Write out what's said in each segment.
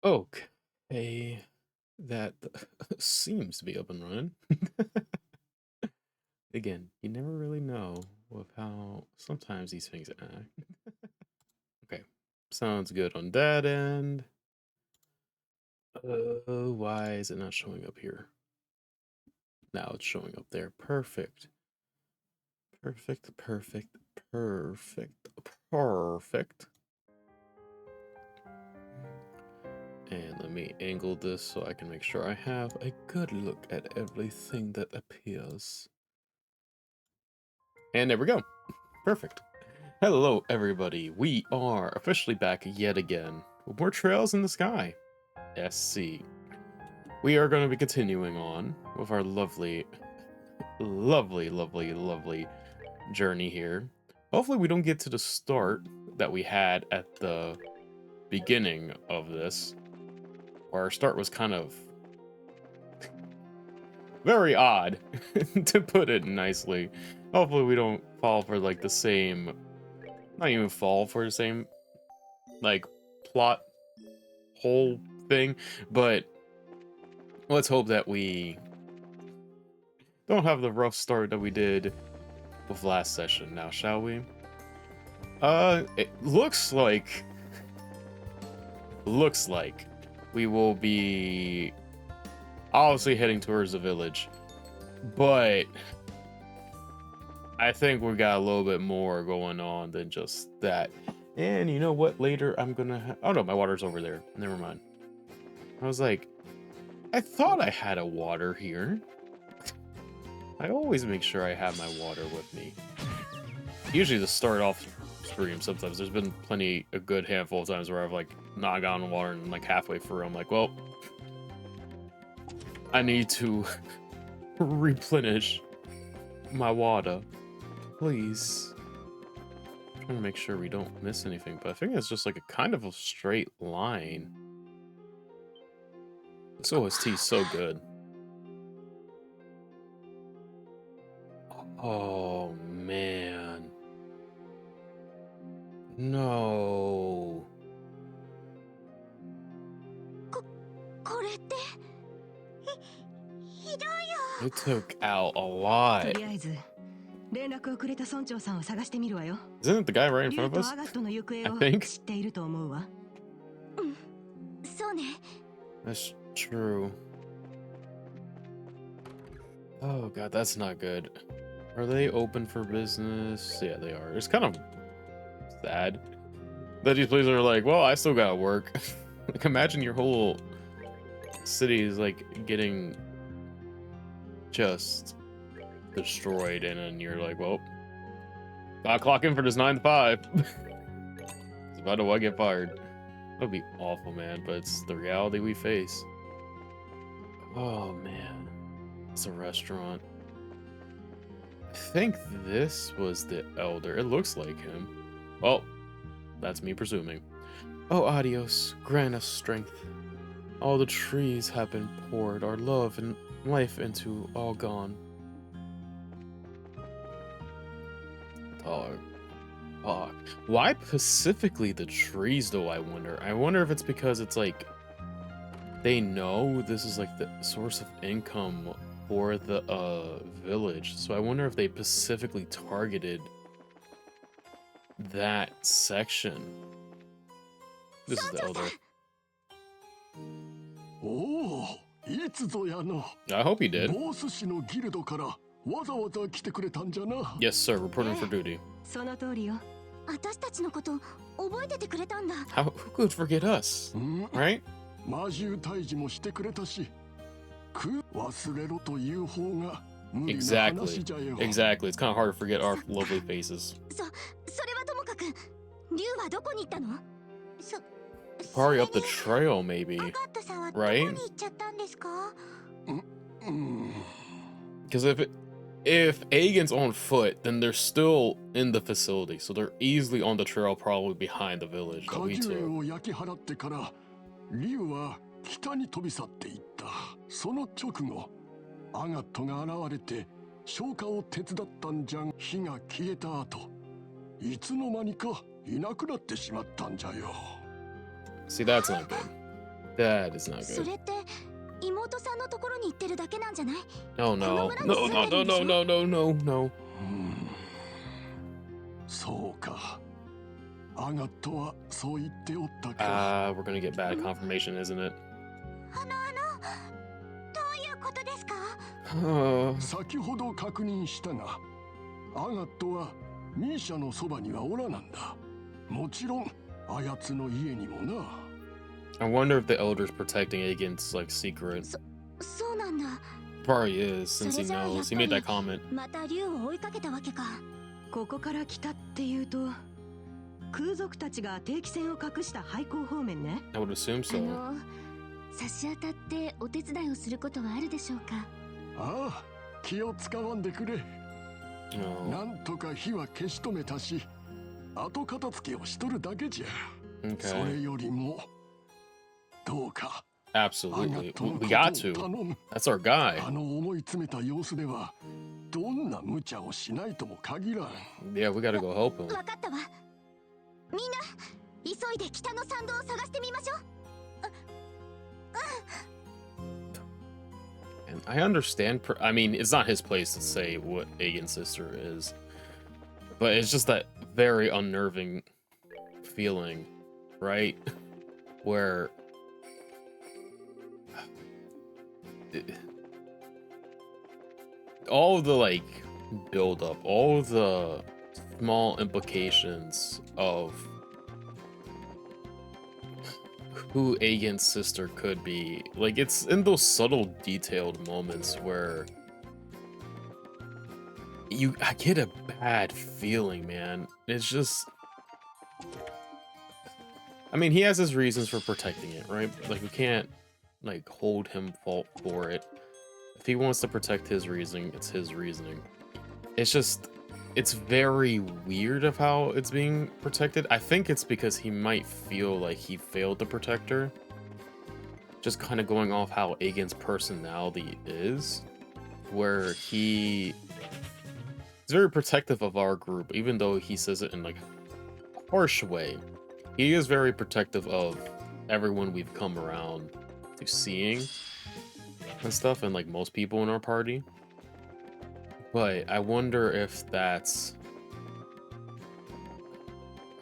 Okay, that seems to be up and running. Again, you never really know with how sometimes these things act. Okay, sounds good on that end. Why is it not showing up here? Now it's showing up there. Perfect. Perfect, perfect, perfect, perfect. And let me angle this so I can make sure I have a good look at everything that appears. And there we go. Perfect. Hello, everybody. We are officially back yet again with more Trails in the Sky SC. We are going to be continuing on with our lovely, lovely, lovely, lovely journey here. Hopefully we don't get to the start that we had at the beginning of this. Our start was kind of very odd, to put it nicely. Hopefully we don't fall for like the same, not even fall for the same like plot whole thing, but let's hope that we don't have the rough start that we did with last session now, shall we? It looks like we will be obviously heading towards the village, but I think we got a little bit more going on than just that. And you know what? Later I'm gonna oh no, my water's over there. Never mind. I was like, I thought I had a water here. I always make sure I have my water with me. Usually to start off stream, sometimes there's been plenty a good handful of times where I've like not gotten water and like halfway through I'm like, well, I need to replenish my water. Please. I'm trying to make sure we don't miss anything, but I think it's just like a kind of a straight line. This OST is so good. Oh man. No. It took out a lot. Isn't it the guy right in front of us? I think. That's true. Oh god, that's not good. Are they open for business? Yeah, they are. It's kind of sad that these places are like, well, I still gotta work. Like, imagine your whole city is like getting just destroyed, and then you're like, well, gotta clock in for this 9 to 5. If I don't, I get fired. That would be awful, man, but it's the reality we face. Oh man, it's a restaurant. I think this was the elder. It looks like him. Well, that's me presuming. Oh, adios, grant us strength. All the trees have been poured, our love and life into, all gone. Dog. Fuck. Why specifically the trees, though, I wonder? I wonder if it's because it's like they know this is like the source of income for the village. So I wonder if they specifically targeted that section. This is the elder. Oh, I hope he did. Yes, sir. Reporting for duty. How, who could forget us, right? Exactly. Exactly. It's kind of hard to forget our lovely faces. Probably up the trail, maybe. Right? Because if Agen's on foot, then they're still in the facility, so they're easily on the trail, probably behind the village that we took. See, that's not good. That is not そ good. れって妹さんのところに行ってるだけなんじゃない？ Oh no. No, no, no, no, no, no, no, no. そうか。アガットはそう言っておったか。We're gonna get bad confirmation, isn't it? どういうことですか？先ほど確認したが、アガットはミーシャのそばにはおらなんだ。もちろんあやつの家にもな。I wonder if the elder's protecting Aegon's like secret. そうなんだ。 Probably is, since he それじゃあ knows. He made that comment. また竜を追いかけたわけか。ここから北っていうと空賊たちが定期船を隠した廃港方面ね。 I would assume so. 差し当たってお手伝いをすることはあるでしょうか？ああ、気を使わんでくれ。 Oh, なんとか火は消し止めたし、後片付けをしとるだけじゃ。そ okay. れよりもどうか。 Absolutely. We got to. That's our guy. あの思い詰めた様子ではどんな無茶をしないとも限らん。 Yeah, we gotta go help him. わかったわ。みんな急いで北の参道を探してみましょう。 And I understand. I mean, it's not his place to say what Aegon's sister is, but it's just that very unnerving feeling, right? Where all the like build up, all the small implications of who Aegon's sister could be, like it's in those subtle detailed moments where I get a bad feeling, man. It's just, I mean, he has his reasons for protecting it, right? Like we can't like hold him fault for it. If he wants to protect his reasoning, it's his reasoning. It's just, it's very weird of how it's being protected. I think it's because he might feel like he failed to protect her. Just kind of going off how Aegon's personality is, where he's very protective of our group, even though he says it in like a harsh way. He is very protective of everyone we've come around to seeing and stuff, and like most people in our party. But I wonder if that's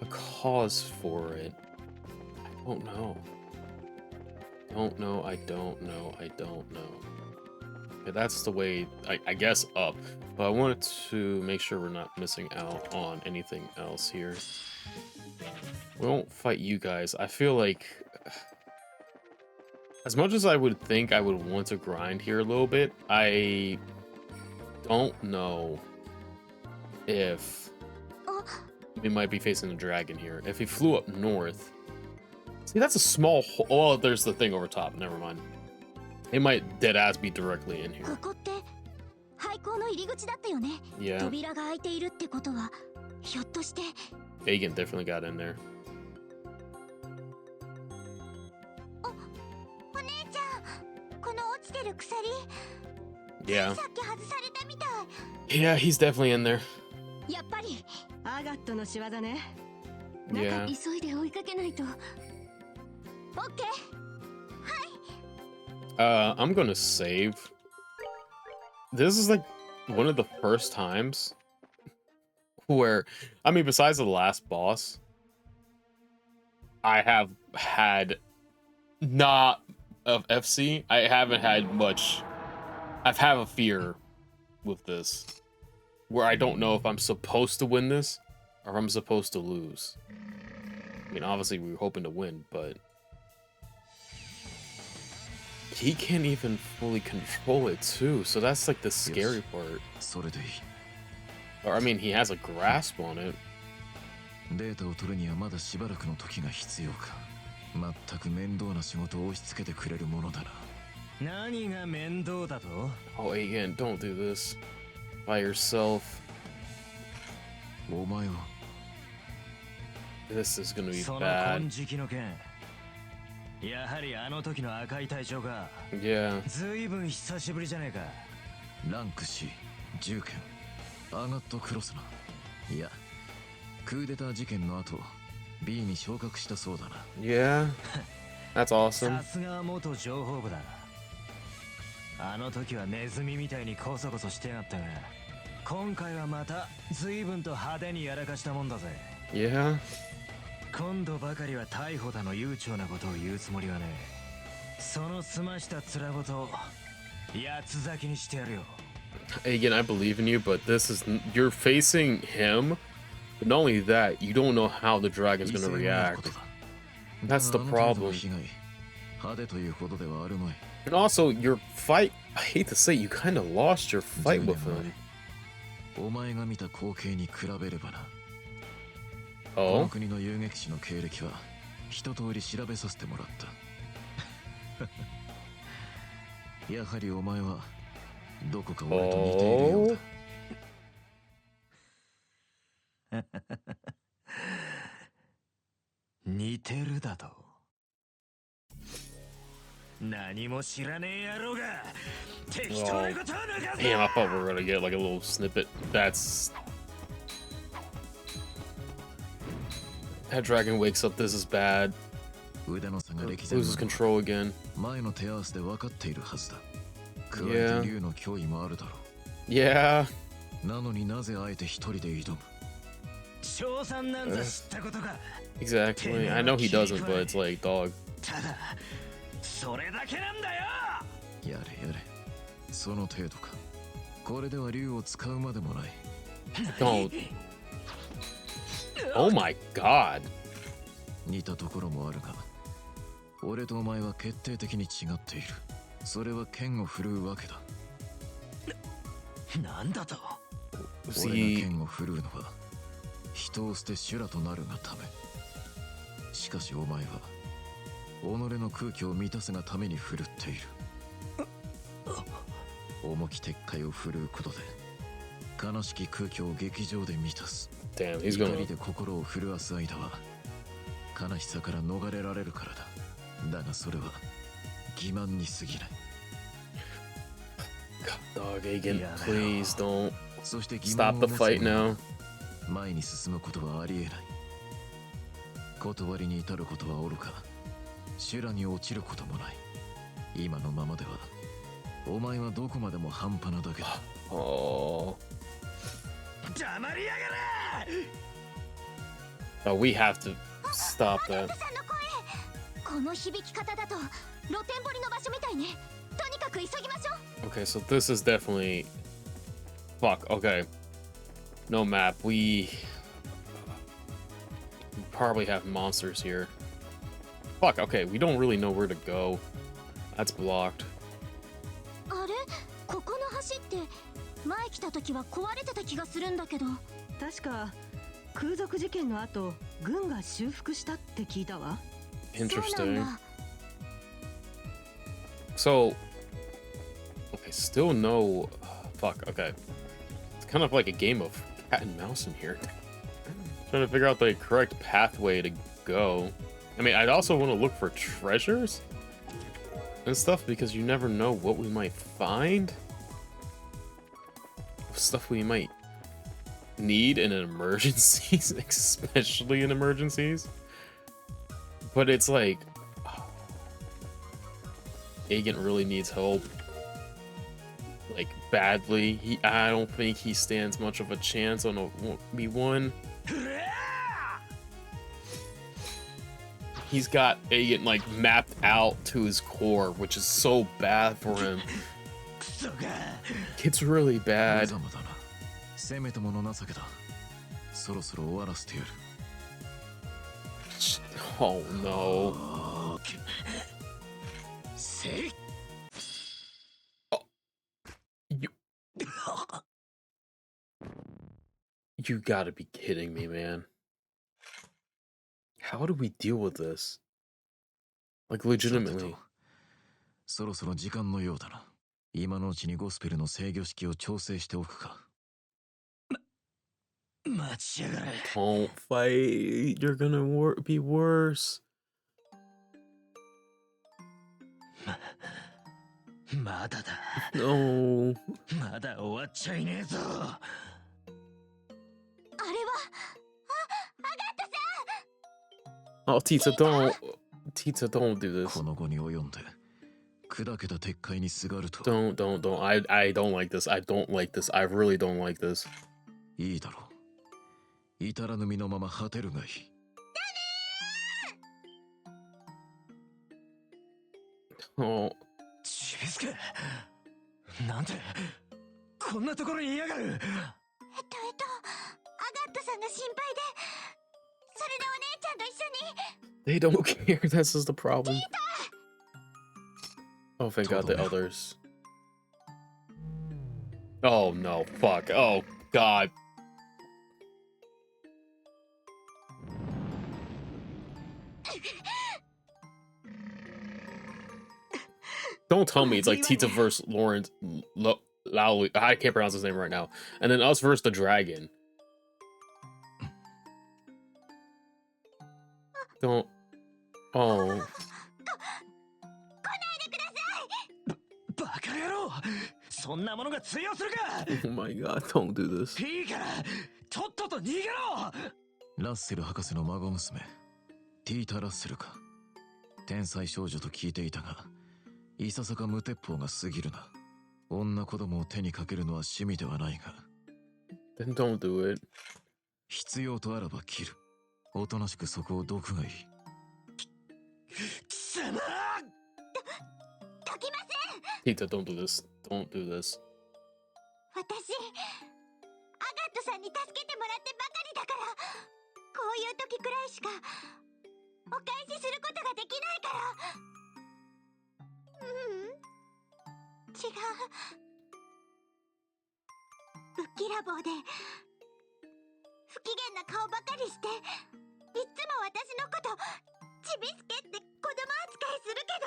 a cause for it. I don't know. I don't know. Okay, that's the way, I guess, up. But I wanted to make sure we're not missing out on anything else here. We won't fight you guys. I feel like, as much as I would think I would want to grind here a little bit, I don't know if we might be facing a dragon here. If he flew up north, see, that's a small hole. Oh, there's the thing over top. Never mind. It might dead ass be directly in here. ここって廃校の入り口だったよね。 Yeah. 扉が開いているってことは、ひょっとして。 Aegon definitely got in there. お姉ちゃん、この落ちてる鎖。 Yeah. さっき外されたみたい。 Yeah, he's definitely in there. やっぱり。アガットの仕業ね。Yeah. 急いで追いかけないと。オッケー。 I'm gonna save. This is like one of the first times where, I mean, besides the last boss, I have had not of FC. I haven't had much. I've had a fear with this where I don't know if I'm supposed to win this or if I'm supposed to lose. I mean, obviously we were hoping to win, but he can't even fully control it too, so that's like the scary part. Or I mean, he has a grasp on it. データを取るにはまだしばらくの時が必要か。全く面倒な仕事を押し付けてくれるものだな。何が面倒だと? Oh, again, don't do this by yourself. お前は This is gonna be その bad. 金色の剣。やはりあの時の赤い隊長か。 Yeah. ずいぶん久しぶりじゃねえか。ランク C 銃剣アガットクロスな。いや、クーデター事件の後 B に昇格したそうだな。Yeah. That's awesome. さすがは元情報部だ。あの時はネズミみたいにコソコソしてやがったが、今回はまた随分と派手にやらかしたもんだぜ。Yeah. 今度ばかりは逮捕だの悠長なことを言うつもりはねえ。その澄ました面ごと八つ咲きにしてやるよ。 Again, I believe in you, but this is you're facing him. But not only that, you don't know how the dragon's gonna react. That's the problem. 派手というほどではあるまい。 And also, your fight, I hate to say, you kind of lost your fight with him. お前が見た光景に比べればな。こ Oh? の国の遊撃士の経歴は一通り調べさせてもらった。やはりお前はどこか俺と似ているようだ。似てるだと。何も知らねえ野郎が適当なことはなかった。 Damn, I thought we were gonna get like a little snippet. That dragon wakes up. This is bad. 腕の差が歴然 Loses control again. 前の手合わせで分かっているはずだ。加 Yeah. えて竜の脅威もあるだろ Yeah. う。なのになぜあえて一人で挑む。賞賛なんざ知ったことか。 Exactly. I know he doesn't, but it's like, dog. ただそれだけなんだよ。やれやれ。その程度か。これでは竜を使うまでもない。Don't. Oh my god. 似たところもあるが、俺とお前は決定的に違っている。それは剣を振るうわけだ。なんだと。俺が See, 剣を振るうのは人を捨て修羅となるがため。しかしお前は己の空気を満たすがために振るっている。重き鉄塊を振るうことで悲しき空気を劇場で満たす。 damn, he's 怒 gonna. りで心を震わす間は悲しさから逃れられるからだ。だがそれは欺瞞に過ぎない。 Dog, Agen, please don't そして欺 stop 瞞 the を持つ fight 者 now. は前に進むことはありえない。断りに至ることはおろか、修羅に落ちることもない。今のままではお前はどこまでも半端なだけだ。 Oh. 黙りやがれ。 Oh, we have to stop that. さんの声、この響き方だと露天掘りの場所みたいね。とにかく急ぎましょう。 Okay, so this is definitely. Fuck, okay. No map. We probably have monsters here. Fuck, okay, we don't really know where to go. That's blocked. あれ、ここの橋って前来た時は壊れてた気がするんだけど。確か空賊事件の後軍が修復したって聞いたわ。そうなん Interesting. だ。 So, okay, still no. Fuck, okay. It's kind of like a game of cat and mouse in here. Trying to figure out the correct pathway to go. I mean, I'd also want to look for treasures and stuff because you never know what we might find. Stuff we might need in emergencies, especially in emergencies. But it's like, Agent really needs help. Like, badly. I don't think he stands much of a chance on a 1v1. He's got Agent, like, mapped out to his core, which is so bad for him. It's really 無 bad. 様だな。せめてもの情けだ。そろそろ終わらせてやる。 Oh no. You... You gotta be kidding me, man. How do we deal with this? Like, さて legitimately. とそろそろ時間のようだな。今のうちにゴスペルの制御式を調整しておくか。待ちやがれ。 Don't fight. You're gonna be worse. まだだ。 No. まだ終わっちゃいねえぞ。あれは、アガッタさん。 Oh, Tita, don't. Tita, don't do this. この後に及んで砕けた鉄塊にすがると Don't. I don't like this. I don't like this. I really don't like this. いいだろう。至らぬ身のまま果てるがいい。Oh, ちびすけ、なんでこんなところにいやがる。アガットさんが心配で、それでお姉ちゃんと一緒に。 they don't care. This is the problem. Oh, thank God the others. Oh no, fuck. Oh God. Don't tell me it's like Tita versus Lawrence Lowry. I can't pronounce his name right now. And then us versus the dragon. Don't. Oh. バカ野郎、そんなものが通用するか。 Oh my God, don't do this. いいからとっとと逃げろ。ラッセル博士の孫娘ティータ・ラッセルか。天才少女と聞いていたがいささか無鉄砲が過ぎるな。女子供を手にかけるのは趣味ではないが Then don't do it. 必要とあらば切る。おとなしくそこをどくがいい。貴様、どきません。 Tita, don't do this. Don't do this. 私、アガットさんに助けてもらってばかりだから、こういう時くらいしかお返しすることができないから。違う。ぶっきらぼうで不機嫌な顔ばかりして、いっつも私のことちびすけって子供扱いするけど、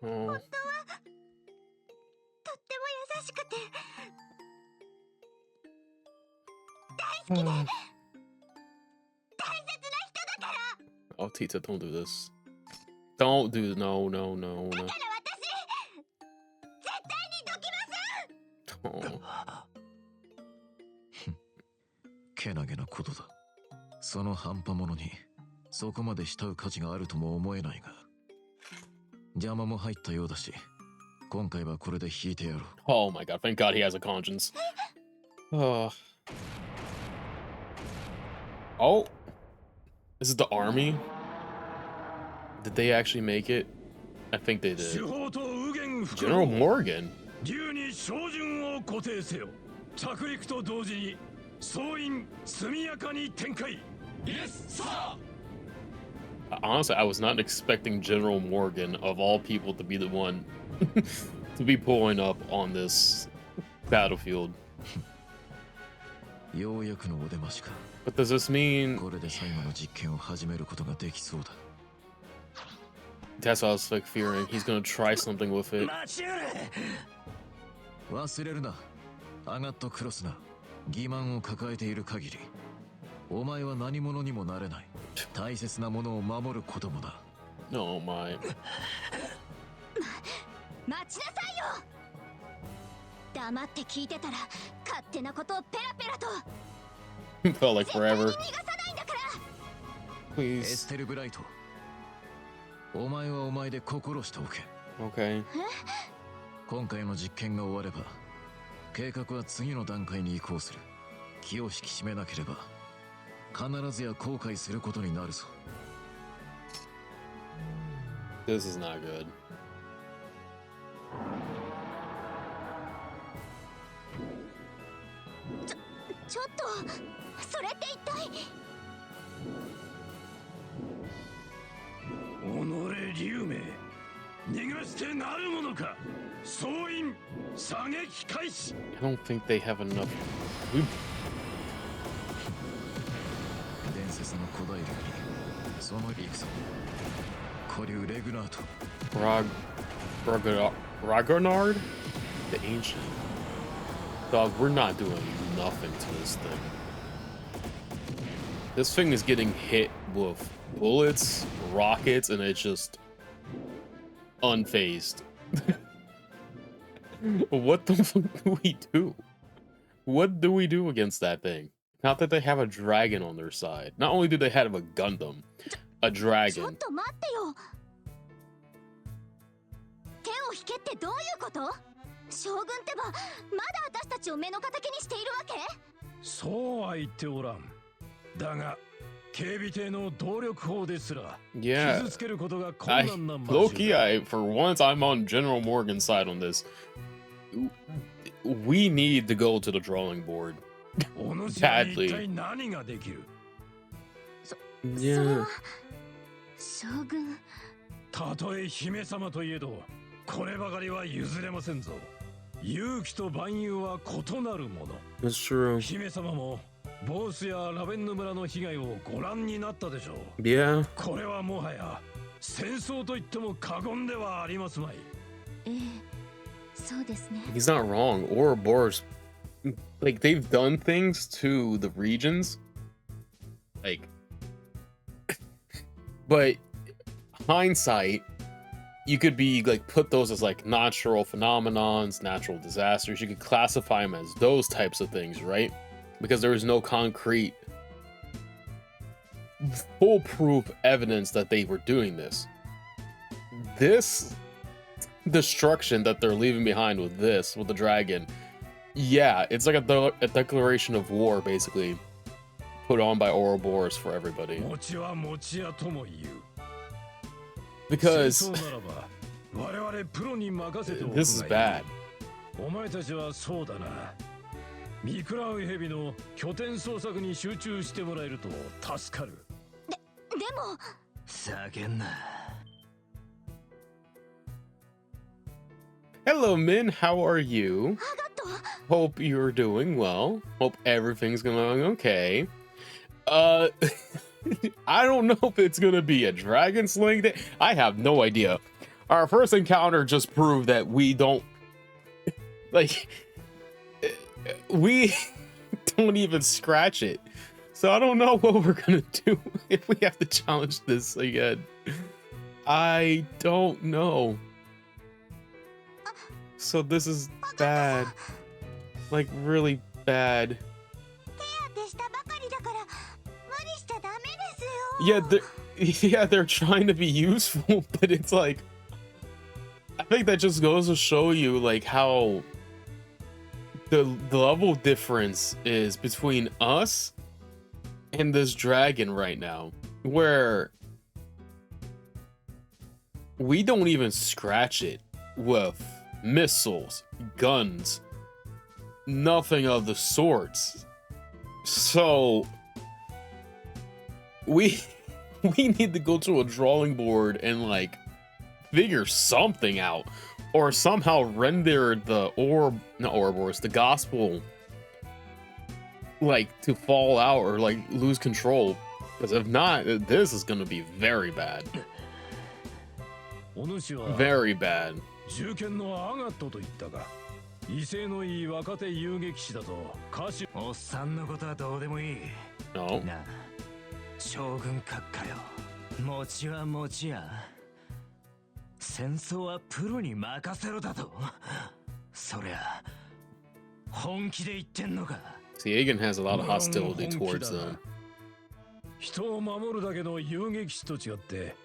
Oh. 本当はとっても優しくて大好きで大切な人だから。 Oh, Tita, don't do this. Don't do. No. だから私絶対にどきません。 Oh. けなげなことだ。その半端者にそこまで慕う価値があるとも思えないが邪魔も入ったようだし今回はこれで引いてやろう。 Oh my God! Thank God he has a conscience. Oh. Oh. This is the army. Did they actually make it? I think they did. General Morgan. 竜に照準を固定せよ。着陸と同時に総員速やかに展開。Yes, sir. Honestly, I was not expecting General Morgan, of all people, to be the one to be pulling up on this battlefield. ようやくのお出ましか。 But does this mean これで最後の実験を始めることができそうだ。 that's what I was like fearing? He's gonna try something with it. 待ちやれ。忘れるな。アガット・クロスナ。欺瞞を抱えている限りお前は何者にもなれない。大切なものを守ることもだ。 Oh my. 待ちなさいよ。黙って聞いてたら勝手なことをペラペラと。 Felt like 絶対に forever. 逃がさないんだから。エ Please. ステル・ブライト、お前はお前で心しておけ。 Okay. 今回の実験が終われば計画は次の段階に移行する。気を引き締めなければ必ずや後悔することになるぞ。 This is not good. ちょっとそれって一体。己竜名逃がしてなるものか。総員射撃開始。 I don't think they have enough. 伝説の古代竜にその戦古竜レグナート。 Ragnard? The ancient. Dog, we're not doing nothing to this thing. This thing is getting hit with bullets, rockets, and it's just unfazed. What the fuck do we do? What do we do against that thing? Not that they have a dragon on their side. Not only do they have a Gundam, a ちょっ dragon. と待ってよ。を引けってどういうこと？将軍ってばまだ私たちを目の敵にしているわけ？そうは言っておらん。だが警備艇の動力砲ですら Yeah. 傷つけることが困難な魔 Loki, 獣だ。 for once, I'm on General Morgan's side on this. We need to go to the drawing board. お主は一 Badly. 体何ができる？それ Yeah. は将軍。たとえ姫様といえどこればかりは譲れませんぞ。勇気と蛮勇は異なるもの。 That's true. 姫様もボースやラベンヌ村の被害をご覧になったでしょう。 Yeah. これはもはや戦争と言っても過言ではありますまい。ええ、そうですね。 He's not wrong. Ouroboros, like, they've done things to the regions. Like, but hindsight, you could be like put those as like natural phenomenons, natural disasters. You could classify them as those types of things, right? Because there is no concrete, foolproof evidence that they were doing this. This destruction that they're leaving behind with this, with the dragon, yeah, it's like a declaration of war, basically, put on by Ouroboros for everybody. 餅は餅屋とも言う。 Because 戦争ならば我々プロに任せておくがいい。 this is bad. お前たちはそうだな。ミクラウンヘビの拠点捜索に集中してもらえると助かる。でも叫んな。 Hello, Min. How are you? アガットは Hope you're doing well. Hope everything's going okay. I don't know if it's gonna be a dragon slaying day. I have no idea. Our first encounter just proved that we don't like we don't even scratch it. So I don't know what we're gonna do if we have to challenge this again. I don't know. So this is bad. Like really bad. 手当てしたばかりだから無理しちゃダメですよ。 Yeah, they're trying to be useful, but it's like I think that just goes to show you like how the level difference is between us and this dragon right now, where we don't even scratch it with missiles, guns, nothing of the sorts. So we need to go to a drawing board and like figure something out, or somehow render the Ouroboros, the gospel, like to fall out or like lose control. Because if not, this is gonna be very bad. お主は Very bad. 銃剣のアガットと言ったが、威勢のいい若手遊撃士だと歌手。おっさんのことはどうでもいい。 No. なあ、将軍閣下よ。餅は餅や。戦争はプロに任せろだと。そりゃ本気で言ってんのか。 See, Aegon has a lot of hostility towards them. 人を守るだけの遊撃士と違って、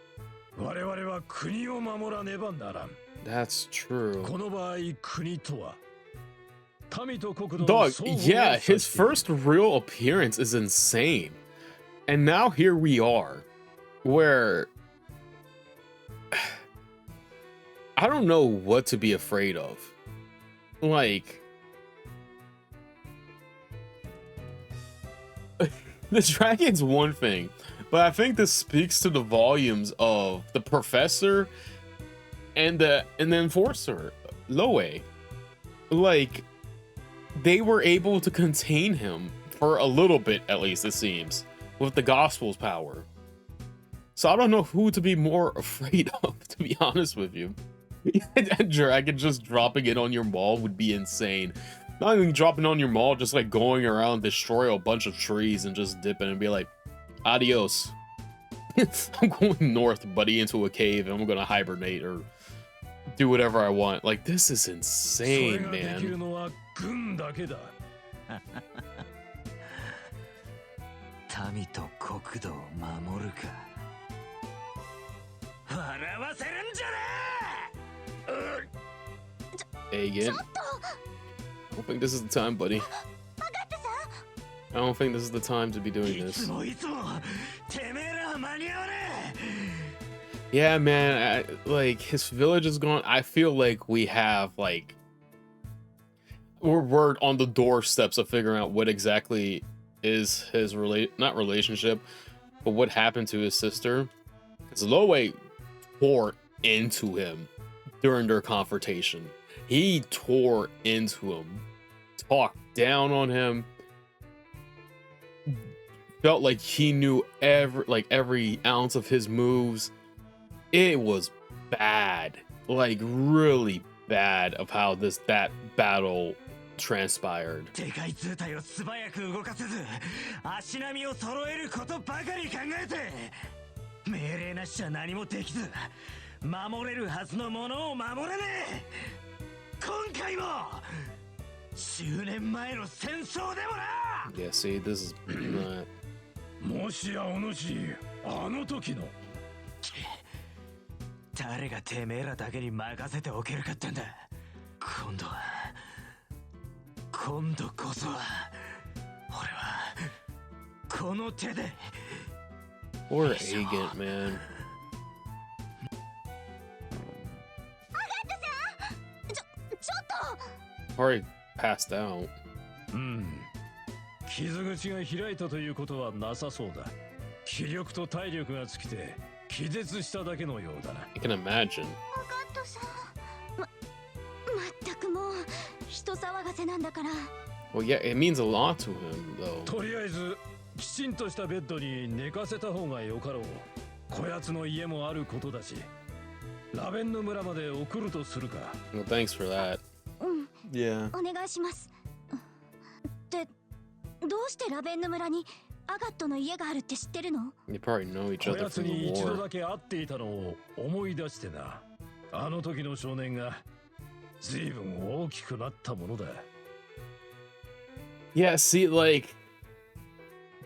我々は国を守らねばならん。 That's true. この場合、国とは民と国土の Dog, 双方を yeah, 指 his している。 first real appearance is insane. And now here we are, where I don't know what to be afraid of. Like, the dragon's one thing, but I think this speaks to the volumes of the professor and the enforcer, Loe. Like, they were able to contain him for a little bit, at least it seems, with the gospel's power. So I don't know who to be more afraid of, to be honest with you. A dragon just dropping it on your mall would be insane. Not even dropping on your mall, just like going around, destroy a bunch of trees and just dipping and be like, adios. I'm going north, buddy, into a cave, and I'm gonna hibernate or do whatever I want. Like, this is それ insane, ができる man. のは軍だけだ。民と国土を守るか。笑わせるんじゃねえ。Agent. ちょっと I don't think this is the time, buddy. アガットさん I don't think this is the time to be doing い this. つもいつもてめえらは間に合わね Yeah, man. Like his village is gone. I feel like we have like we're on the doorsteps of figuring out what exactly is his not relationship, but what happened to his sister. Because Loe tore into him during their confrontation. He tore into him, talked down on him. Felt like he knew every ounce of his moves. It was bad, like really bad, of how that battle transpired. え。でかい図体を素早く動かせず、足並みを揃えることばかり考えて、命令なしじゃ何もできず、守れるはずのものを守れねえ。今回も10年前の戦争でもな。 Yeah, see, this is not... もしやお主あの時の誰がてめえらだけに任せておけるかってんだ。今度こそは俺はこの手で。 Poor Agent, man. ちょっと Already passed out. 傷口が開いたということはなさそうだ。気力と体力が尽きて気絶しただけのようだな。 I can imagine. アガットさんまったくもう人騒がせなんだから。 Well, yeah, it means a lot to him, though. とりあえずきちんとしたベッドに寝かせた方がよかろう。こやつの家もあることだし、ラベンの村まで送るとするか。 Well, thanks for that. うん Yeah. お願いします。でどうしてラベンヌ村にアガットの家があるって知ってるの？ You probably know each こ other やつ from に the 一度 war. だけ会っていたのを思い出してな。あの時の少年が随分大きくなったものだ。 Yeah, see, like,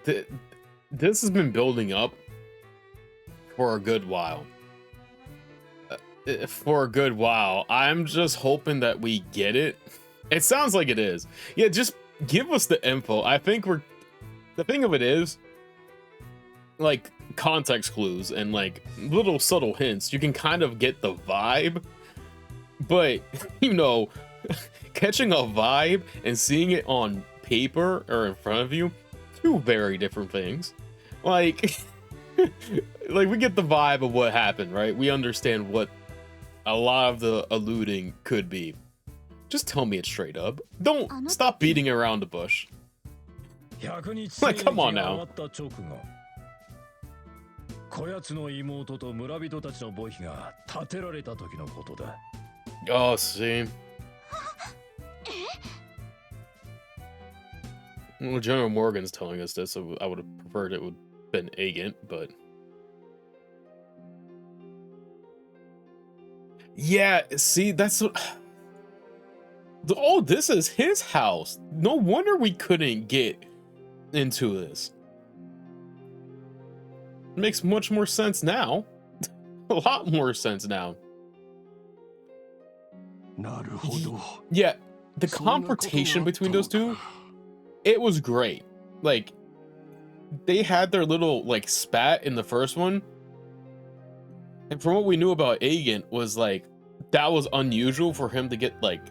this has been building up for a good while. For a good while. I'm just hoping that we get it. It sounds like it is. Yeah, just give us the info. I think the thing of it is, like, context clues and, like, little subtle hints. You can kind of get the vibe. But, you know, catching a vibe and seeing it on paper or in front of you, two very different things. Like, like we get the vibe of what happened, right? We understand what a lot of the alluding could be. Just tell me it straight up. Don't stop beating around the bush. 100日 Like, come on が now. 終わった直後、こやつの妹と村人たちの墓碑が建てられた時のことだ。 Oh, see. Well, General Morgan's telling us this, so I would have preferred it would have been Agent, but... Yeah, see, that's what... Oh, this is his house. No wonder we couldn't get into this. Makes much more sense now. A lot more sense now. なるほど。 Yeah, the confrontation between those two, it was great. Like, they had their little, like, spat in the first one. And from what we knew about Agent was, like, that was unusual for him to get, like,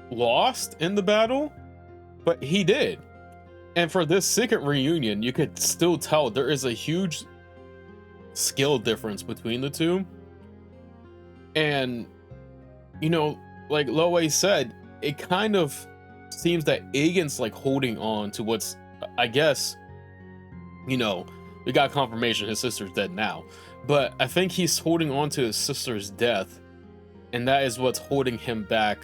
lost in the battle. But he did. And for this second reunion, you could still tell there is a huge skill difference between the two. And, you know, like Loe said, it kind of seems that Agent's like holding on to what's, I guess, you know, we got confirmation his sister's dead now, but I think he's holding on to his sister's death, and that is what's holding him back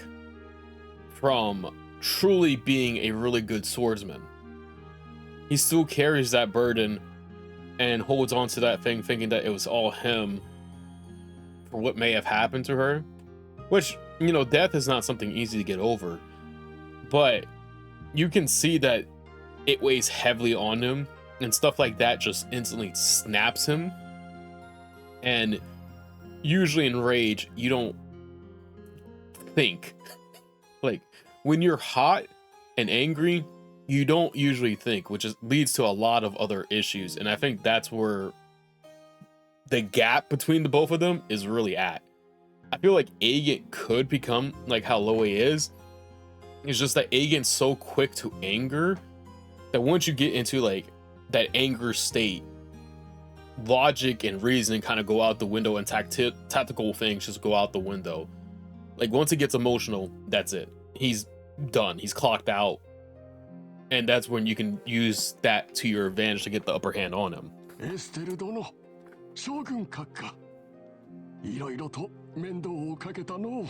from truly being a really good swordsman. He still carries that burden and holds on to that thing, thinking that it was all him for what may have happened to her. Which, you know, death is not something easy to get over. But you can see that it weighs heavily on him, and stuff like that just instantly snaps him. And usually in rage, you don't think. Like when you're hot and angry, you don't usually think, which leads to a lot of other issues. And I think that's where the gap between the both of them is really at. I feel like Agent could become like how Loe is. It's just that Agent's so quick to anger that once you get into like that anger state, logic and reasoning kind of go out the window, and tactical things just go out the window. Like once he gets emotional, that's it. He's done. He's clocked out. And that's when you can use that to your advantage to get the upper hand on him. エステル殿、将軍閣下。いろいろと面倒をかけたの。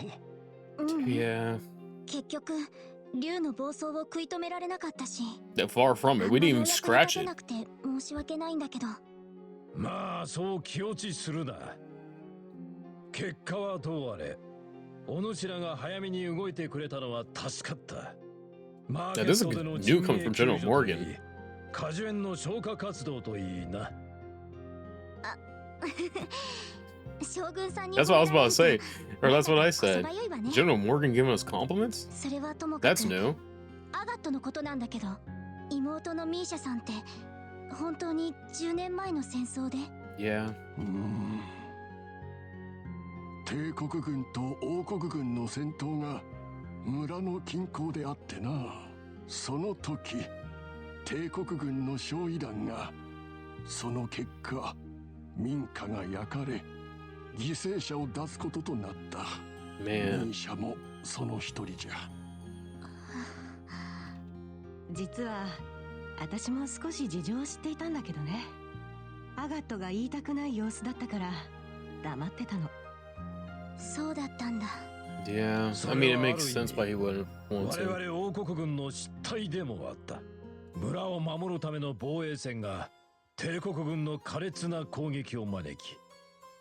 Yeah. 結局竜の暴走を食い止められなかったし。Far from it. We didn't even scratch it. なくて申し訳ないんだけど。まあそう気落ちするな。結果はどうあれ、お主らが早めに動いてくれたのは助かった。マーケットでの人命救助といい、果樹園の消火活動といいな。将軍さんに That's what I was about to say. Or that's what I said. General Morgan giving us compliments? それはともかく That's new. アガットのことなんだけど、妹のミーシャさんって本当に10年前の戦争で。Yeah. 帝国軍と王国軍の戦闘が村の近郊であってな。その時帝国軍の焼夷弾が、その結果民家が焼かれ犠牲者を出すこととなった。Man. ミーシャもその一人じゃ。実は私も少し事情を知っていたんだけどね。アガットが言いたくない様子だったから黙ってたの。そうだったんだ。Yeah. I mean, it makes sense why he wouldn't want 我 to. 々王国軍の失態でもあった。村を守るための防衛線が帝国軍の苛烈な攻撃を招き、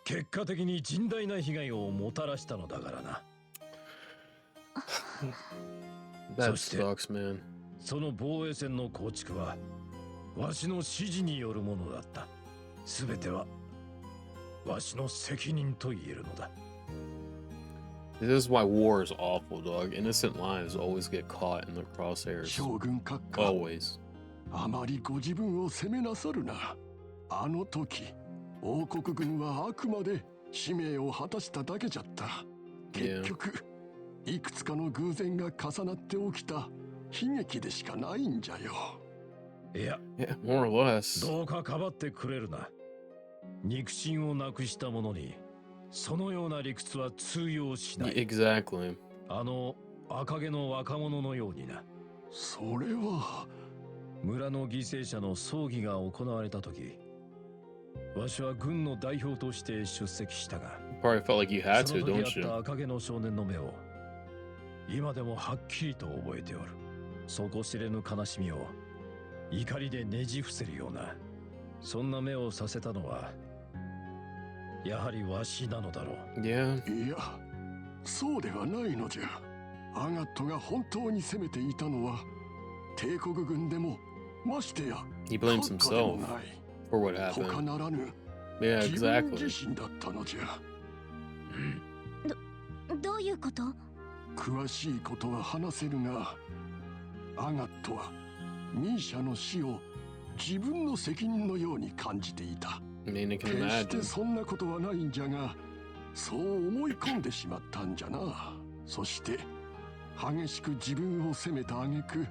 結果的に甚大な被害をもたらしたのだからな。That sucks, man. その防衛線の構築はわしの指示によるものだった。すべてはわしの責任と言えるのだ。This is why war is awful, dog. Innocent lives always get caught in the crosshairs. 将軍閣下、 Always. あまりご自分を責めなさるな。あの時王国軍はあくまで使命を果たしただけじゃった。結局いくつかの偶然が重なって起きた悲劇でしかないんじゃよ。いや、Yeah, more or less. どうかかばってくれるな。肉親をなくした者にそのような理屈は通用しない。Exactly. あの赤毛の若者のようにな。それは村の犠牲者の葬儀が行われた時、わしは軍の代表として出席したが、 Probably felt like you had そ to, の時 don't あっ you? た赤毛の少年の目を今でもはっきりと覚えておる。底知れぬ悲しみを怒りでねじ伏せるような、そんな目をさせたのはやはりわしなのだろう。 Yeah. いや、そうではないのじゃ。アガットが本当に攻めていたのは帝国軍でもましてや He blames 閣下でも himself ない for what 他 happened. ならぬ Yeah, 自分 exactly. 自身だったのじゃ。どういうこと？詳しいことは話せるが、アガットはミーシャの死を自分の責任のように感じていた。 I mean, I can 決して imagine. そんなことはないんじゃが、そう思い込んでしまったんじゃな。そして激しく自分を責めた挙句、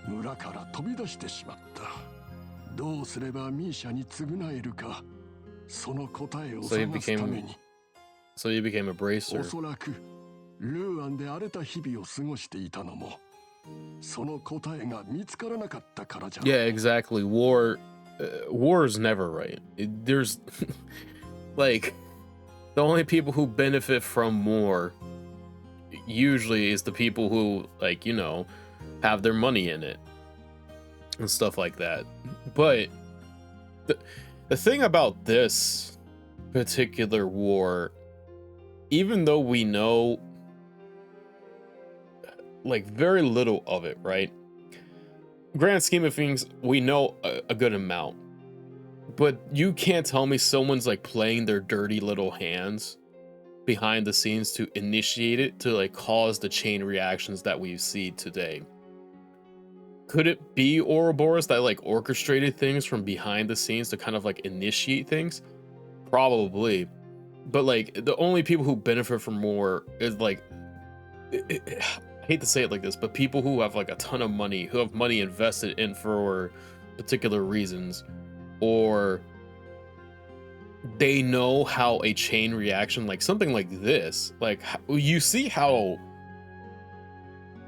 村から飛び出してしまった。どうすればミーシャに償えるか、その答えを So he 探すために、 So you became a お bracer. そらくルーアンで荒れた日々を過ごしていたのも、その答えが見つからなかったからじゃ。 Yeah, exactly. War is never right. There's like the only people who benefit from war usually is the people who, like, you know, have their money in it and stuff like that. But the thing about this particular war, even though we know like very little of it, right? Grand scheme of things, we know a good amount, but you can't tell me someone's like playing their dirty little hands behind the scenes to initiate it, to like cause the chain reactions that we see today. Could it be Ouroboros that like orchestrated things from behind the scenes to kind of like initiate things? Probably. But like the only people who benefit from more is like, I hate to say it like this, but people who have like a ton of money, who have money invested in for particular reasons, or they know how a chain reaction, like something like this, like you see how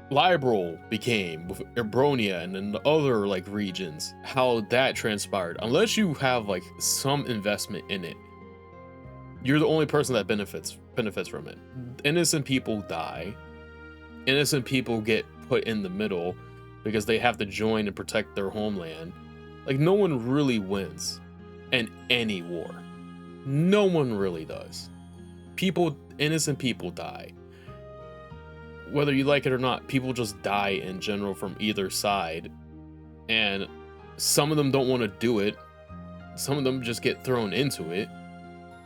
Liberal became with Ebronia and then the other like regions, how that transpired. Unless you have like some investment in it, you're the only person that benefits from it. Innocent people die. Innocent people get put in the middle because they have to join and protect their homeland. Like no one really wins in any war. No one really does. Innocent people die. Whether you like it or not, people just die in general from either side. And some of them don't want to do it. Some of them just get thrown into it.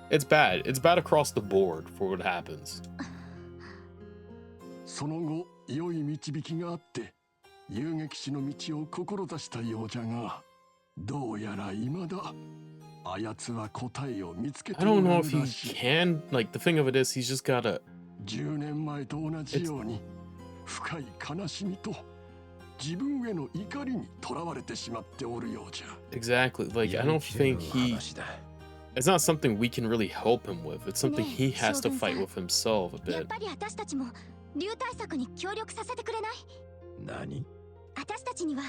It's bad. It's bad across the board for what happens. その後、良い導きがあって、遊撃士の道を志したようじゃが、どうやら未だ、あやつは答えを見つけて I お don't ら know ぬ if ら he しい。can. Like, the thing of it is, he's just gotta. 10年前と同じように、深い悲しみと自分への怒りにとらわれてしまっておるようじゃ。Exactly. Like, I don't think he. It's not something we can really help him with. It's something he has to fight with himself a やっ bit. ぱり私たちも流対策に協力させてくれない？何？私たちには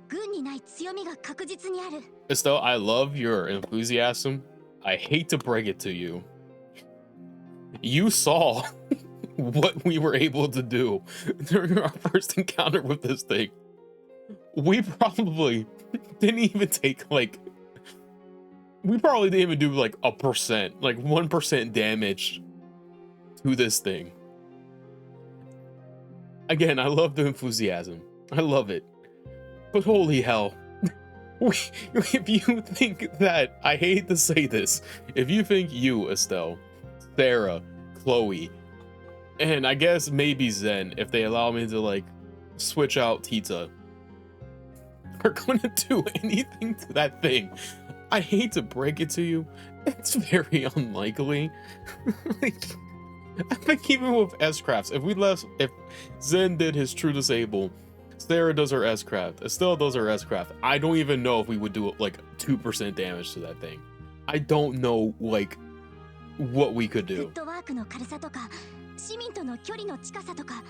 軍にない強みが確実にある。Estelle, I love your enthusiasm. I hate to break it to you. You saw what we were able to do during our first encounter with this thing. We probably didn't even take like. We probably didn't even do like 1%, like 1% damage to this thing. Again, I love the enthusiasm. I love it. But holy hell. If you think that, I hate to say this, if you think you, Estelle, Sarah, Chloe, and I guess maybe Zen, if they allow me to like switch out Tita, are gonna do anything to that thing, I hate to break it to you, it's very unlikely. Like, I think even with S-Crafts, if Zen did his true disable, Sarah does her S-Craft, Estelle does her S-Craft, I don't even know if we would do like 2% damage to that thing. I don't know like what we could フ do. ットワークの軽さとか市民との距離の近さとか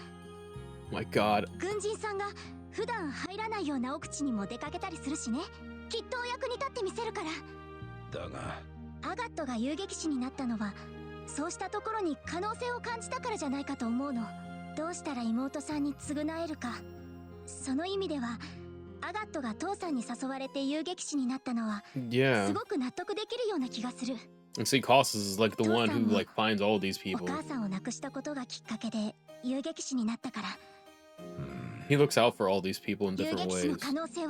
My god. 軍人さんが普段入らないような奥地にも出かけたりするしね。きっとお役に立ってみせるから。だが、アガットが遊撃士になったのはそうしたところに可能性を感じたからじゃないかと思うの。どうしたら妹さんに償えるか。その意味ではアガットが父さんに誘われて遊撃士になったのは Yeah. すごく納得できるような気がする。 And see, Costas is like the one who like finds all these お people. 母さんを亡くしたことがきっかけで遊撃士になったから He looks out for all these people in 遊 different 撃士の ways. 可能性を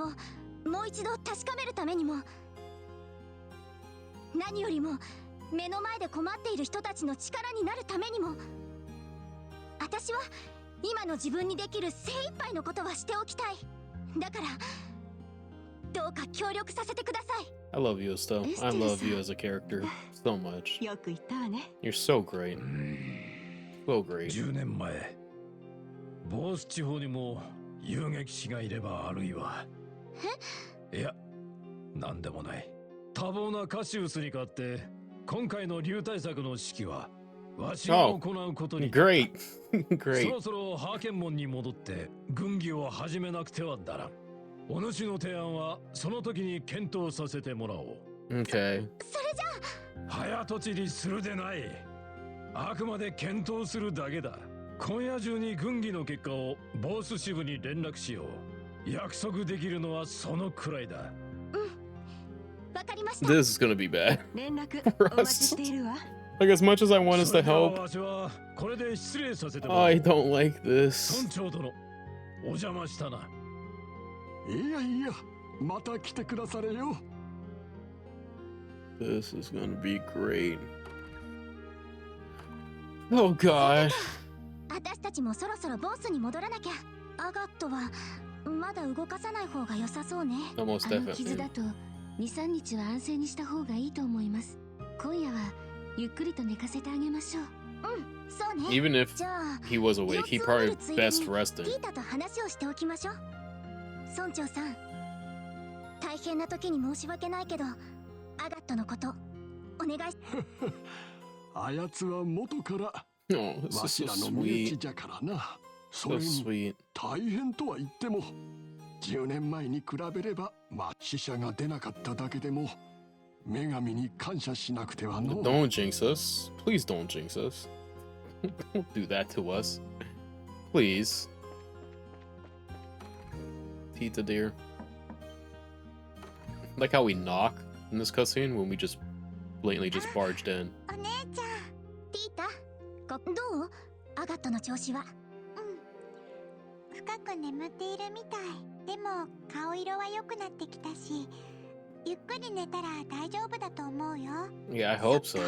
もう一度確かめるためにも何よりも目の前で困っている人たちの力になるためにも私は今の自分にできる精一杯のことはしておきたい。だからどうか協力させてください。 I love you, Estelle. I love you as a character so much. よく言ったわね。 You're so great. So great. 10年前、ボース地方にも遊撃士がいればあるいは。いや、なんでもない。多忙なカシウスに代わって、今回の流対策の指揮は、わしが行うことに。Great. そ Great. ろそろハーケン門に戻って軍議を始めなくてはならん。お主の提案はその時に検討させてもらおう。Okay. それじゃ早とちりするでない。あくまで検討するだけだ。今夜中に軍議の結果をボース支部に連絡しよう。約束できるのはそのくらいだ。わかりました。 This is gonna be bad. 連絡 For お待ち us. しているわ。 Like, as much as I want us to それでは help, わしはこれで失礼させてもらおう。 I don't like this. 村長殿、お邪魔したな。いやいや、また来てくだされよ。 This is gonna be great. Oh god. 私たちもそろそろボスに戻らなきゃ。アガットはまだ動かさない方が良さそうね。 Almost あの傷 definitely. だと 2,3 日は安静にした方がいいと思います。今夜はゆっくりと寝かせてあげましょう。そうね。 Even if じゃあ he was awake, he probably best ピ rested. ータと話をしておきましょう。村長さん、大変な時に申し訳ないけどアガットのことお願いし。あやつは元から Oh, this わ is し so らの身内 sweet. じゃからな。そ So れに sweet. 大変とは言っても10年前に比べれば死者が出なかっただけでも女神に感謝しなくてはの。 Don't jinx us. Please don't jinx us. Don't do that to us. Please. Tita dear. Like how we knock in this cutscene when we just blatantly just barged in. お姉ちゃん、ピータ、どう？アガットの調子は？深く眠っているみたい。でも顔色は良くなってきたし、ゆっくり寝たら大丈夫だと思うよ。 Yeah, I hope so.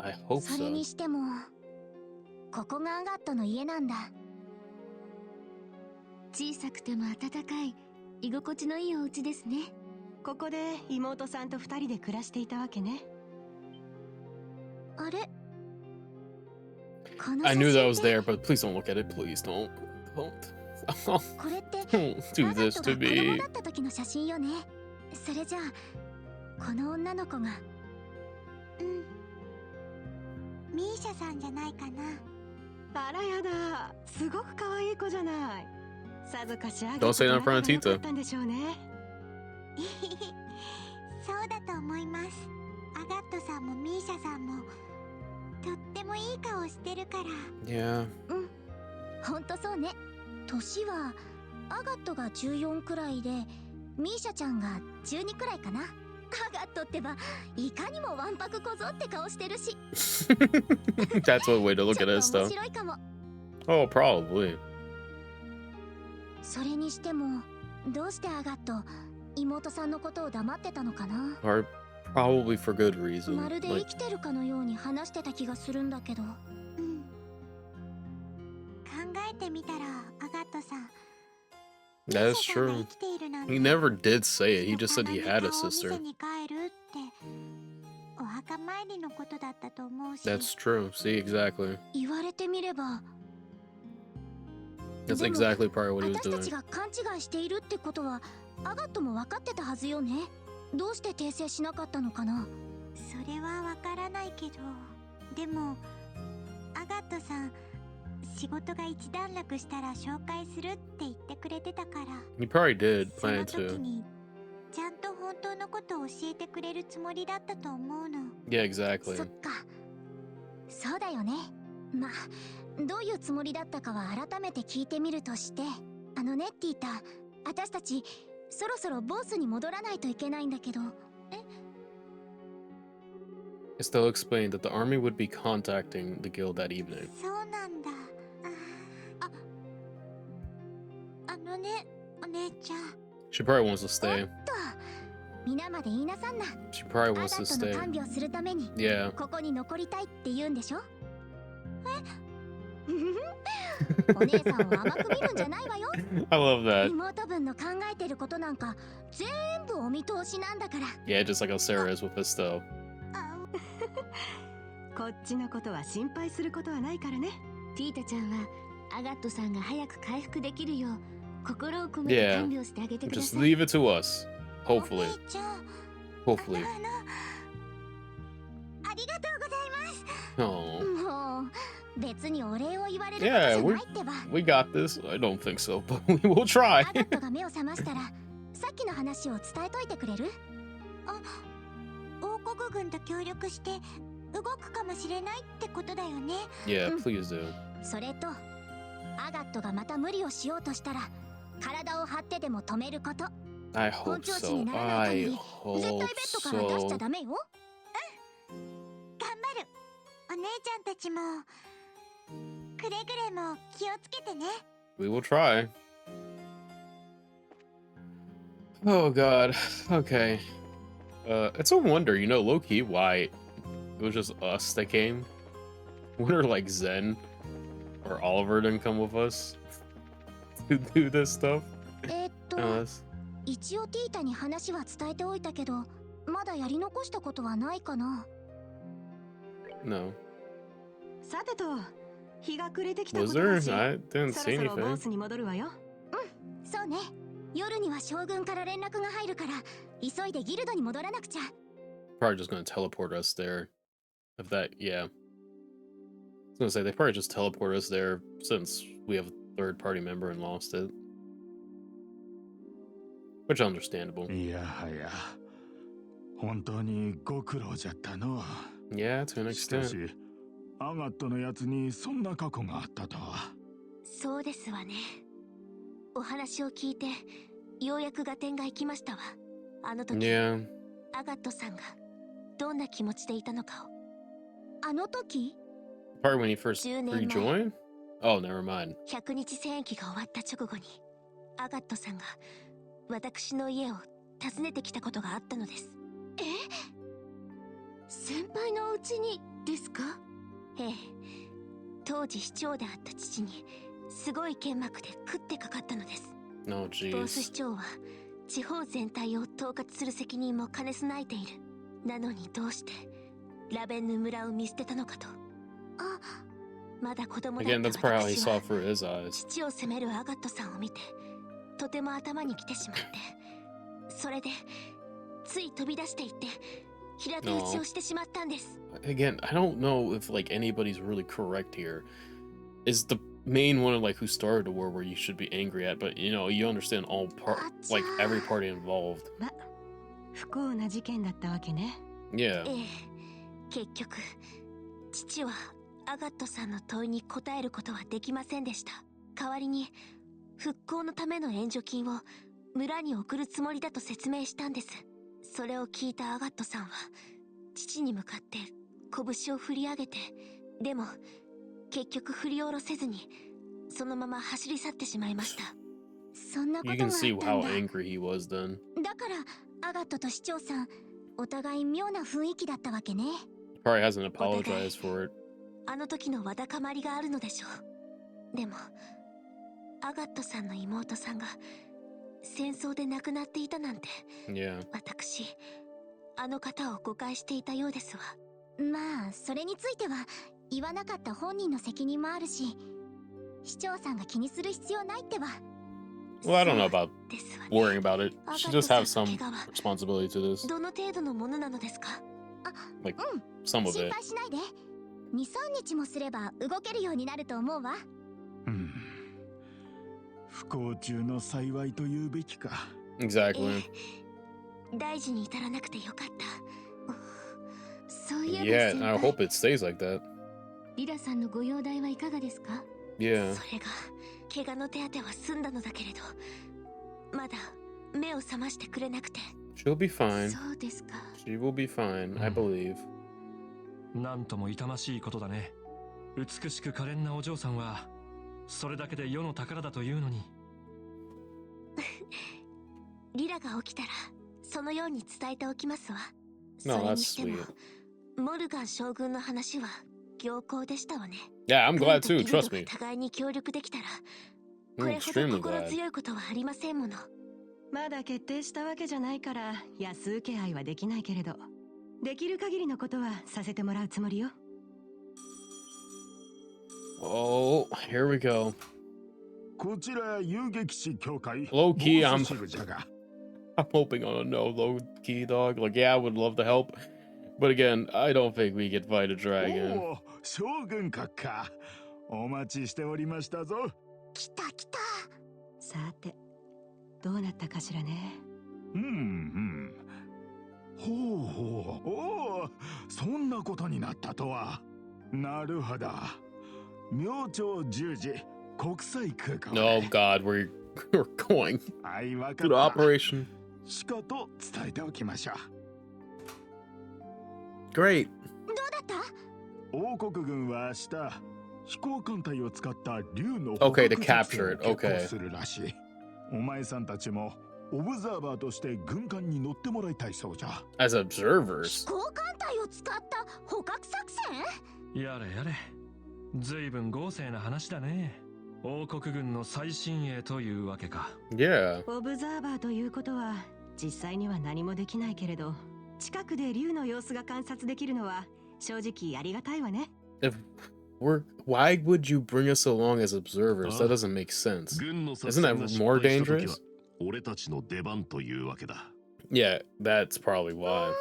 I hope それ so. にしても、ここがアガットの家なんだ。小さくても暖かい居心地のいいお家ですね。ここで妹さんと2人で暮らしていたわけね。あれ？この I 写 knew 真 that was って there, but please don't look at it. Please don't. Don't. これって Don't do アガ this ット to が子供 me. だった時の写真よね。それじゃあこの女の子がミーシャさんじゃないかな。あらやだ、すごく可愛い子じゃない。さぞかしアガッ Don't ト say と that in front 仲 of が良か Tita. ったんでしょうね。そうだと思います。アガットさんもミーシャさんもとってもいい顔してるから。 Yeah. ほんとそうね。年はアガットが14くらいでミーシャちゃんが12くらいかな。アガットってばいかにもわんぱく小僧って顔してるし。 That's one way to look ちょ at っ it, と面 though. 白いかも。 Oh, probably. それにしてもどうしてアガット妹さんのことを黙ってたのかな。 Or probably for good reason. まるで生 Like, きてるかのように話してた気がするんだけど。考えてみたらアガットさん、 that is ミーシャさんが true. 生きているなんて He never did say it. He just said he had a お店 sister. に帰るってお墓参りのことだったと思うし。 That's true. See, exactly. 言われてみれば That's でも exactly probably what he was 私たち doing. が勘違いしているってことはアガットも分かってたはずよね。どうして訂正しなかったのかな。それは分からないけど、でもアガットさん仕事が一段落したら紹介するって言ってくれてたから、 He probably did その plan 時 to. にちゃんと本当のことを教えてくれるつもりだったと思うの。 Yeah, exactly. そっか、そうだよね。まあどういうつもりだったかは改めて聞いてみるとして、あのねティータ、私たちそろそろボスに戻らないといけないんだけど。 Estelle explained that the army would be contacting the guild that evening. そうなんだ。あのねお姉ちゃん、 She probably wants to stay. 皆まで言いなさんな。 She ア probably ガ wants to ットの stay. 看病するために Yeah. ここに残りたいって言うんでしょ。お姉さんを甘く見るんじゃないわよ。 I love that. 妹分の考えてることなんか全部お見通しなんだから。 Yeah, just like how Sarah is with Estelle. こっちのことは心配することはないからね。ティータちゃんはアガットさんが早く回復できるよう心を込めて Yeah. 看病してあげてくだ Just さい。 leave it to us. お Hopefully. 姉ちゃん、 Hopefully. ありがとうございます。 Oh. もう別にお礼を言われることじ Yeah, ゃ we ないってば。 we got this. I don't think so, but we will ア try. ガットが目を覚ましたらさっきの話を伝えといてくれる？あ、王国軍と協力して動くかもしれないってことだよね。 Yeah, please do. それとアガットがまた無理をしようとしたら体を張ってでも止めること。 I 本 hope 調子 so. にならない I 限り絶対ベ hope ッドから出しちゃ so. ダメよ。頑張る。お姉ちゃんたちもくれぐれも気をつけてね。 We will try. Oh god. Okay. It's a wonder, low key, why it was just us that came. wonder like Zen or Oliver didn't come with us to do this stuff. 一応ティータに話は伝えておいたけど、まだやり残したことはないかな。No. さてと、日が暮れてきた Was ことだ there? し、 I didn't そ see ろそろボ anything. スに戻るわよ。そうね。夜には将軍から連絡が入るから、急いでギルドに戻らなくちゃ。Probably just gonna teleport us there. If that, yeah. I was gonna say they probably just teleport us there since we have a third party member and lost it. Which is understandable. いやはや、本当にご苦労じゃったの。Yeah, to an しか extent. し、アガットのやつにそんな過去があったとは。そうですわね。お話を聞いて、ようやく合点がいきましたわ。あの時、 Yeah. アガットさんがどんな気持ちでいたのかを。あの時 Part when he first 10年前。 rejoined? Oh, never mind. 100日戦役が終わった直後に、アガットさんが私の家を訪ねてきたことがあったのです。先輩のお家にですか？ええ。当時市長であった父にすごい剣幕で食ってかかったのです。 No, ボス市 jeez. 長は地方全体を統括する責任も兼ね備えている。なのにどうしてラベンヌ村を見捨てたのかと。まだ子供だっ Again, た that's probably how he 私 saw は through his eyes. 父を責めるアガットさんを見てとても頭にきてしまって、それでつい飛び出していって平手打ちをしてしまったんです。 Again, I don't know if like anybody's really correct here. Is the main one like who started the war where you should be angry at, but you know, you understand all like every party involved. ま、不幸な事件だったわけね。 Yeah. ええ、結局父はアガットさんの問いに答えることはできませんでした。代わりに復興のための援助金を村に送るつもりだと説明したんです。それを聞いたアガットさんは父に向かって拳を振り上げて、でも結局振り下ろせずにそのまま走り去ってしまいました。そんなこ You とが can あっ see たん how だ。 angry he was then. だからアガットと市長さんお互い妙な雰囲気だったわけね。 Probably hasn't apologized for it. あの時のわだかまりがあるのでしょう。でもアガットさんの妹さんが戦争で亡くなっていたなんて、 Yeah. 私あの方を誤解していたようですわ。まあそれについては言わなかった本人の責任もあるし、市長さんが気にする必要ないってば。 Well, I don't know about ですわね。 worrying about it. You should just have some アガットさんの怪我は responsibility to this. どの程度のものなのですか？ Like some of 心 it. 配しないで。2、3日もすれば動けるようになると思うわ。不幸中の幸いと言うべきか。Exactly. 大事に至らなくてよかった。そういえば Yeah, 先 and I 輩、 hope it stays like that. リラさんのご容体はいかがですか？ Yeah. それが怪我の手当ては済んだのだけれど、まだ目を覚ましてくれなくて。 She'll be fine. そうですか。 She will be fine, I believe. なんとも痛ましいことだね。美しく可憐なお嬢さんはそれだけで世の宝だというのに。リラが起きたらそのように伝えておきますわ。 No, それ that's にしても sweet. モルガン将軍の話は良好でしたわね。 Yeah, I'm 軍 glad と too, ギルド trust が me. 互いに協力できたら、こ I'm れほど extremely 心 glad. 強いことはありませんもの。まだ決定したわけじゃないから安請け合いはできないけれど、できる限りのことはさせてもらうつもりよ。 Oh, here we go. こちら遊撃士協会 Low key, ボ I'm ス支部じゃが。 I'm hoping on a no low key dog. Like, yeah, I would love to help. But again, I don't think we could fight a dragon. おお、将軍閣下。お待ちしておりましたぞ。来た来た。さて、どうなったかしらね。ほうほう。おお、そんなことになったとは。なるほど。明朝十字国際空港。 Oh God, we're going はいわ to か the った。 operation. しかと伝えておきましょう。 Great. どうだった？王国軍は明日飛行艦隊を使った竜の Okay, to 捕獲作 capture 戦を it. 決 Okay. 行するらしい。お前さんたちもオブザーバーとして軍艦に乗ってもらいたいそうじゃ。 As 飛 observers. 行艦隊を使った捕獲作戦？やれやれ。随分豪勢な話だね。王国軍の最新鋭というわけか。Yeah. オブザーバーということは実際には何もできないけれど、近くで竜の様子が観察できるのは正直ありがたいわね。Why would you bring us along as observers? That doesn't make sense. 軍の作 Isn't 戦 that が失 more 敗した時は dangerous? 俺たちの出番というわけだ。 Yeah, that's probably why.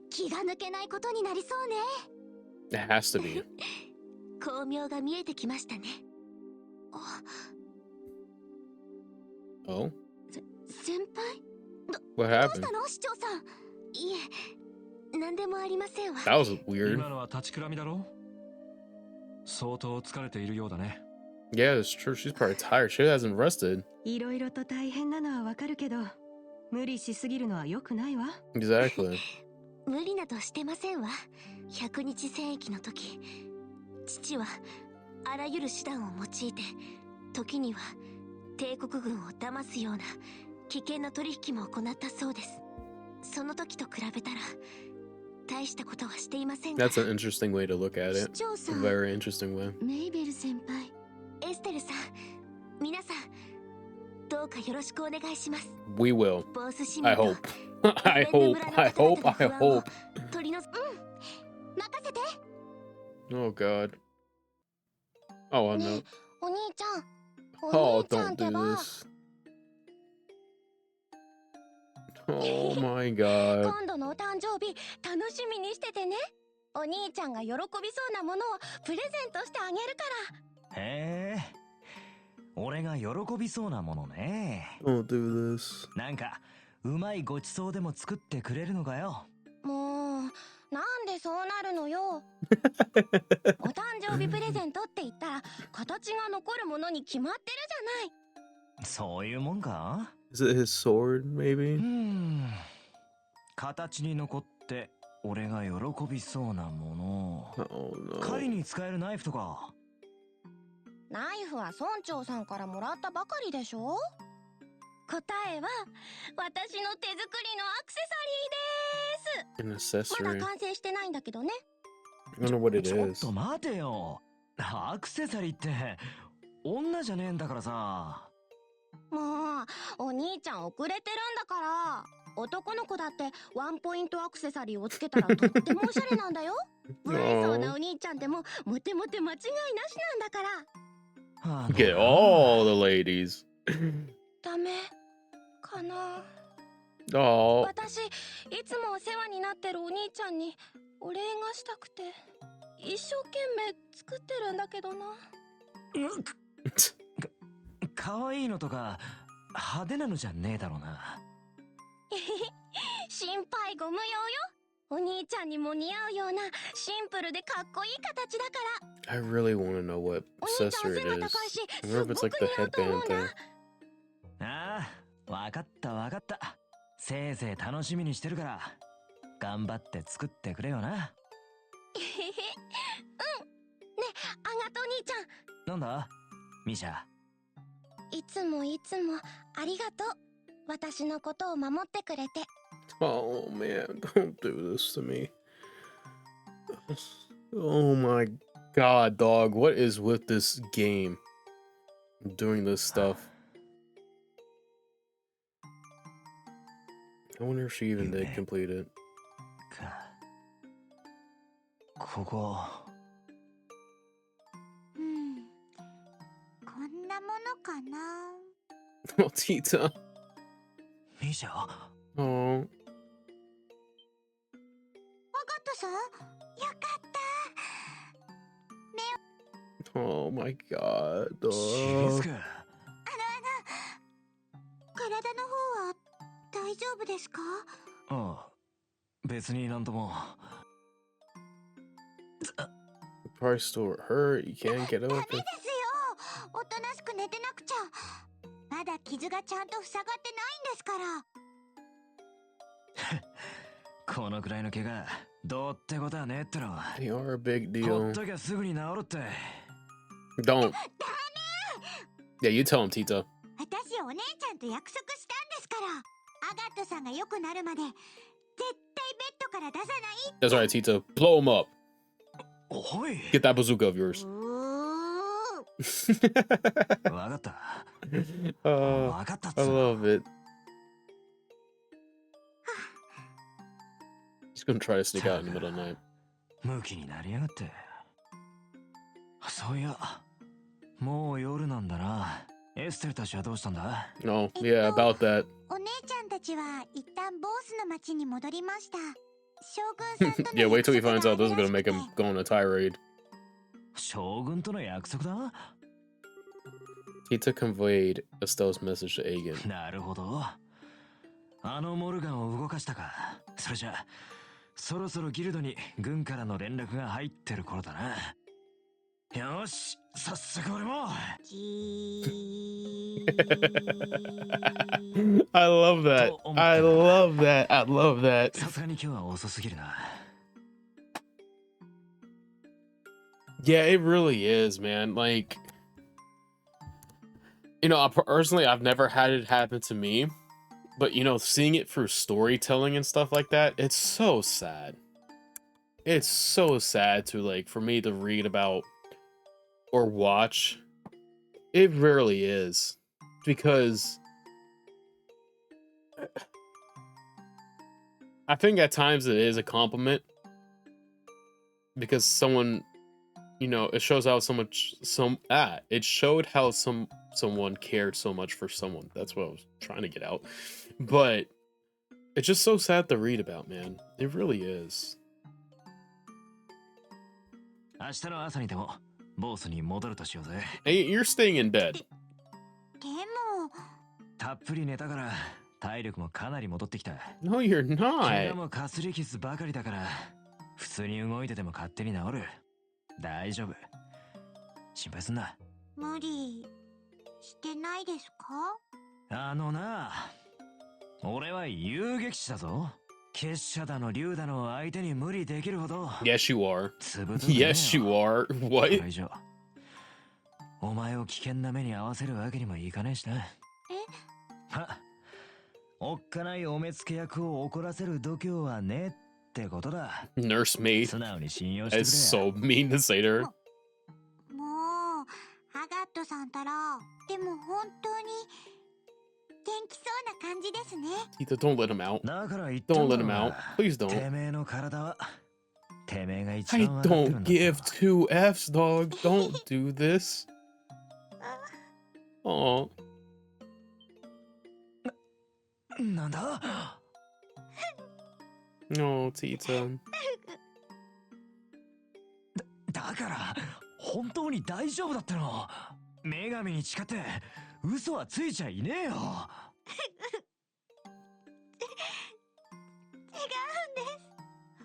気が抜けないことになりそうね。 It has to be. 巧妙が見えてきましたね。 Oh? 先輩 What どうし happened? たの市長さん。いえ、何でもありませんわ。 That was weird. 今のは立ちくらみだろ。相当疲れているようだね。Yeah, it's true. She's probably tired. She hasn't rested. いろいろと大変なのはわかるけど、無理しすぎるのは良くないわ。Exactly. 無理などしてませんわ。100日戦役の時、父はあらゆる手段を用いて、時には帝国軍を騙すような危険な取引も行ったそうです。その時と比べたら大したことはしていませんが。 That's an interesting way to look at 市 it. 長さ A ん、 very interesting way. メイベル先輩、エステルさん、皆さん、どうかよろしくお願いします。 We will. ボース市 I 民と hope. I hope. I hope. I hope. 取り除く。任せて。 Oh God. Oh ね no. え、お兄ちゃん。 Oh, お兄ちゃん don't って do ば。 this. Oh my God. 今度のお誕生日楽しみにしててね。お兄ちゃんが喜びそうなものをプレゼントしてあげるから。へえ、俺が喜びそうなものね。 Don't do this. なんかうまいごちそうでも作ってくれるのかよ。もう、なんでそうなるのよ。お誕生日プレゼントって言ったら形が残るものに決まってるじゃない。そういうもんか。 Is it his sword, maybe? 形に残って俺が喜びそうなもの。 Oh 狩り no. に使えるナイフとか。ナイフは村長さんからもらったばかりでしょ。答えは私の手作りのアクセサリーです。 An まだ accessory. 完成してないんだけどね。 I don't know what it ちょっ is. と待てよ。アクセサリーって女じゃねえんだからさ。もうお兄ちゃん遅れてるんだから。男の子だってワンポイントアクセサリーをつけたらとってもおしゃれなんだよ。無愛想なお兄ちゃんでもモテモテ間違いなしなんだから。Get all the ladies. ダメかな。 Oh. 私いつもお世話になってるお兄ちゃんにお礼がしたくて一生懸命作ってるんだけどな。可愛いのとか派手なのじゃねえだろうな。心配ご無用よ。お兄ちゃんにも似合うようなシンプルでかっこいい形だから。 I really want to know what お兄ちゃん accessory 背 it が is. 高いし I す wonder っ if ご it's く like the 似合うと思う headband な。 thing. ああ、わかったわかった。せいぜい楽しみにしてるから頑張って作ってくれよな。うん。ね、あがとお兄ちゃん。なんだミシャ。いつもいつもありがとう。私のことを守ってくれて。 Oh man, don't do this to me. Oh my God, dog. What is with this game? Doing this stuff. I wonder if she even did complete it. ここ。うん。こんなものかな。 Oh, Tita. ミシャ。Oh. アガットさん、よかった。 Oh my God, シズ dog. ク。体の方は大丈夫ですか？ああ、別になんとも。 Probably still hurt. You can't get ダ up. メですよ。おとなしく寝てなくちゃ。まだ傷がちゃんと塞がってないんですから。このくらいの怪我どうってことはねえっての。 They are a big ほ deal. っときゃすぐに治るって。 Don't. Yeah, you tell him, Tita. 私お姉ちゃんと約束したんですから。アガットさんが良くなるまで絶対ベッドから出さない。 That's right, Tita. Blow him up. おい Get that bazooka of yours. わかった uh, わかったっ I つう love の it. He's gonna try to sneak out in the middle of the night. ムキになりやがってそういやもう夜なんだなエステルたちはどうしたんだ Oh, yeah, about that. お姉ちゃんたちは一旦ボースの町に戻りました。将軍さんとの Yeah, wait till he 約束 finds が out this is ある gonna らし make くて him go on a tirade. 将軍との約束だ Kita conveyed Estelle's message to Aegon. なるほどあのモルガンを動かしたかそれじゃそろそろギルドに軍からの連絡が入ってる頃だなよし早速俺も I love that. I love that. I love that. さすがに今日は遅すぎるな Yeah, it really is, man. Like, you know, personally, I've never had it happen to me, but you know, seeing it through storytelling and stuff like that, it's so sad. It's so sad to like for me to read about or watch. It really is, because I think at times it is a compliment, because someone, you know, it shows how it showed how someone cared so much for someone. That's what I was trying to get out. But it's just so sad to read about, man. It really is. 明日の朝にでもボスに戻るとしようぜ Hey, you're staying in bed. でもたっぷり寝たから体力もかなり戻ってきた No, you're 怪我 not. もかすり傷ばかりだから普通に動いてても勝手に治る大丈夫心配すんな無理してないですか？あのな俺は遊撃士だぞ結社だの竜だの相手に無理できるほど Yes, you are. つぶとくねえよ Yes, you are. こ What? れ以上お前を危険な目に遭わせるわけにもいかねえしなはおっかないお目付け役を怒らせる度胸はねえってことだ Nursemaid. 素直に信用してくれ That's so mean to say to her. もうアガットさんたらでも本当に元気そうな感じですね Tita, don't let him out. だから言ったん Don't だ let ろ him な out. Please て don't. めえの体はてめえが一 I 番分かってる don't んだ give two F's, dog. Don't do this. Oh, なんだ no, Tita. だから本当に大丈夫だっての女神に誓って嘘はついちゃいねえよ違うんです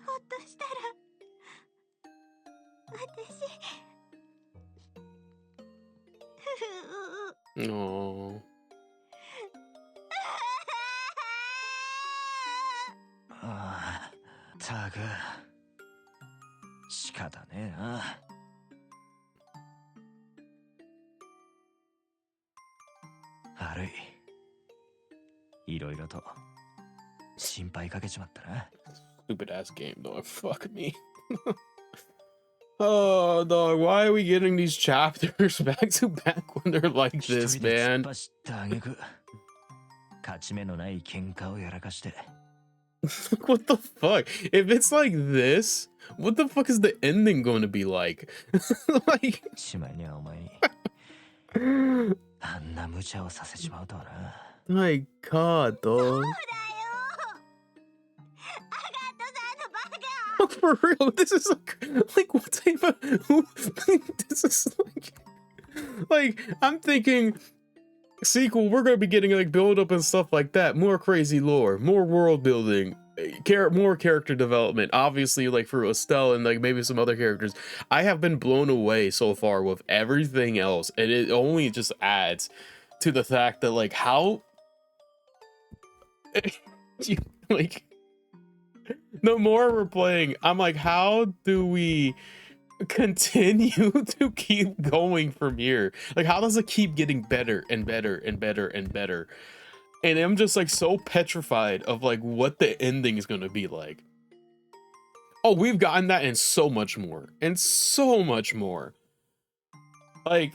ほっとしたら私 No. ああたく仕方ねえな悪いいろいろと心配かけちまったな Stupid ass game, dog. Fuck me. Oh, dog. Why are we getting these chapters back to back when they're like 一 this, 人で突っ man? 走った挙句勝ち目のない喧嘩をやらかして What the fuck? If it's like this, what the fuck is the ending going to be like? Like, しまいにはお前にあんな無茶をさせちまうとはな my god, dog. アガットさんのバカ For real, this is like what type of this is like I'm thinking sequel, we're gonna be getting like build up and stuff like that, more crazy lore, more world building, more character development, obviously like for Estelle and like maybe some other characters. I have been blown away so far with everything else, and it only just adds to the fact that like how you like the more we're playing, I'm like, how do we continue to keep going from here? Like, how does it keep getting better and better and better and better? And I'm just like so petrified of like what the ending is gonna be like. Oh, we've gotten that and so much more. And so much more. Like,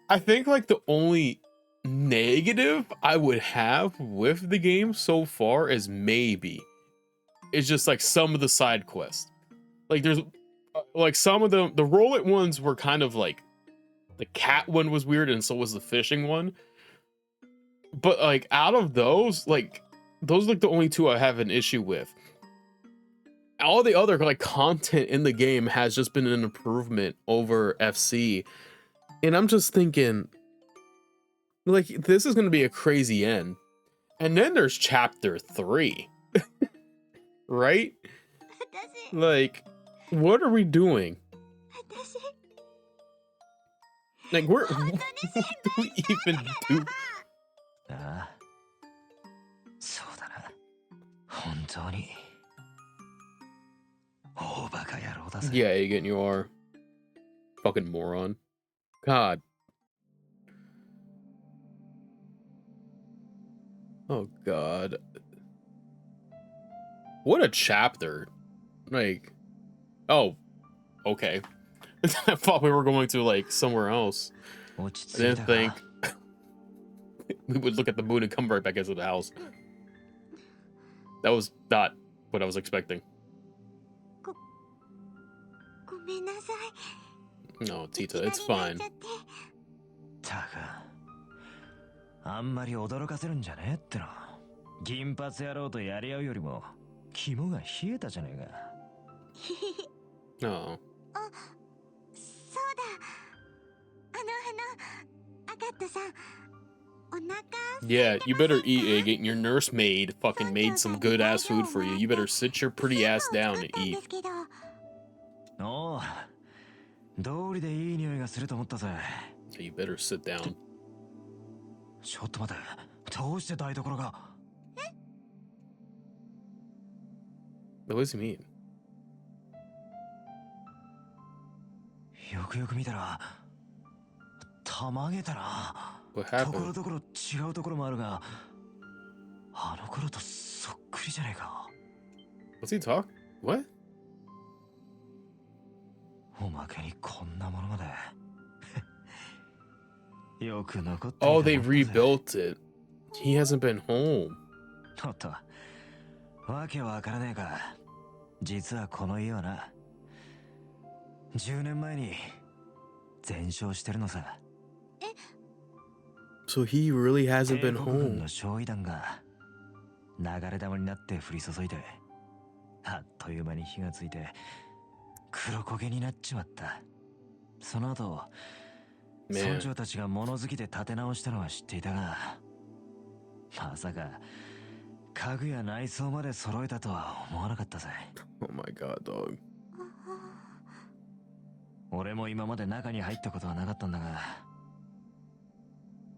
I think like the only negative I would have with the game so far is maybe it's just like some of the side quests. Like there's like some of the roll it ones were kind of like the cat one was weird and so was the fishing one. But like out of those like the only two I have an issue with. All the other like content in the game has just been an improvement over FC. And I'm just thinking like this is going to be a crazy end. And then there's chapter 3. Right? Like what are we doing? Like what do we even do? ああ、そうだな。本当に。大バカ野郎だぜ。 Yeah, Agan, you are. Fucking moron. God. Oh, God. What a chapter. Like, oh, okay. I thought we were going to, like, somewhere else. I didn't think we would look at the moon and come right back into the house. That was not what I was expecting. No, Tita, it's fine. たか。あんまり驚かせるんじゃねえっての。銀髪野郎とやり合うよりも肝が冷えたじゃねえか。Oh. そうだ。アガットさん、お腹。Yeah, you better eat, Agate. Your nurse maid fucking made some good ass food for you. You better sit your pretty ass down and eat. おう、道理でいい匂いがすると思ったぜ。So you better sit down. ちょっと待て、どうして台所が。What does he mean? よくよく見たら、たまげたな。 What ところ happened? どころ違うところもあるが、あの頃とそっくりじゃねえか。 What's he talk? What? おまけにこんなものまで。よく残っていたも Oh, んだぜ。 they rebuilt it. He hasn't been home. おっと、わけわからねえか。実はこの家はな、10年前に全焼してるのさ。 So he really hasn't been 帝国軍 home. の焼夷弾が流れ弾になって降り注いで、あっという間に火がついて黒焦げになっちまった。その後、村長たちが物好きで建て直したのは知っていたが、まさか家具や内装まで揃えたとは思わなかったぜ。 Oh my god, dog. 俺も今まで中に入ったことはなかったんだが、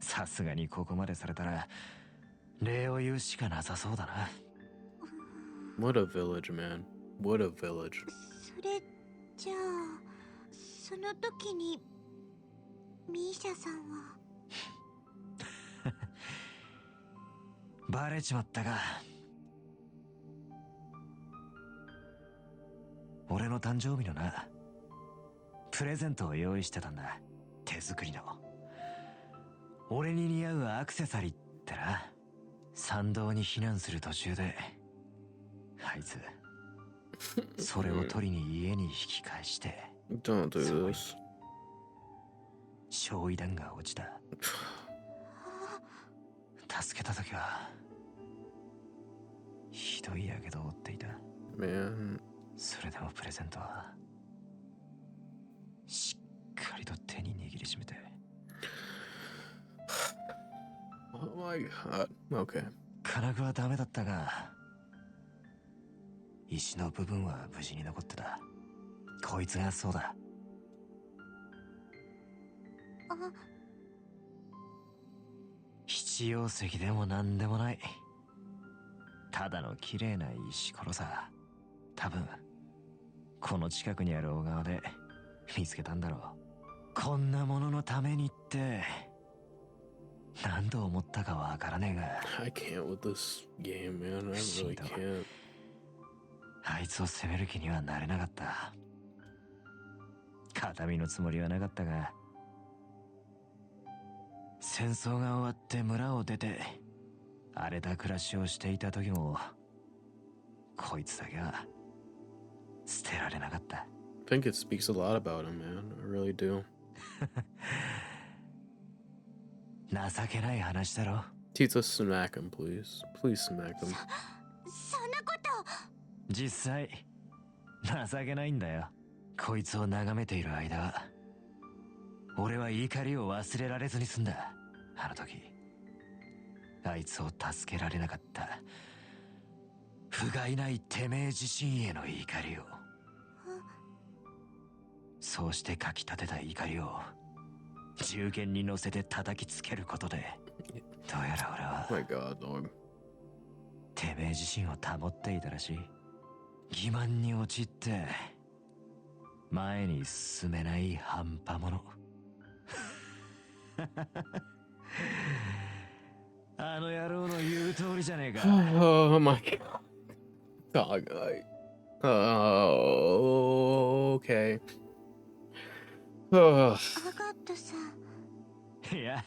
さすがにここまでされたら礼を言うしかなさそうだな。 What a village, man. What a village. それじゃあ、その時にミーシャさんは。バレちまったか。俺の誕生日のな、プレゼントを用意してたんだ。手作りの。俺に似合うアクセサリーってな。山道に避難する途中で、あいつそれを取りに家に引き返して、 Don't do this. 焼夷弾が落ちた。助けた時はひどいやけどを負っていた。 Man. それでもプレゼントはしっかりと手に握りしめて。 Oh my god. Okay. 金具はダメだったが、石の部分は無事に残ってた。こいつがそうだ。七曜石でも何でもない。ただの綺麗な石ころさ。多分この近くにある小川で見つけたんだろう。こんなもののためにって何度思ったかわからねえが。 I can't with this game, man. I really can't. あいつを責める気にはなれなかった。形見のつもりはなかったが、戦争が終わって村を出て荒れた暮らしをしていた時も、こいつだけは捨てられなかった。I think it speaks a lot about him, man. I really do. 情けない話だろ。Tita, smack him, please. Please smack him. そんなこと実際情けないんだよ。こいつを眺めている間は俺は怒りを忘れられずに済んだ。あの時あいつを助けられなかった不甲斐ないてめえ自身への怒りを、そうしてかきたてた怒りを銃剣に乗せて叩きつけることで、どうやら俺は Oh my god, dog. てめえ自身を保っていたらしい。欺瞞に陥って前に進めない半端者。あの野郎の言う通りじゃねえか。Oh my god. Dog, okay. アガットさん、いや、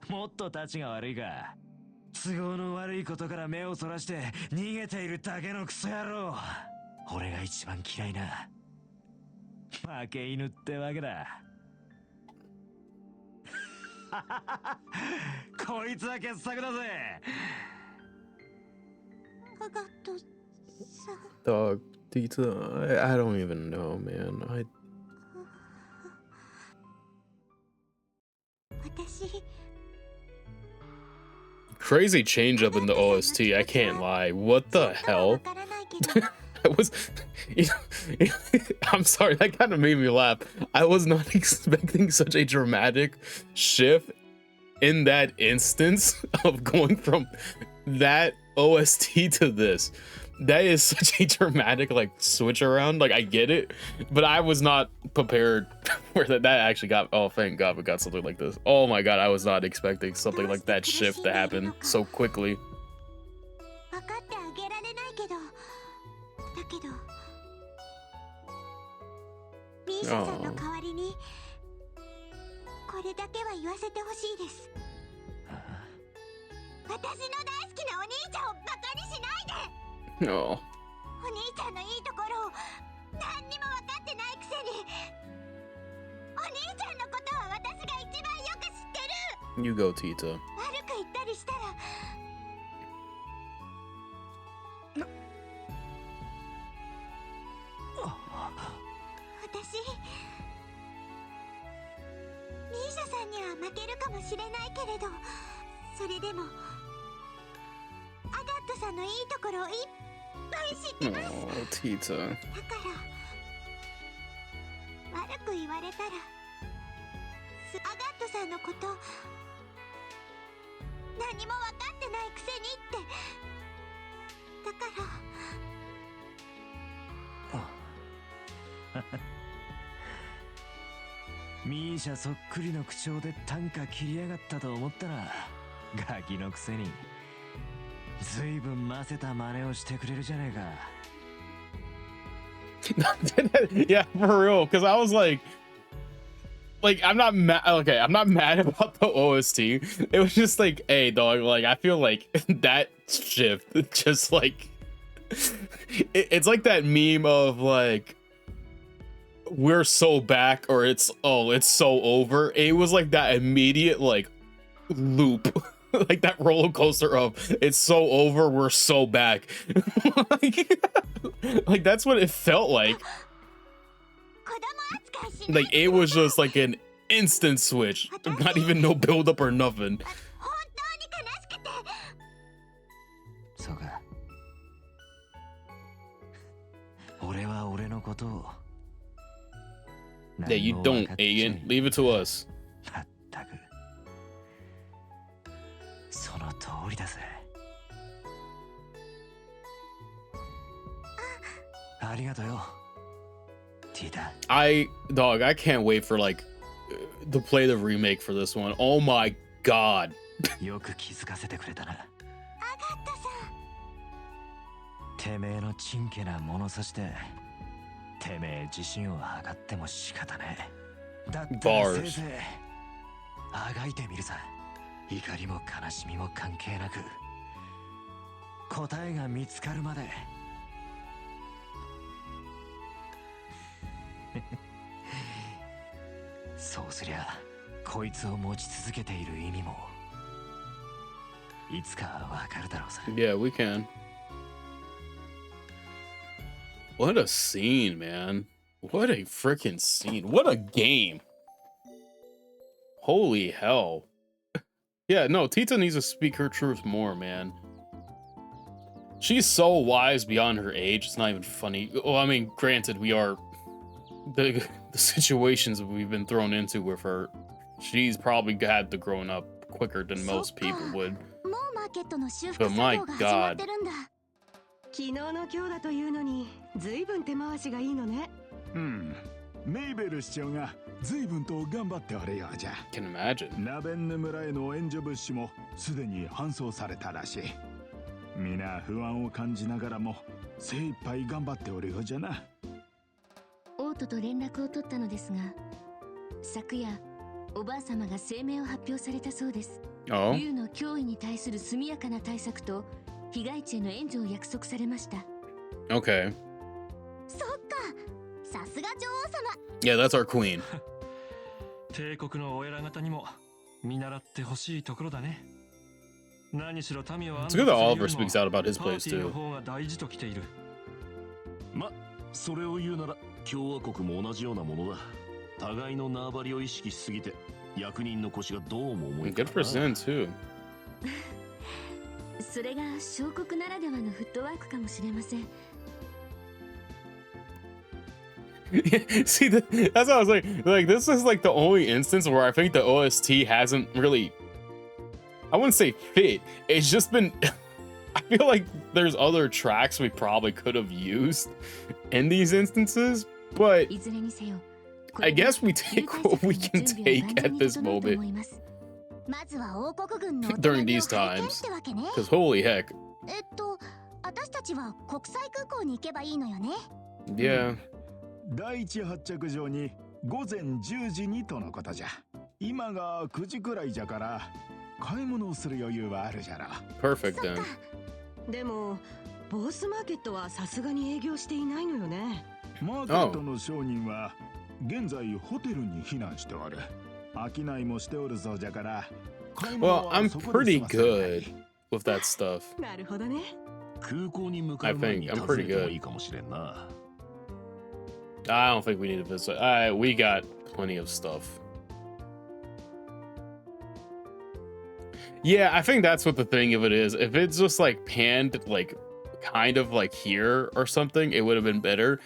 もっとたちが悪いか。都合の悪いことから目をそらして逃げているだけのクソ野郎。俺が一番嫌いな負け犬ってわけだ。こいつは傑作だぜ。アガットさん、 Dog, Tita, I don't even know, man. 私 Crazy change up in the OST, I can't lie. What the わ hell? からないけど I was, I'm sorry, that kind of made me laugh. I was not expecting such a dramatic shift in that instance of going from that OST to this. That is such a dramatic like switch around. Like I get it, but I was not prepared for that. That actually got, oh thank God we got something like this. Oh my God, I was not expecting something like that shift to happen so quickly. 分かってあげられないけど、だけどミーシャさんの代わりにこれだけは言わせてほしいです。私の大好きなお兄ちゃんをバカにしないで。 No. お兄ちゃんのいいところを何にも分かってないくせに、お兄ちゃんのことは私が一番よく知ってる。 You go, Tita. 悪く言ったりしたら私ミーシャさんには負けるかもしれないけれど、それでもアガットさんのいいところをいっぱい知ってます。 Oh, Tita. だから悪く言われたらアガットさんのこと何も分かってないくせにって。だからミーシャそっくりの口調で短歌切りやがったと思ったら、ガキのくせにずいぶんませた真似をしてくれるじゃねえか。Yeah, for real. Because I was like, I'm not mad. Okay, I'm not mad about the OST. It was just like, hey, dog. Like, I feel like that shift, just like, it's like that meme of like, we're so back, or it's so over. It was like that immediate like loop. Like that roller coaster of it's so over, we're so back. like that's what it felt like. Like it was just like an instant switch, not even no build up or nothing. そうか。俺は俺のことを。Yeah, you don't, Aiden. Leave it to us. まったく。その通りだぜ。ありがとうよ、ティータ。I can't wait for like to play the remake for this one. Oh my God. よく気づかせてくれたな。アガットさん、てめえのちんけな物差しでてめえ自身を測っても仕方ねえ。だったらせいぜいあがいてみるさ。怒りも悲しみも関係なく答えが見つかるまで。そうすりゃこいつを持ち続けている意味もいつかわかるだろうさ。 Yeah, we can. What a scene, man. What a freaking scene. What a game. Holy hell. Yeah, no, Tita needs to speak her truth more, man. She's so wise beyond her age. It's not even funny. Well, I mean, granted, we are the situations we've been thrown into with her. She's probably had to grown up quicker than most people would. もうマーケットの修復 But 作 my 業が始まっ god. てるんだ。昨日の今日だというのに随分手回しがいいのね。メイベル市長が随分と頑張っておるようじゃ。 Can imagine. ラベンヌ村への援助物資もすでに搬送されたらしい。皆不安を感じながらも精一杯頑張っておるようじゃな。王都と連絡を取ったのですが、昨夜おばあ様が声明を発表されたそうです。 Oh? 竜の脅威に対する速やかな対策と被害地への援助を約束されました。 Okay. そっか、さすが女王様。 Yeah, that's our queen. 帝国のお偉方にも見習ってほしいところだね。何しろ民を安 It's good that Oliver speaks out about his パー place ティーの too. 方が大事と来ている。ま、それを言うなら共和国も同じようなものだ。互いの縄張りを意識しすぎて役人の腰がどうも重い Good for Zen too. それが小国ならではのフットワークかもしれません。 See, that's what I was like, this is like the only instance where I think the OST hasn't really, I wouldn't say fit. It's just been, I feel like there's other tracks we probably could have used in these instances, but いずれにせよ、 I guess we take what we can take at this moment まずは王国軍のお during 手 these 並みを拝見 times. ってわけね。 Because holy heck. 私たちは国際空港に行けばいいのよね。Yeah. 第一発着場に午前10時にとのことじゃ。今が9時くらいじゃから買い物をする余裕はあるじゃろ。 Perfect then. でもボースマーケットはさすがに営業していないのよね。マーケットの商人は現在ホテルに避難しておる。商いもしておるそうじゃから。 Well, I'm pretty good with that stuff. なるほどね。空港に向かう前に I'm 訪 pretty ねても good. いいかもしれんな。I don't think we need to visit. We got plenty of stuff. Yeah, I think that's what the thing of it is. If it's just like panned, like kind of like here or something, it would have been better.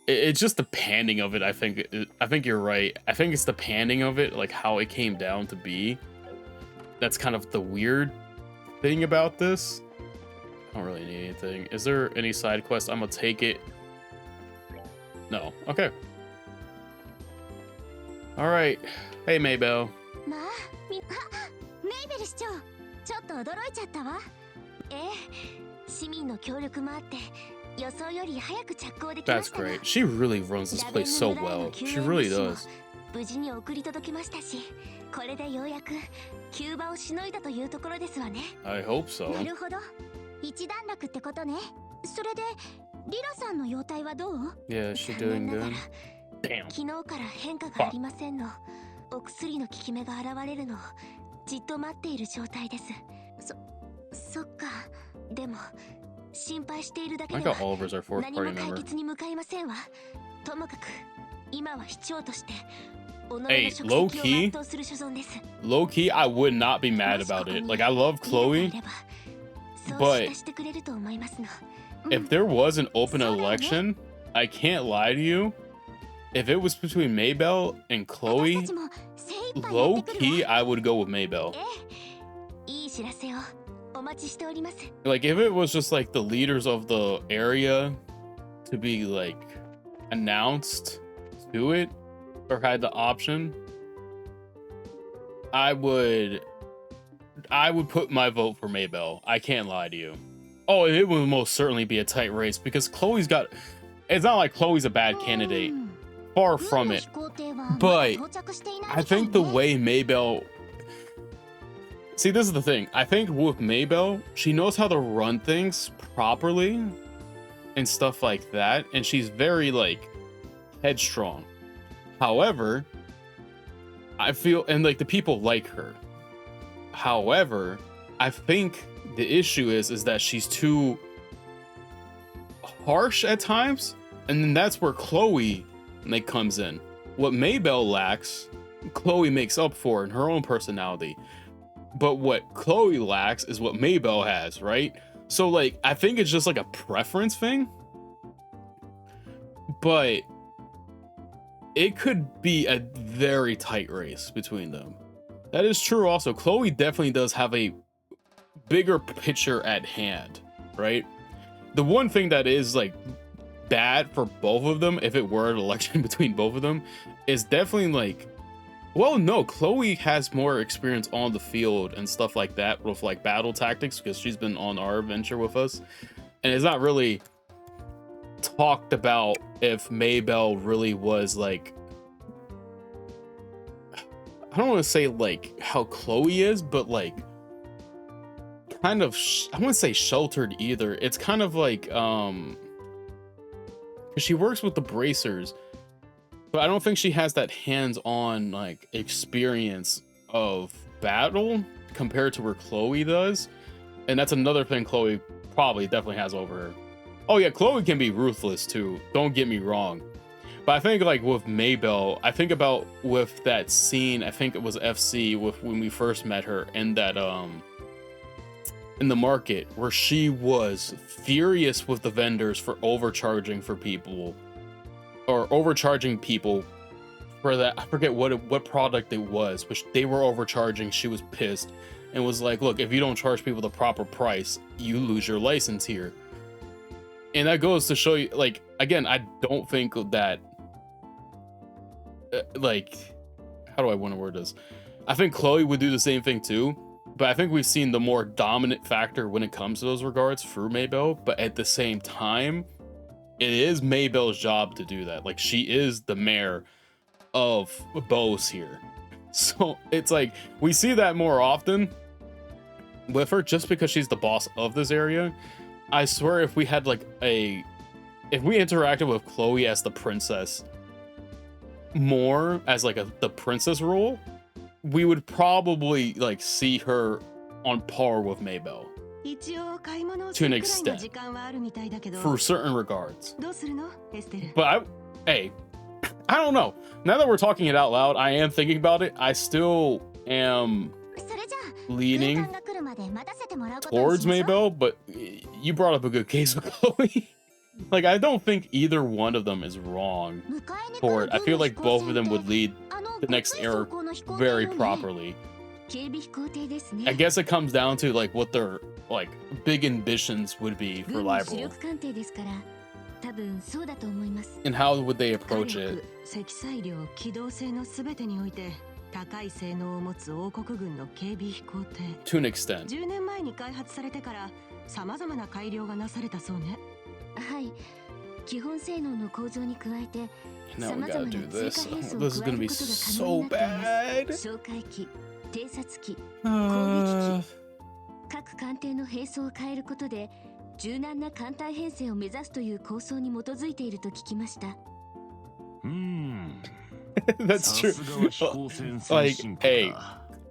It's just the panning of it. I think you're right. I think it's the panning of it, like how it came down to be. That's kind of the weird thing about this. I don't really need anything. Is there any side quest? I'm gonna take it. No. Okay. All right. Hey, Maybell. まあ、メイベル市長、ちょっと驚いちゃったわ。市民の協力もあって、予想より早く着工できま That's したが。 great. She really runs this place so well. She really does. 無事に送り届けましたし、これでようやく急場をしのいだというところですわね。 I hope so. なるほど。一段落ってことね。それでリラさんの容体はどう？ Yeah, she's doing good. Damn. 昨日から変化がありませんの。お薬の効き目が現れるのをじっと待っている状態です。そっか。でも心配しているだけ I で got は Oliver's our fourth 何も party 解 member. 決に向かいませんわ。ともかく今は市長として己の Hey, 職 low 責を key, 全うする所存です。 low key, I would not be mad about it. Like, I love Chloe, そう but してくれると思いますの。 if there was an open election, I can't lie to you. If it was between Maybell and Chloe, 私たちも精一杯や low ってくるわ。 key, I would go with Maybell. いい知らせをお待ちしております。 Like, if it was just like the leaders of the area to be like announced to it or had the option, I would put my vote for Maybell. I can't lie to you. Oh, it will most certainly be a tight race because Chloe's got. It's not like Chloe's a bad candidate. Far from it. But I think the way Maybell. See, this is the thing. I think with Maybell, she knows how to run things properly and stuff like that. And she's very, like, headstrong. However, I feel, and like the people like her. However, I think the issue is that she's too harsh at times. And then that's where Chloe like comes in. What Maybell lacks, Chloe makes up for in her own personality. But what Chloe lacks is what Maybell has, right? So like, I think it's just like a preference thing. But it could be a very tight race between them. That is true also. Chloe definitely does have a bigger picture at hand, right? The one thing that is like bad for both of them, if it were an election between both of them, is definitely like, well, no, Chloe has more experience on the field and stuff like that with like battle tactics because she's been on our adventure with us. And it's not really talked about if Maybell really was like, I don't want to say like how Chloe is, but like kind of, I wouldn't say sheltered either. It's kind of like, she works with the bracers, but I don't think she has that hands-on like experience of battle compared to where Chloe does. And that's another thing Chloe probably definitely has over her. Oh yeah, Chloe can be ruthless too, don't get me wrong. But I think like with Maybell, I think about with that scene, I think it was FC with when we first met her in that in the market where she was furious with the vendors for overcharging for people or overcharging people for that. I forget what product it was, which they were overcharging. She was pissed and was like, look, if you don't charge people the proper price, you lose your license here. And that goes to show you, like, again, I don't think that like, how do I want to word this? I think Chloe would do the same thing too, but I think we've seen the more dominant factor when it comes to those regards through Maybell. But at the same time, it is Maybell's job to do that. Like, she is the mayor of Bose here. So it's like, we see that more often with her just because she's the boss of this area. I swear if we had like if we interacted with Chloe as the princess more as like the princess role, we would probably like see her on par with Maybell to an extent for certain regards. But I don't know, now that we're talking it out loud, I am thinking about it. I still am leaning towards Maybell, but you brought up a good case with Chloe. Like, I don't think either one of them is wrong for it. I feel like both of them would lead the next era very properly. I guess it comes down to like what their like big ambitions would be for Libel and how would they approach it. To an extent. 10年前に開発されてから様々な改良がなされたそうね。はい。基本性能の向上に加えて、 Now we gotta do this. This is gonna be so bad. 哨戒機、偵察機、攻撃機、各艦艇の兵装を変えることで柔軟な艦隊編成を目指すという構想に基づいていると聞きました。That's true. Like, hey,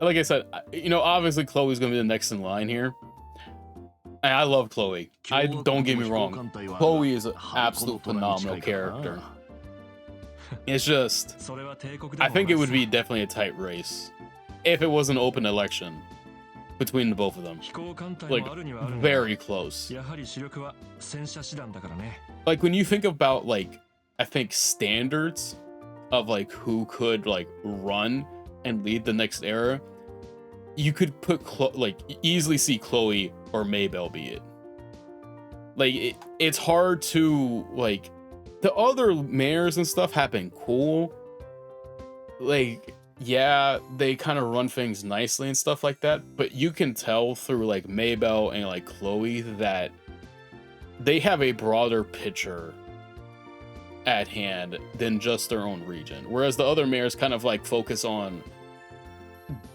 like I said, you know, obviously Chloe's gonna be the next in line here. And I love Chloe. Don't get me wrong. Chloe is an absolute phenomenal character. It's just, I think it would be definitely a tight race if it was an open election between the both of them. Like, very close. Like, when you think about, like, I think standards of, like, who could, like, run and lead the next era, you could put, like, easily see Chloe or Maybell be it. Like, it's hard to, like, the other mayors and stuff have been cool. Like, yeah, they kind of run things nicely and stuff like that, but you can tell through like Maybell and like Chloe that they have a broader picture at hand than just their own region. Whereas the other mayors kind of like focus on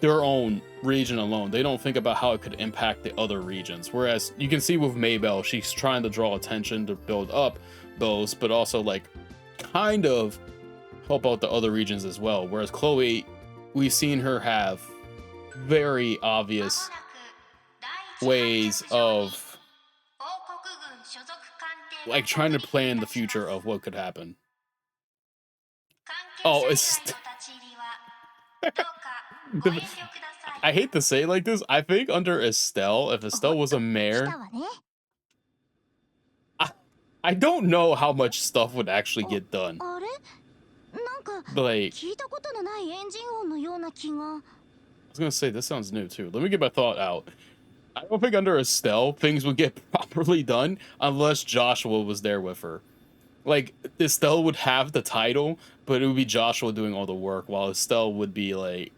their own region alone. They don't think about how it could impact the other regions. Whereas you can see with Maybell, she's trying to draw attention to build up those, but also like kind of help out the other regions as well. Whereas Chloe, we've seen her have very obvious ways of like trying to plan the future of what could happen. Oh, it's I hate to say it like this. I think under Estelle, if Estelle was a mayor, I don't know how much stuff would actually get done. Like, I was gonna say, this sounds new too. Let me get my thought out. I don't think under Estelle things would get properly done unless Joshua was there with her. Like, Estelle would have the title, but it would be Joshua doing all the work, while Estelle would be like,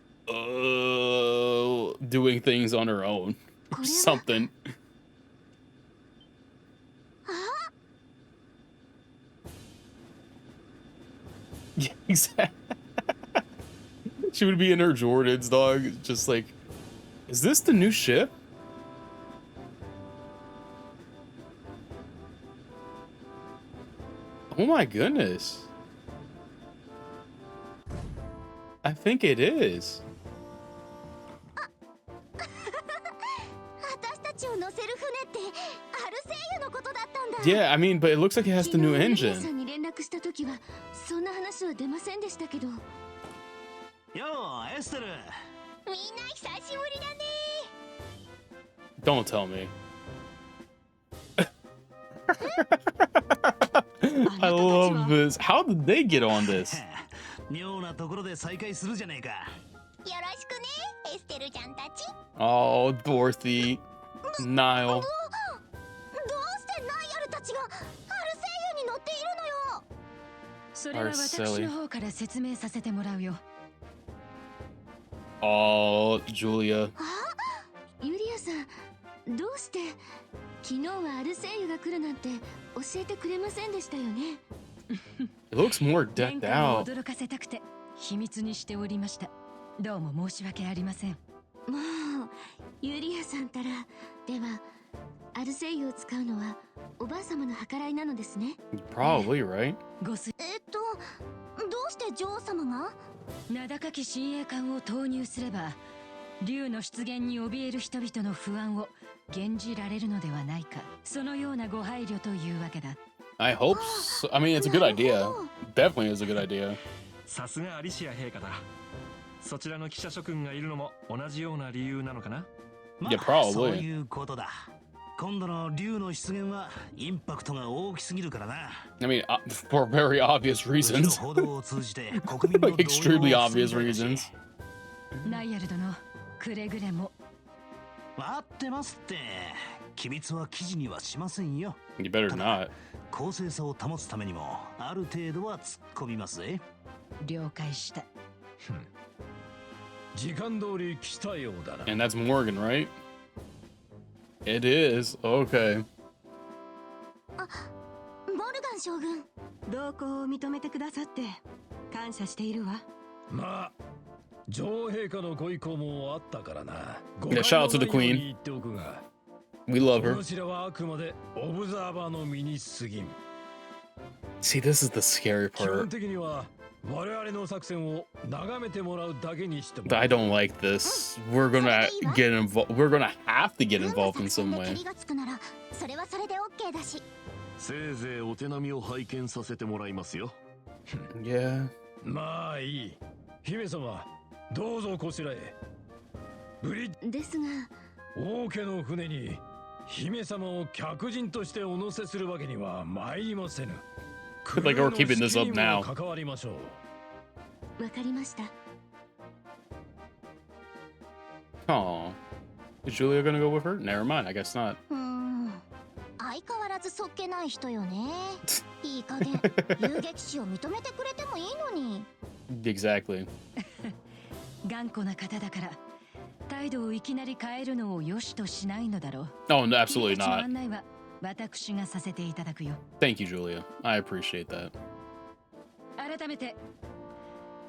doing things on her own or something. Yeah, exactly. She would be in her Jordans, dog, just like, is this the new ship? Oh my goodness. I think it is. Yeah, I mean, but it looks like it has the new engine. Don't tell me. I love this. How did they get on this? Oh, Dorothy, Niall. Oh, Julia. It looks more decked out. Probably, right? 名高き親衛官を投入すれば、竜の出現に怯える人々の不安を減じられるのではないか。そのようなご配慮というわけだ。I hope so. I mean, it's a good idea. Definitely is a good idea. さすがアリシア陛下だ。そちらの記者諸君がいるのも同じような理由なのかな？ Yeah, probably. そういうことだ。今度の竜の出現はインパクトが大きすぎるからな。I mean, for very obvious reasons. Like extremely obvious reasons. ナイヤル殿、くれぐれも。待ってますって。機密は記事にはしませんよ。You better not. 公正さを保つためにもある程度は突っ込みますぜ。了解した。時間通り来たようだな。 And that's Morgan, right? It is. Okay. モルガン将軍、同行を認めてくださって感謝しているわ。まあ、女王陛下のご意向もあったからな。 Yeah, shout out to the queen. We love her. See, this is the scary part. I don't like this. We're gonna get involved. We're gonna have to get involved in some way. それはそれで OK だし。せいぜいお手並みを拝見させてもらいますよ。Yeah. まあいい。姫様、どうぞこちらへ。ですが、王家の船に姫様を客人としてお乗せするわけには参りませぬ。 Like we're keeping this up now. 関わりましょう。わかりました。Oh, is Julia gonna go with her? Never mind. I guess not. 相変わらずそっけない人よね。いい加減遊撃士を認めてくれてもいいのに。Exactly. 頑固な方だから態度をいきなり変えるのを良しとしないのだろう。Oh, no, absolutely not. 案内は私がさせていただくよ。 Thank you, Julia. I appreciate that. 改めて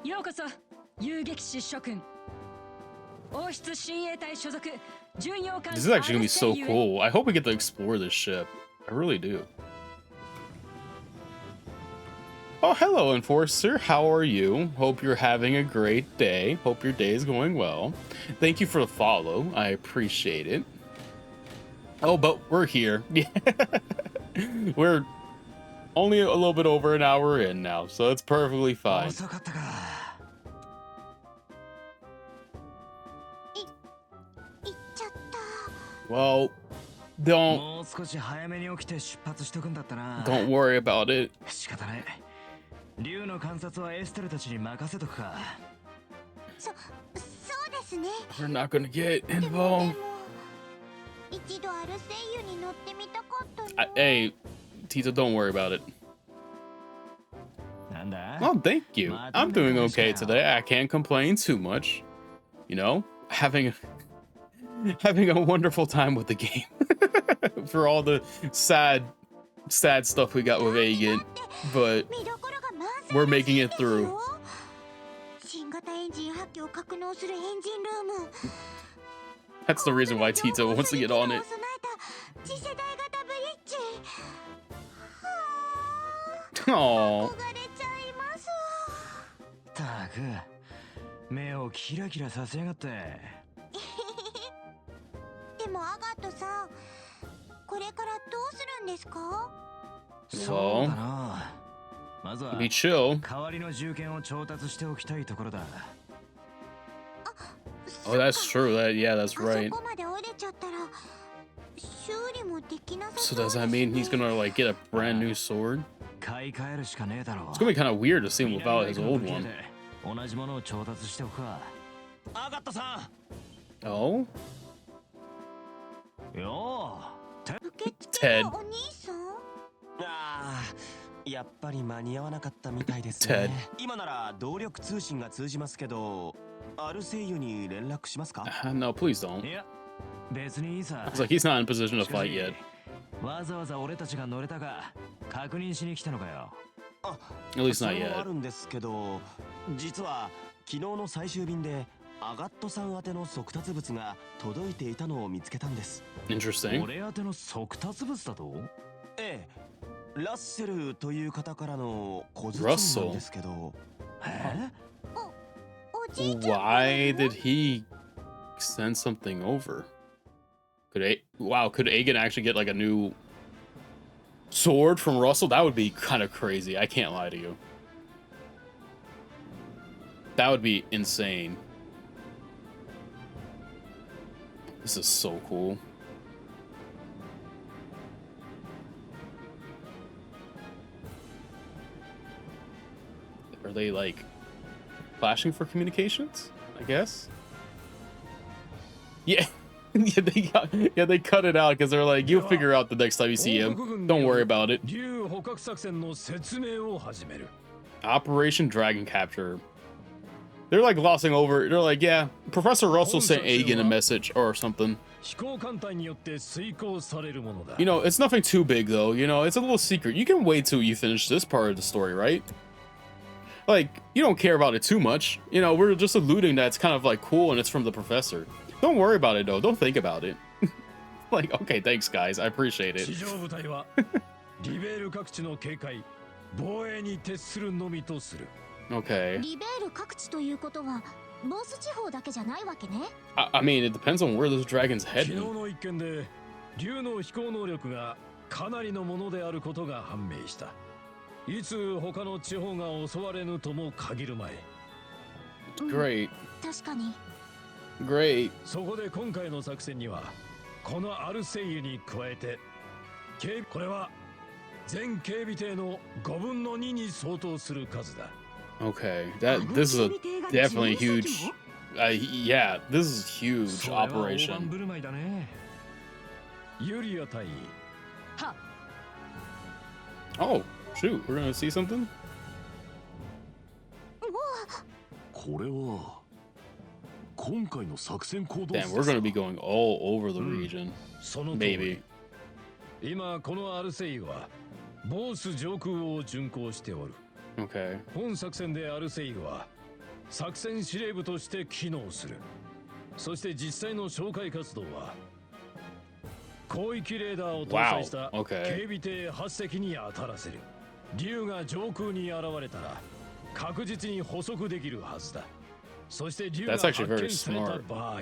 ようこそ遊撃士諸君。王室親衛隊所属巡洋艦 This is actually gonna be so cool. I hope we get to explore this ship. I really do. Oh, hello, Enforcer. How are you? Hope you're having a great day. Hope your day is going well. Thank you for the follow. I appreciate it. Oh, but we're here. We're only a little bit over an hour in now, so it's perfectly fine. Well, don't worry about it. 竜の観察はエステルたちに任せとくか。そうですね。 We're not gonna get でも involved. 一度アルセイユに乗ってみたかったの。Hey, Tito, don't worry about it. なんだ? Oh, thank you. I'm doing okay today. I can't complain too much. You know, having a wonderful time with the game. For all the sad stuff we got with Aegin, but we're making it through. 新型エンジン発揮を格納するエンジンルーム。 That's the reason why Tito wants to get on it. 次世代型ブリッジ。 Aww. 憧れちゃいます。たく、目をキラキラさせやがって。でもアガットさん、これからどうするんですか？そうだな。まずは Be chill. 代わりの銃剣を調達しておきたいところだ。 Oh, that's true. Yeah, that's あ right. そこまで折れちゃったら修理もできなさ So そう does です that ね。 mean he's gonna like get a brand new sword? 買い替えるしかねえだろう。 It's gonna be kind of weird to see him without his old one. 同じものを調達しておくか。アガットさん。 Oh? よ受付のお兄さん？ああ、やっぱり間に合わなかったみたいです Ted. ね。今なら動力通信が通じますけど、アルセイユに連絡しますか？ No, please don't. いや、別にいいさ。 It's like he's not in position to fight yet. わざわざ俺たちが乗れたか確認しに来たのかよ。あ、 At least そ not れもあ yet. るんですけど、実は昨日の最終便でアガットさん宛ての速達物が届いていたのを見つけたんです。 Interesting. 俺宛ての速達物だと？ええ、ラッセルという方からの小包なんですけど。え？おじいちゃん。 Why did he send something over? Could Aegin actually get like a new sword from Russell? That would be kind of crazy. I can't lie to you. That would be insane. This is so cool. Are they like flashing for communications? I guess. Yeah. they cut it out because they're like, you'll figure out the next time you see him. Don't worry about it. 竜捕獲作戦の説明を始める。 Operation Dragon Capture. They're like glossing over. They're like, yeah, Professor Russell sent Aegin a message or something. 飛行艦隊によって遂行されるものだ。 You know, it's nothing too big though. You know, it's a little secret. You can wait till you finish this part of the story, right? Like, you don't care about it too much. You know, we're just alluding that it's kind of like cool and it's from the professor. Don't worry about it though. Don't think about it. Like, okay, thanks guys. I appreciate it. 地上部隊はリベール各地の警戒、防衛に徹するのみとする。 Okay. リベール各地ということはボス地方だけじゃないわけね。I mean, it depends on where this dragon's 昨日 heading. の一件で竜の飛行能力がかなりのものであることが判明した。いつ他の地方が襲われぬとも限るまい。 Great. 確かに。 Great. そこで今回の作戦にはこのアルセイユに加えてこれは全警備艇の5分の2に相当する数だ。 Okay, this is a definitely huge. Yeah, this is huge operation. 振る舞いだね。ユリア隊員。 Oh, shoot, we're gonna see something. これは今回の作戦行動 Damn, we're gonna be going all over the region. その通り。 Maybe. 今このアルセイユはボース上空を巡航しておる。 Okay. 本作戦でアルセイユは作戦司令部として機能する。そして実際の哨戒活動は広域レーダーを搭載した Wow. Okay. 警備艇8隻に当たらせる。竜が上空に現れたら確実に捕捉できるはずだ。そして竜が That's 発 actually very 見された smart. 場合、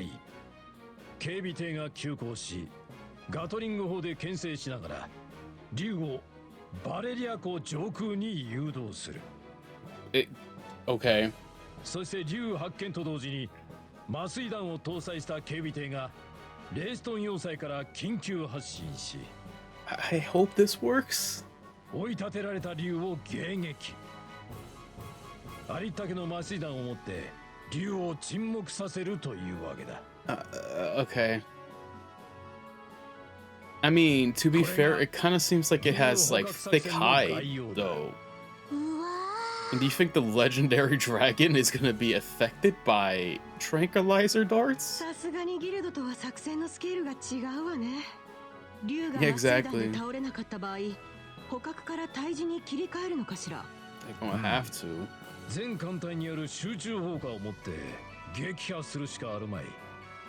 警備艇が急行しガトリング砲で牽制しながら竜をバレリア湖上空に誘導する。 Okay. そして竜発見と同時に麻酔弾を搭載した警備艇がレーストン要塞から緊急発進し、 I hope this works. 追い立てられた竜を迎撃。ありったけの麻酔弾を持って竜を沈黙させるというわけだ。Okay. I mean, to be fair, it kind of seems like it has like thick hide, though. うわ And do you think the legendary dragon is gonna be affected by tranquilizer darts? さすがにギルドとは作戦のスケールが違うわね。竜が Yeah, 麻酔弾 exactly. で倒れなかった場合、捕獲から退治に切り替えるのかしら。 They're gonna have to. 全艦隊による集中砲火を持って撃破するしかあるまい。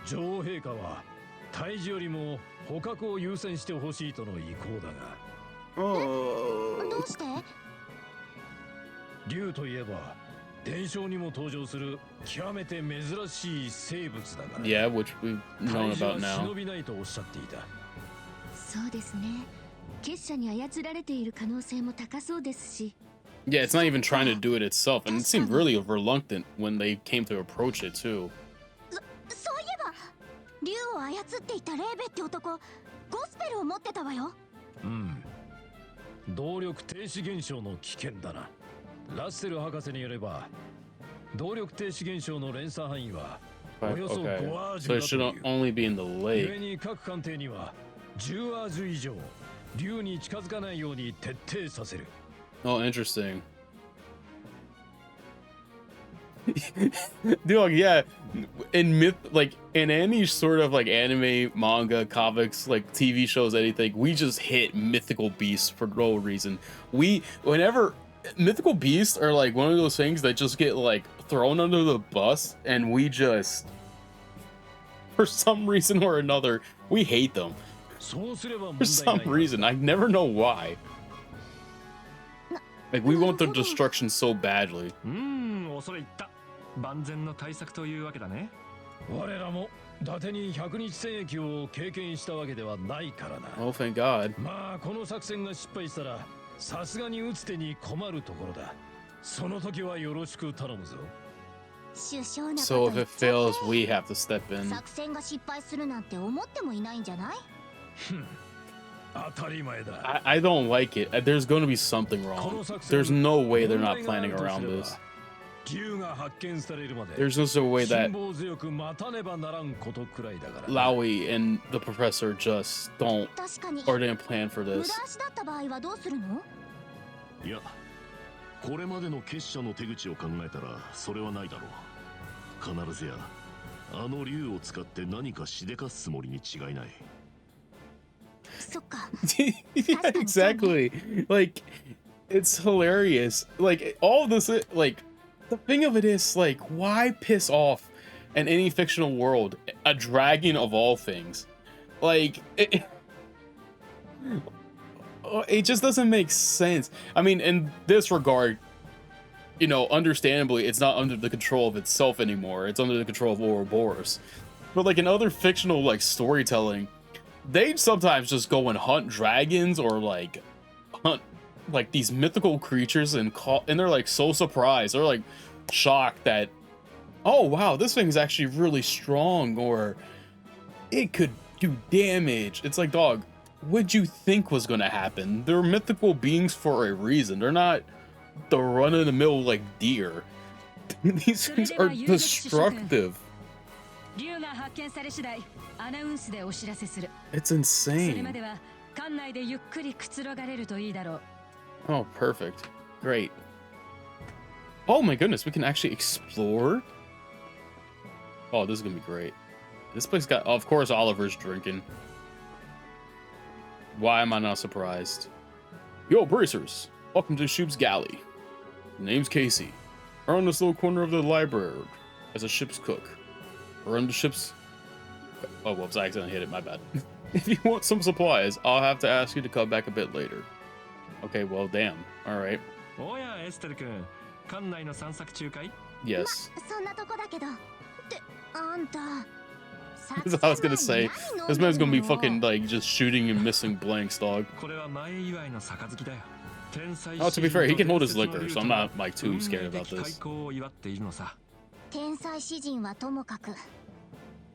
女王陛下は退治よりも捕獲を優先してほしいとの意向だが、どうして？竜といえば伝承にも登場する極めて珍しい生物だから。 Yeah, which we've known 退治は about 忍 now. びないとおっしゃっていた。そうですね。結社に操られている可能性も高そうですし。 Yeah, it's not even trying to do it itself, and it seemed really reluctant when they came to approach it too. そういえば竜を操っていたレーベって男、ゴスペルを持ってたわよ。うん。動力停止現象の危険だな。ラッセル博士によれば、動力停止現象の連鎖範囲はお But, よそ okay, 5アージ so ュ it だ should という。 only be in the 故 lake. に各艦艇には10アージュ以上竜に近づかないように徹底させる。 Oh, interesting. Dude, yeah, in like in any sort of like anime, manga, comics, like TV shows, anything, we just hit mythical beasts for no reason. Whenever mythical beasts are like one of those things that just get like thrown under the bus, and we just, for some reason or another, we hate them. そうすれば問 For 題な some い。 reason, I never know why. Like we want their destruction so badly. 恐れ入った。万全の対策というわけだね。我らも伊達に100日戦役を経験したわけではないからな。 Oh, thank God. まあこの作戦が失敗したらさすがに打つ手に困るところだ。その時はよろしく頼むぞ。首相なこ So と if 言っ it ちゃっ fails, て we have to step in. 作戦が失敗するなんて思ってもいないんじゃない？当たり前だ。 I don't like it. There's going to be something wrong. There's no way they're not planning around this. 竜が発見されるまで There's no way that 辛抱強く待たねばならんことくらいだから。 Lowy and the professor just don't 確かに or didn't plan for 無駄 this. 足だった場合はどうするの？いや、これまでの結社の手口を考えたらそれはないだろう。必ずやあの竜を使って何かしでかすつもりに違いない。そっか。 Yeah, exactly. Like, it's hilarious. Like, all this, like, the thing of it is, like, why piss off in any fictional world a dragon of all things? Like, it just doesn't make sense. I mean, in this regard, you know, understandably, it's not under the control of itself anymore. It's under the control of Ouroboros. But, like, in other fictional, like, storytelling, they sometimes just go and hunt dragons or like hunt like these mythical creatures and they're like so surprised. They're like shocked that, oh wow, this thing's actually really strong or it could do damage. It's like, dog, what'd you think was gonna happen? They're mythical beings for a reason. They're not the run-of-the-mill like deer. These things are destructive. 竜が発見され次第アナウンスでお知らせする。 It's それま insane. では館内でゆっくりくつろがれるといいだろう。 Oh, perfect. Great. Oh my goodness, we can actually explore. Oh, this is gonna be great. This place got, of course, Oliver's drinking. Why am I not surprised? Yo, bracers! Welcome to Shoop's Galley. The name's Casey. We're on this little corner of the library as a ship's cook. We're on the ship's... Oh, whoops, I accidentally hit it, my bad. If you want some supplies, I'll have to ask you to come back a bit later. Okay, well, damn. Alright. おやエステル君、館内の散策中かい？ Yes. そんなとこだけど。ってあんた。 That's what I was gonna say. This man's gonna be fucking like just shooting and missing blanks, dog. これは前祝いの杯だよ。 Oh, to be fair, he can hold his liquor, so I'm not like too scared about this. 天才詩人はともかく。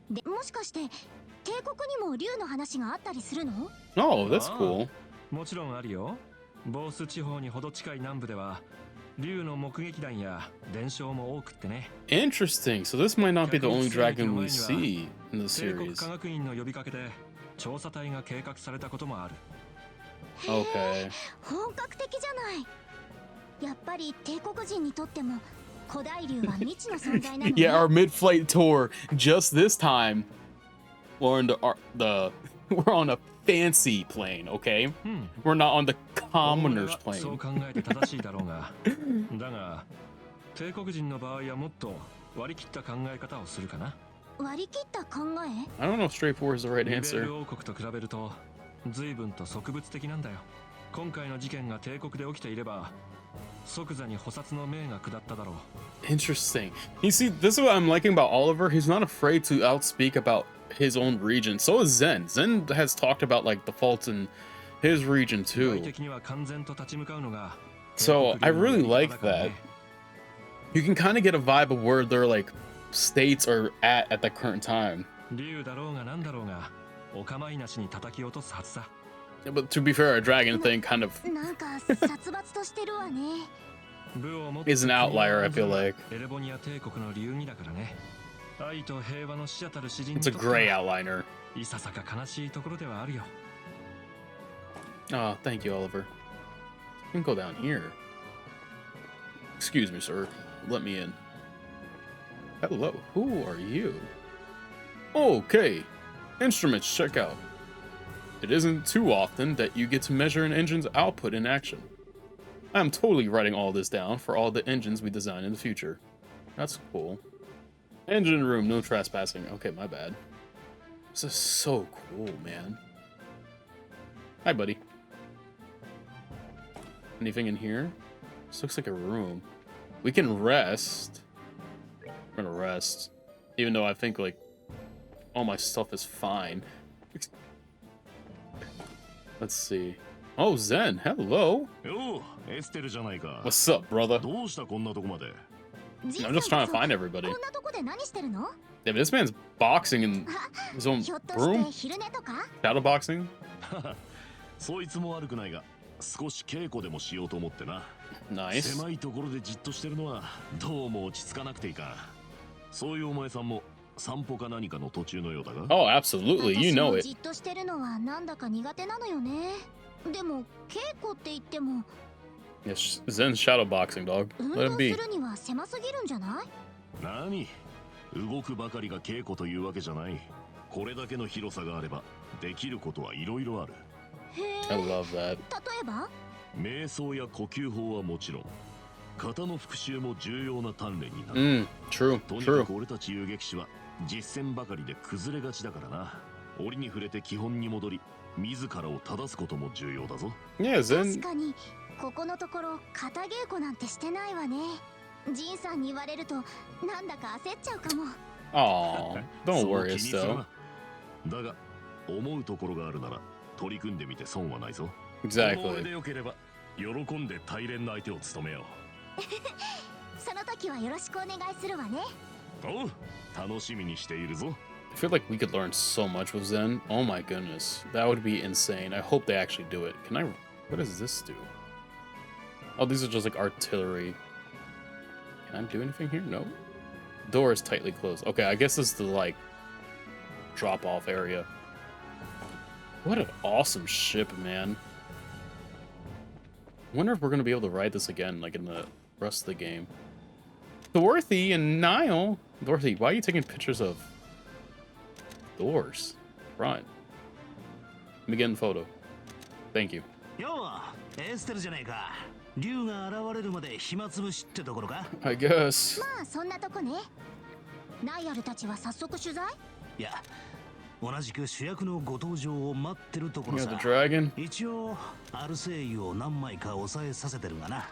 で、もしかして帝国にも竜の話があったりするの？ Oh, that's cool. もちろんあるよ。ボース地方にほど近い南部では竜の目撃談や伝承も多くってね。 Interesting. So this might not be the only dragon we see in the 帝国 series. 科学院の呼びかけで調査隊が計画されたこともある。 Okay. 本格的じゃない。やっぱり帝国人にとっても古代竜は未知の存在なのね。Yeah, our mid-flight tour. Just this time, we're on we're on a fancy plane. Okay, we're not on the commoner's そう plane. 考えて正しいだろうが。だが帝国人の場合はもっと割り切った考え方をするかな。割り切った考え？ I don't know if straightforward is the right リベ answer. ル王国と比べると随分と植物的なんだよ。今回の事件が帝国で起きていれば即座に捕殺の命が下っただろう。 Interesting. You see, this is what I'm liking about Oliver. He's not afraid to outspeak about his own region. So is Zen. Zen has talked about like the faults in his region 具 too. 体的には完全と立ち向かうのが So I really 帝国流のやり like 方だから that. ね。 You can kind of get a vibe of where their like states are at that current time. 竜だろうがなんだろうがお構いなしに叩き落とすはずさ。 Yeah, but to be fair, a dragon thing kind of なんか殺伐としてるわね。 部を持って is an outlier, I feel like. エレボニア帝国の流儀だからね。愛と平和の使者たる詩人に It's と a って gray は outliner. いささか悲しいところではあるよ。 Oh, thank you, Oliver. You can go down here. Excuse me, sir. Let me in. Hello. Who are you? Okay. Instruments, check out. It isn't too often that you get to measure an engine's output in action. I'm totally writing all this down for all the engines we design in the future. That's cool. Engine room, no trespassing. Okay, my bad. This is so cool, man. Hi, buddy. Anything in here? This looks like a room. We can rest. We're gonna rest. Even though I think, like, all my stuff is fine. Let's see. Oh, Zen, hello. よう、エステルじゃないか。 What's up, brother? どうしたこんなとこまで。 I'm just trying to find everybody. こんなとこで何してるの？ Yeah, but this man's boxing in his own ひょっと room. して昼寝とか？ Shadow boxing? そいつも悪くないが、少し稽古でもしようと思ってな。 Nice. 狭いところでじっとしてるのはどうも落ち着かなくていいか。そういうお前さんも散歩か何かの途中のようだが。 Oh, absolutely. You 私 know も it. じっとしてるのはなんだか苦手なのよね。でも稽古って言っても Yes, Zen's shadow boxing, dog. 運 Let 動 him be. するには狭すぎるんじゃない？何？動くばかりが稽古というわけじゃない。これだけの広さがあればできることはいろいろある。へ I え。 love that. 例えば？瞑想や呼吸法はもちろん、型の復習も重要な鍛錬になる。 True, とに true. かく俺たち遊撃士は実践ばかりで崩れがちだからな。折に触れて基本に戻り、自らを正すことも重要だぞ。 Yeah, 確 Zen. かにここのところ型稽古なんてしてないわね。ジンさんに言われるとなんだか焦っちゃうかも。Aw, don't そう worry, 気にする though. な。だが、思うところがあるなら取り組んでみて損はないぞ。 Exactly. この俺でよければ喜んで大連の相手を務めよその時はよろしくお願いするわね。う。おう、楽しみにしているぞ。 I feel like we could learn so much with Zen. Oh my goodness. That would be insane. I hope they actually do it. Can I... What does this do? Oh, these are just like artillery. Can I do anything here? No. Door is tightly closed. Okay, I guess this is the, like, drop-off area. What an awesome ship, man. I wonder if we're going to be able to ride this again, like in the rest of the game. Dorothy and Niall. Dorothy, why are you taking pictures of doors? Front. Let me get in the photo. Thank you. よう、エステルじゃねえか。竜が現れるまで暇つぶしってところか。 I guess. まあそんなとこね。ナイアルたちは早速取材？いや、同じく主役のご登場を待ってるところ You さ。 got the dragon? 一応アルセイユを何枚か抑えさせてるがな。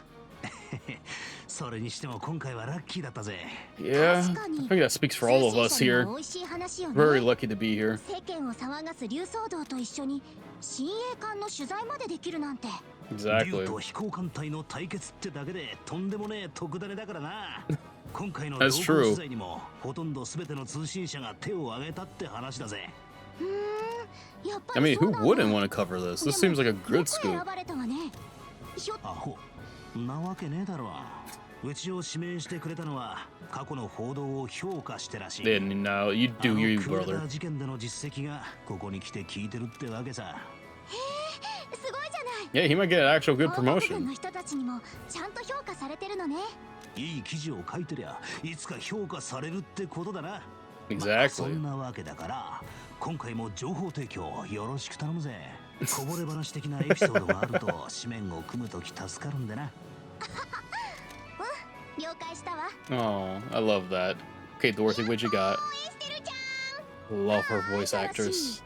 それにしても今回はラッキーだったぜ。 Yeah, I think that speaks for all of us here. 美味しい話よね。 Very lucky to be here. 世間を騒がす竜騒動と一緒に親衛艦の取材までできるなんて。竜 Exactly. と飛行艦隊の対決ってだけでとんでもねえ特ダネだからな。今回の同 That's 行 true. 取材にもほとんど全ての通信社が手を挙げたって話だぜ。やっぱ I り mean, そう who なんだ。 wouldn't want to cover this? This seems like a よ good く scoop. 選ばれたわね。ひょアホなわけねえだろ。うちを指名してくれたのは過去の報道を評価してらしい。 Then now you do you, クーデタ brother. ー事件での実績がここに来て聞いてるってわけさ。すごいじゃない。 Yeah, he might get an actual good 王国軍 promotion. の人たちにもちゃんと評価されてるのね。いい記事を書いてりゃいつか評価されるってことだな。 Exactly. そんなわけだから今回も情報提供よろしく頼むぜ。こぼれ話的なエピソードがあると紙面を組むとき助かるんでな。了解したわ。 Oh, I love that. Okay, Dorothy, what you got? エステルちゃん。 Love her voice actress.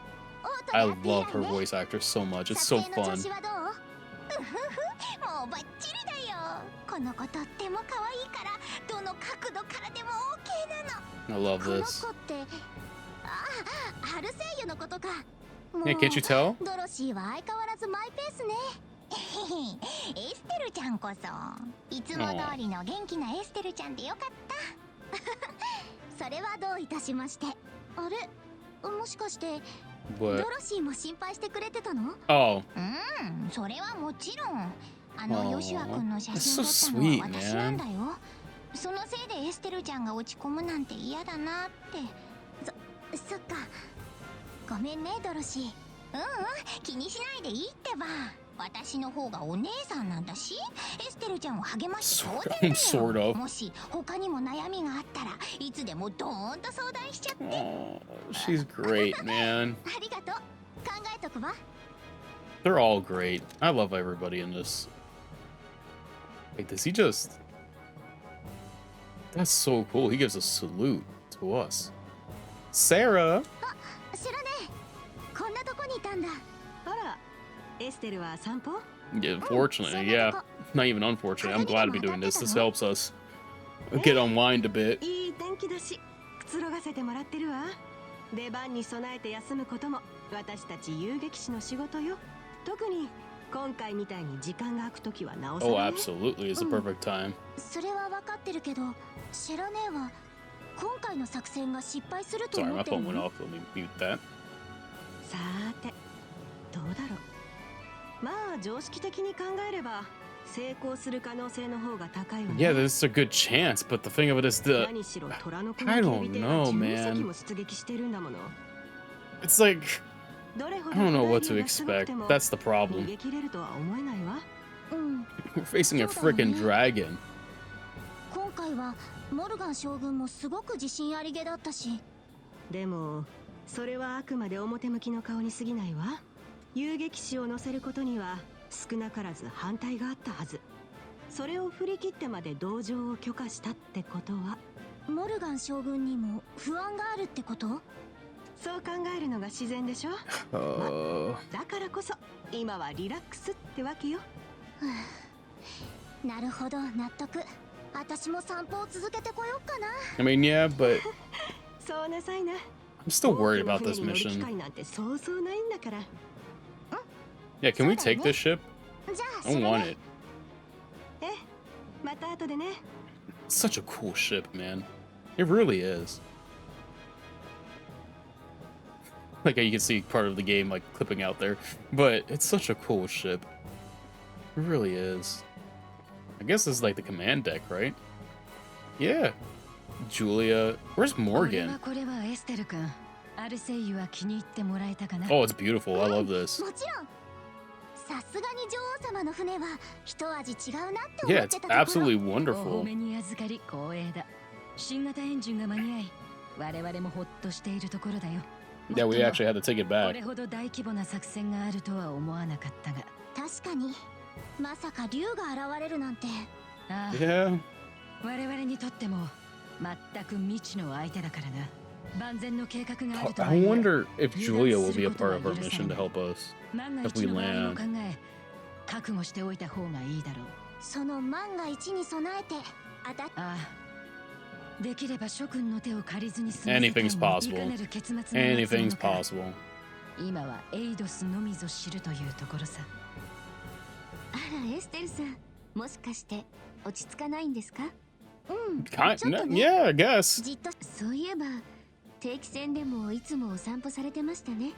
I love her voice actress so much. It's so 撮影の fun. 調子はどう？うふふ、もうバッチリだよ。この子とっても可愛いからどの角度からでも OK なの。 I love この this. 子ってアルセイユのことか。もう Yeah, can't you tell? ドロシーは相変わらずマイペースね。エステルちゃんこそいつも通りの元気なエステルちゃんでよかったそれはどういたしまして。あれ、もしかしてド What? ロシーも心配してくれてたの？ Oh, それはもちろん。ヨシュア君の写 that's 真 so 撮ったのは sweet, 私なん man. だよ。そのせいでエステルちゃんが落ち込むなんて嫌だなって。そっか。ごめんねドロシー。気にしないでいいってば。私の方がお姉さんなんだし、エステルちゃんを励まして当然だよ。 Sort of. もし他にも悩みがあったらいつでもドーンと相談しちゃって。Oh, she's great, man. ありがとう。考えとくわ。 They're all great. I love everybody in this. Wait, does he just... That's so cool. He gives a salute to us. Sarah! 知らねえ。こんなとこにいたんだ。あら、エステルは散歩？ Yeah, fortunately, yeah. Not even unfortunately. I'm glad to be doing this. This helps us get unwind a bit. いい天気だし、くつろがせてもらってるわ。出番に備えて休むことも私たち遊撃士の仕事よ。特に今回みたいに時間が空くときはなおさ Oh, らね。 absolutely. It's the perfect time. それは分かってるけど、シェラ姉は今回の作戦が失敗すると Sorry, 思 my ってる phone went の？ off. Let me mute that. さーて、どうだろう。まあ常識的に考えれば成功する可能性の方が高いわね。 Yeah, this is a good chance, but the thing of it is the... 何しろ虎の子 I の don't 警備艇 know, が12 man. 隻も出撃してるんだもの。 It's like... どれほ I ど don't know 大 what 変 to がすごく expect. ても That's the 逃 problem. げ切れるとは思えないわ。We're facing a freaking dragon. 今回はモルガン将軍もすごく自信ありげだったし。でもそれはあくまで表向きの顔に過ぎないわ。遊撃士を乗せることには少なからず反対があったはず。それを振り切ってまで同情を許可したってことは、モルガン将軍にも不安があるってこと？そう考えるのが自然でしょ。だからこそ今はリラックスってわけよ。なるほど、納得。私も散歩を続けてこようかな。 I mean, yeah, but そうなさいな。 I'm still worried about this 大きな船に乗る機 mission. 会なんてそうそうないんだから。Yeah, can we take this ship? じゃあ I don't want it. え、また後でね。 It's such a cool ship, man. It really is. Like you can see part of the game like clipping out there, but it's such a cool ship. It really is. I guess this is like the command deck, right? Yeah. Julia. Where's これ Morgan? はこれはエステル君。アルセイユは気に入ってもらえたかな。 Oh, it's beautiful. I love this. もちろん。さすがに女王様の船は一味違うなって思 Yeah, っ it's てたところ。 absolutely お褒 wonderful. めに預かり光栄だ。新型エンジンが間に合い、我々もほっとしているところだよ。Yeah, we actually had to take it こ back. れほど大規模な作戦があるとは思わなかったが。確かにまさか竜が現れるなんて。ああ、 Yeah. 我々にとっても全く未知の相手だからな。万全の計画があるとは I いえ wonder if 油 Julia 断 will す be a ることは part of our 許さ mission れ to ない。 help us 万が if 一 we の場合を land. 考え、覚悟しておいた方がいいだろう。その万が一に備えてああ、できれば諸君の手を借りずに済ませたい Anything's も possible. いかなる結末が待つもの Anything's か。 possible. 今はエイドスのみぞ知るというところさ。あらエステルさん、もしかして落ち着かないんですか？Kind, ちょっとね。 yeah, I guess. じっと。そういえば定期船でもいつもお散歩されてましたね。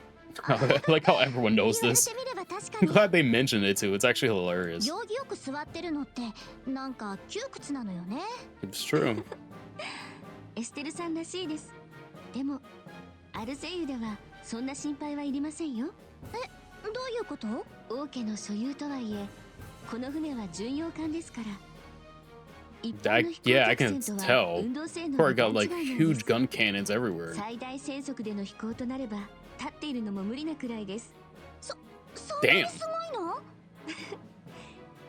I like how everyone 言わ knows れ this. てみれば確か I'm に glad they mentioned it too. It's actually hilarious. 行儀よく座ってるのってなんか窮屈なのよね。 It's true. エステルさんらしいです。でもアルゼイユではそんな心配はいりませんよ。どういうこと？王家の所有とはいえ、この船は巡洋艦ですから。一 I, 般の飛行 yeah, I 客 can 船とは tell. 運動性能 Poor が got 段 like 違いなん huge です。 gun cannons everywhere. 最大戦速での飛行となれば立っているのも無理なくらいです。そんなに Damn. すごいの？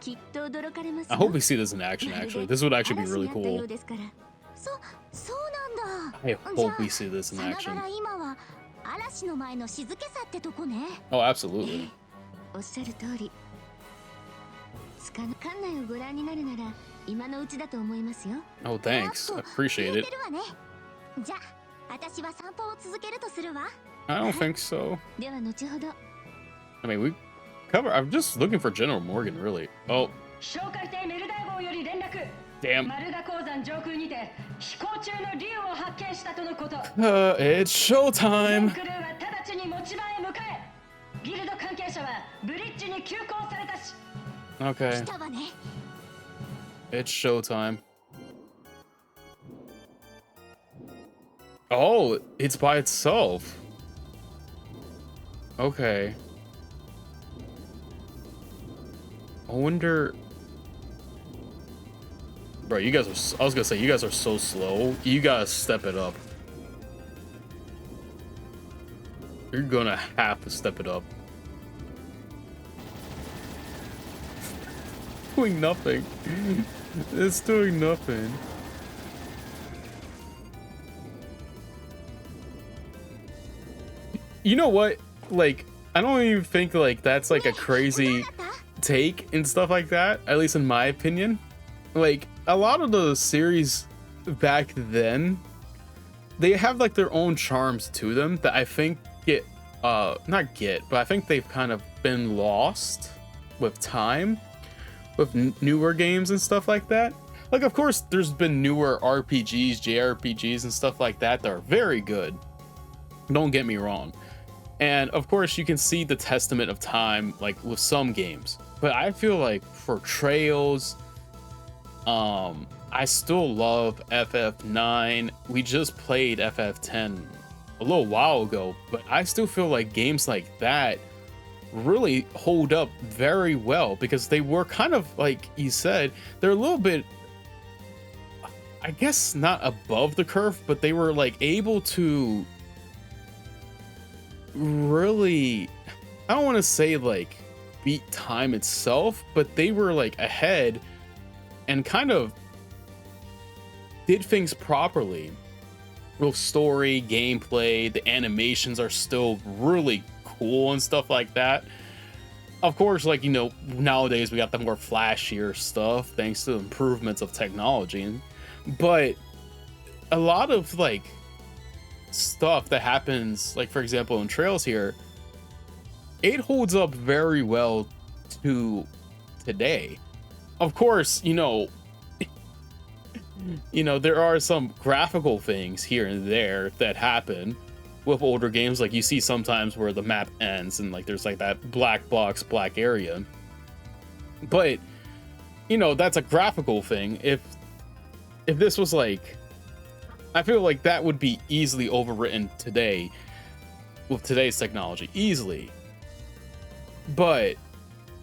きっと驚かれます I よ。 hope we see this in action. Actually, this would actually be really 嵐にあったよ cool. うですから。そうなんだ。 I じゃ hope あ we see this in さなが action. ら今は嵐の前の静けさってとこね。 Oh, absolutely. おっしゃる通り。館内をご覧になるなら今のうちだと思いますよ。 Oh, thanks. I appreciate 言え it. てるわね。じゃあ私は散歩を続けるとするわ。 I don't think so. では後ほど。 I mean, we cover. I'm just looking for General Morgan, really. Oh, 哨戒艇メルダー号より連絡。 damn. マルガ鉱山上空にて飛行中の竜を発見したとのこと。 It's 全 showtime. クルーは直ちに持ち場へ向かえ。ギルド関係者はブリッジに急行されたし。 Okay, 来たわね。 it's showtime. Oh, it's by itself. Okay. I wonder. Bro, you guys are. I was gonna say, you guys are so slow. You gotta step it up. You're gonna have to step it up. Doing nothing. It's doing nothing. You know what? Like, I don't even think like that's like a crazy take and stuff like that, at least in my opinion. Like, a lot of the series back then, they have like their own charms to them that I think not get, but I think they've kind of been lost with time, with newer games and stuff like that. Like, of course, there's been newer RPGs, JRPGs and stuff like that that are very good. Don't get me wrong. And of course, you can see the testament of time, like with some games. But I feel like for Trails, I still love FF9. We just played FF10 a little while ago, but I still feel like games like that really hold up very well because they were kind of, like you said, they're a little bit, I guess, not above the curve, but they were like able to really, I don't want to say like beat time itself, but they were like ahead and kind of did things properly with story, gameplay. The animations are still really cool and stuff like that. Of course, like, you know, nowadays we got the more flashier stuff thanks to improvements of technology, but a lot of like stuff that happens, like for example in Trails here, it holds up very well to today. Of course, you know, there are some graphical things here and there that happen with older games. Like you see sometimes where the map ends and like there's like that black box, black area. But, you know, that's a graphical thing. If this was like, I feel like that would be easily overwritten today with today's technology, easily. But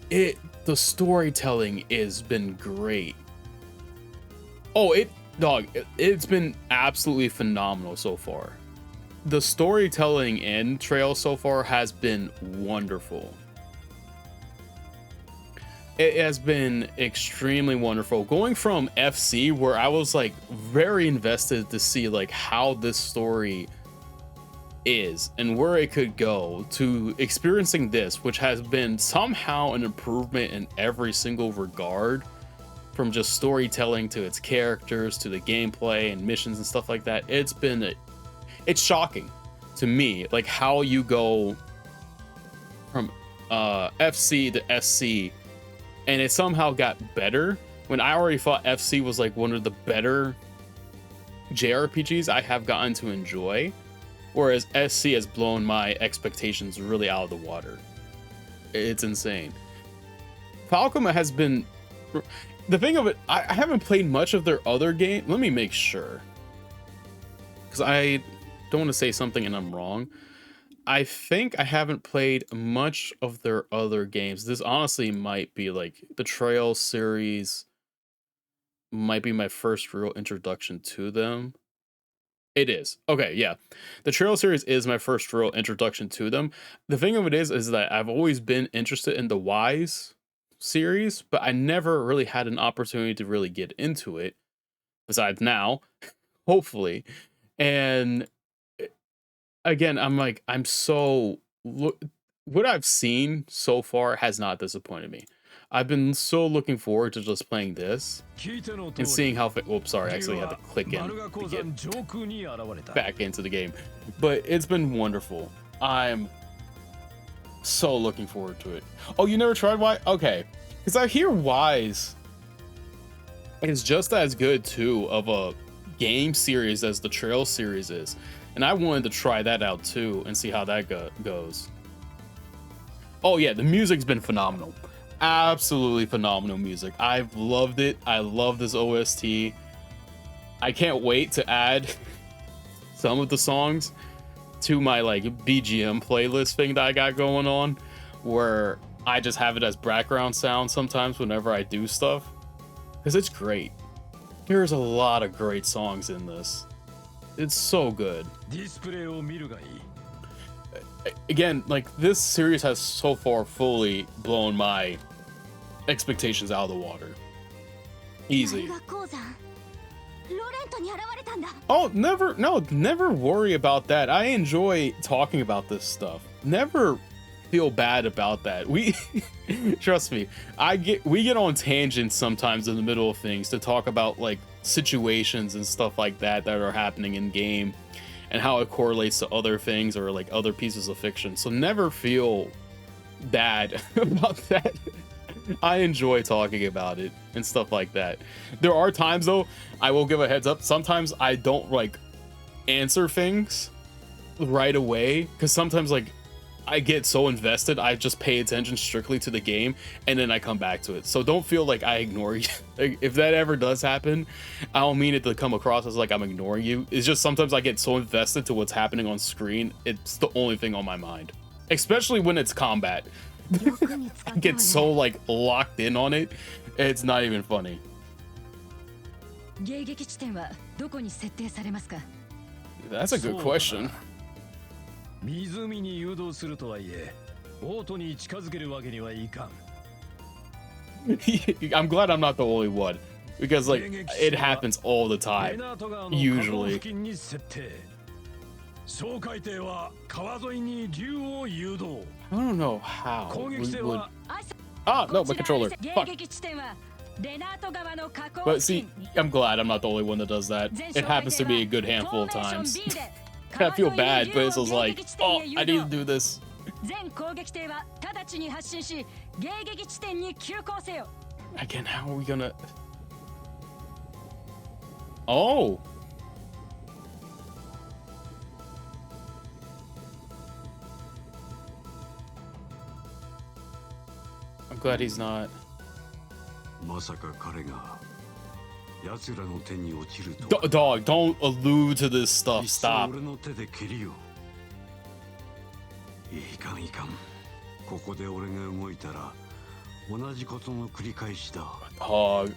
the storytelling has been great. Oh, it's been absolutely phenomenal so far. the storytelling in Trail so far has been wonderful. It has been extremely wonderful. Going from FC, where I was like very invested to see like how this story is and where it could go, to experiencing this, which has been somehow an improvement in every single regard, from just storytelling to its characters to the gameplay and missions and stuff like that. It's shocking to me, like how you go from FC to SC, and it somehow got better when I already thought FC was like one of the better JRPGs I have gotten to enjoy, whereas SC has blown my expectations really out of the water. It's insane. Falcom has been, the thing of it, I haven't played much of their other game. Let me make sure, because I don't want to say something and I'm wrong. I think I haven't played much of their other games. This honestly might be like the Trail series might be my first real introduction to them. It is. Okay, yeah. The Trail series is my first real introduction to them. The thing of it is that I've always been interested in the Wise series, but I never really had an opportunity to really get into it, besides now, hopefully. And again, I'm so, what I've seen so far has not disappointed me. I've been so looking forward to just playing this and seeing how, oops, sorry, I actually had to click in to get back into the game, but it's been wonderful. I'm so looking forward to it. Oh, you never tried Wise? Okay, because I hear Wise is just as good too of a game series as the Trail series is, and I wanted to try that out too and see how that goes. Oh yeah, the music's been phenomenal. Absolutely phenomenal music. I've loved it. I love this OST. I can't wait to add some of the songs to my like BGM playlist thing that I got going on, where I just have it as background sound sometimes whenever I do stuff, because it's great. There's a lot of great songs in this. It's so good. Again, like this series has so far fully blown my expectations out of the water. Easy. Oh, never worry about that. I enjoy talking about this stuff. Never feel bad about that. We trust me, we get on tangents sometimes in the middle of things to talk about like situations and stuff like that are happening in game and how it correlates to other things or like other pieces of fiction. So never feel bad about that. I enjoy talking about it and stuff like that. There are times though, I will give a heads up, sometimes I don't like answer things right away, because sometimes like I get so invested, I just pay attention strictly to the game and then I come back to it. So don't feel like I ignore you. Like, if that ever does happen, I don't mean it to come across as like I'm ignoring you. It's just sometimes I get so invested to what's happening on screen, it's the only thing on my mind, especially when it's combat. I get so like locked in on it, it's not even funny. That's a good question. I'm glad I'm not the only one, because like it happens all the time usually. I don't know how we would... Ah, no, my controller. Fuck. But see, I'm glad I'm not the only one that does that. It happens to be a good handful of times. I feel bad, but it's just like, oh, I need to do this. Again, how are we gonna... Oh! I'm glad he's not. Dog, don't allude to this stuff. Stop. Dog.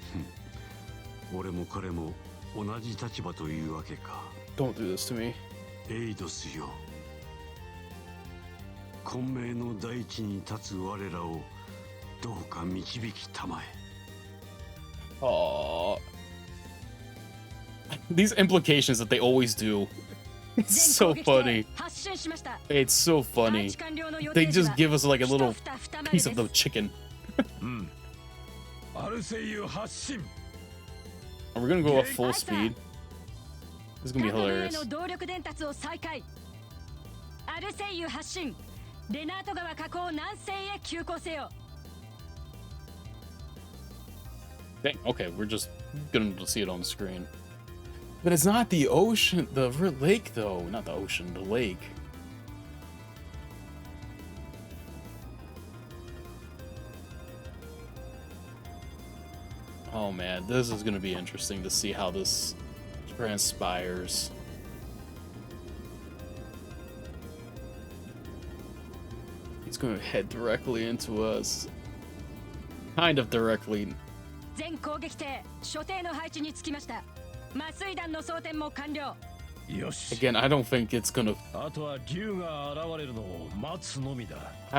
Don't do this to me. エイドスよ、混迷の大地に立つ我らをどうか導きたまえ。Aww. These implications that they always do. It's so funny. It's so funny. They just give us like a little piece of the chicken. Are we gonna go at full speed? This is gonna be hilarious. Dang, okay, we're just gonna see it on the screen. But it's not the ocean, the lake though. Not the ocean, the lake. Oh man, this is gonna be interesting to see how this transpires. He's gonna head directly into us. Kind of directly. Again, I don't think it's gonna. I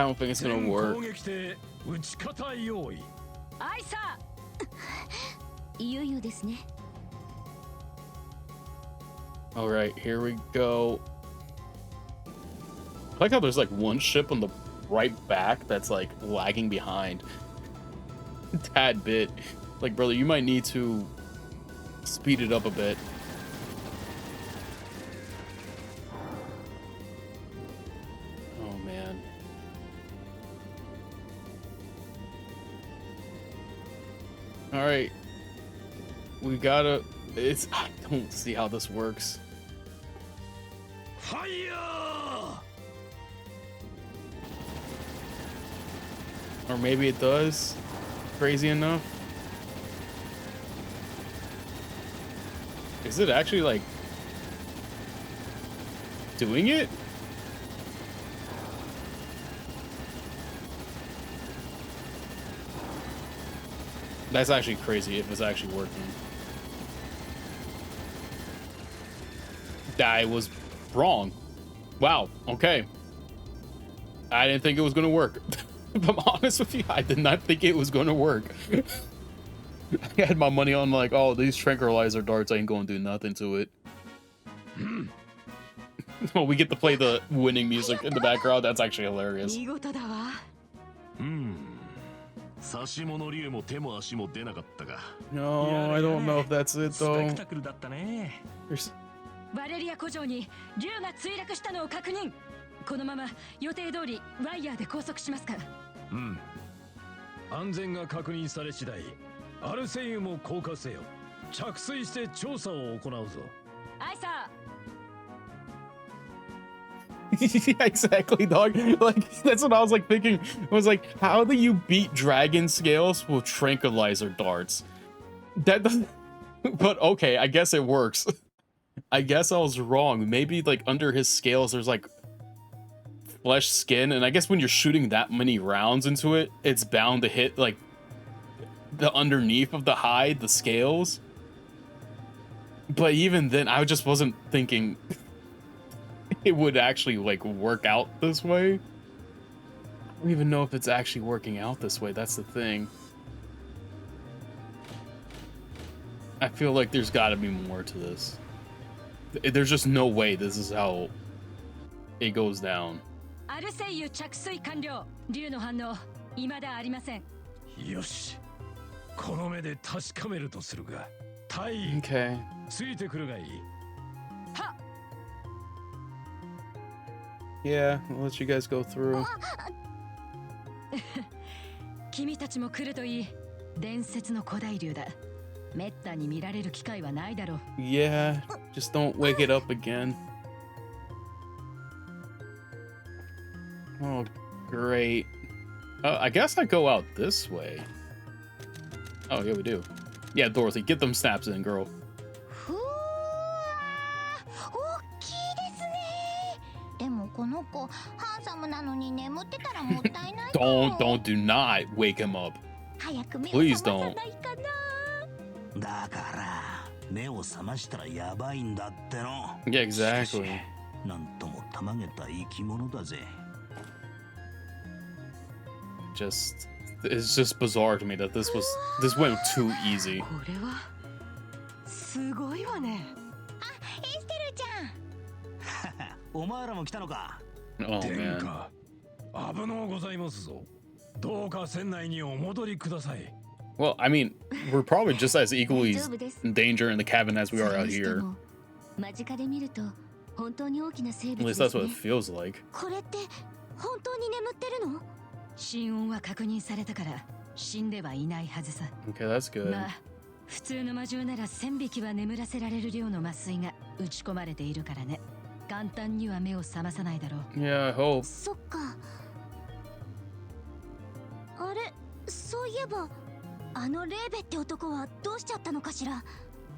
don't think it's gonna work. Alright, here we go. I like how there's like one ship on the right back that's like lagging behind. Tad bit. Like, brother, you might need to speed it up a bit. Oh man. Alright. We gotta. I don't see how this works. Fire! Or maybe it does. Crazy enough. Is it actually like doing it? That's actually crazy if it's actually working. I was wrong. Wow, okay. I didn't think it was gonna work. If I'm honest with you, I did not think it was gonna work. I had my money on like, oh, these tranquilizer darts ain't gonna do nothing to it. Well, we get to play the winning music in the background. That's actually hilarious. No, I don't know if that's it though. There's... バレリア古城に竜が墜落したのを確認。このまま予定通りワイヤーで拘束しますから。安全が確認され次第、アルセイユも降下せよ。着水して調査を行うぞ。アイサYeah, exactly, dog. Like, that's what I was like thinking. I was like, how do you beat dragon scales with tranquilizer darts? That doesn't. But okay, I guess it works. I guess I was wrong. Maybe like under his scales there's like flesh skin, and I guess when you're shooting that many rounds into it, it's bound to hit like the underneath of the hide, the scales. But even then, I just wasn't thinking it would actually like work out this way. I don't even know if it's actually working out this way. That's the thing. I feel like there's got to be more to this. There's just no way this is how it goes down. アルセイユ着水完了。竜の反応未だありません。よし。この目で確かめるとするが、隊員。Okay. ついてくるがいい。は。Yeah, I'll let you guys go through. 君たちも来るといい。伝説の古代竜だ。めったに見られる機会はないだろう。Yeah, just don't wake it up again. Oh, great. I guess I go out this way. Oh, yeah, we do. Yeah, Dorothy, get them snaps in, girl. ふわー、大きいですね。でもこの子、ハンサムなのに眠ってたらもったいない。Do not wake him up. 早く目を覚ま Please さ don't. ないかな。だから目を覚ましたらやばいんだっての。 Yeah, exactly. なんともたまげた生き物だぜ。 It's just bizarre to me that this went too easy. これはすごいわね。あ、エステルちゃん。お前らも来たのか。 Oh 殿 man. 下、危のうございますぞ。どうか船内にお戻りください。 Well, I mean, we're probably just as equally in danger in the cabin as we are out here. 間近で見ると本当に大きな生 At 物 least で that's す what ね it。feels like. これって本当に眠ってるの？心音は確認されたから死んではいないはずさ。 Okay, that's good. まあ普通の魔獣なら1000匹は眠らせられる量の麻酔が打ち込まれているからね。簡単には目を覚まさないだろう。 Yeah, I hope. そっか。あれ、そういえばあのレーベって男はどうしちゃったのかしら。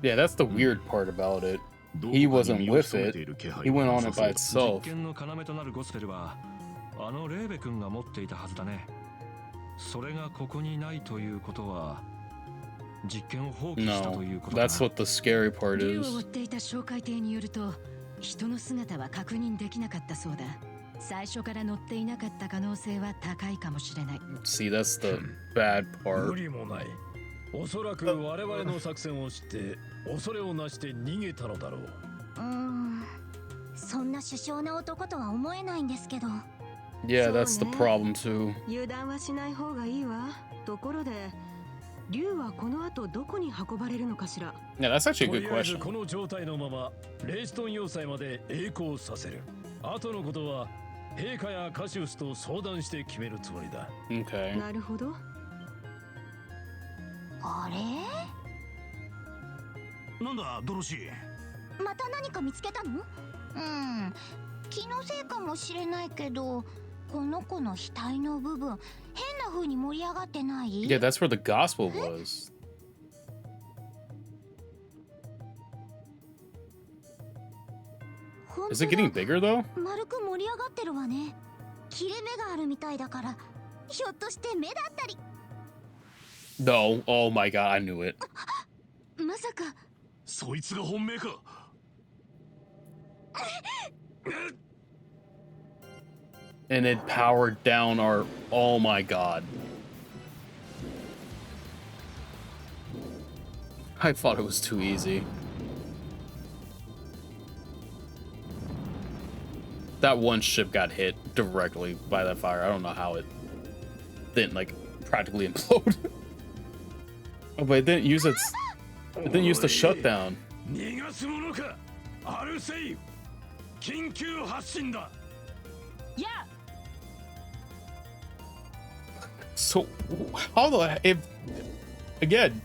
Yeah, that's the weird part about it. He wasn't with it. He went on it by 実 itself. 験の要となるゴスペルはあのレーベ君が持っていたはずだね。それがここにないということは実験を放棄したという No, ことだな。 that's what the scary part 竜を is. 追っていた哨戒艇によると人の姿は確認できなかったそうだ。最初から乗っていなかった可能性は高いかもしれない。 See, that's the bad 無 part. 理もない。おそらく我々の作戦を知って恐れをなして逃げたのだろう。そんな殊勝な男とは思えないんですけど。 Yeah, that's the problem too. 油断はしない方がいいわ。ところで竜はこの後どこに運ばれるのかしら。 Yeah, that's actually a と good りあえず question. この状態のままレイストン要塞まで栄光させる。後のことは陛下やカシウスと相談して決めるつもりだ。 Okay. なるほど。あれ？なんだドロシー。また何か見つけたの？気のせいかもしれないけど、この子の額の部分変な風に盛り上がってない？ Yeah, that's where the gospel was. 本 Is 当 it だ getting bigger though? 丸く盛り上がってるわね。切れ目があるみたいだから、ひょっとして目だったり。 No. Oh my god, I knew it. まさか。そいつが本命か。 And it powered down our. Oh my god. I thought it was too easy. That one ship got hit directly by that fire. I don't know how it didn't like practically implode. Oh, but it didn't use its. It didn't use the shutdown. 逃がすものか。アルセイ。緊急発進だ。いや。 So how the if again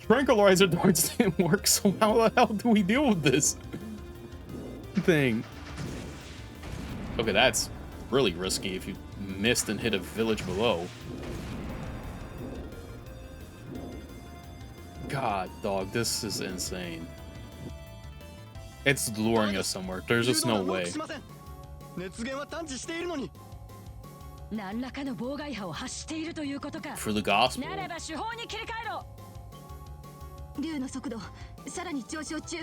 tranquilizer darts didn't work, so how the hell do we deal with this thing? Okay, that's really risky if you missed and hit a village below. God, dog, this is insane. It's luring us somewhere. There's just no way. 熱源は探知しているのに。何らかの妨害波を発しているということか。 For the gospel. ならば手法に切り替えろ。竜の速度さらに上昇中。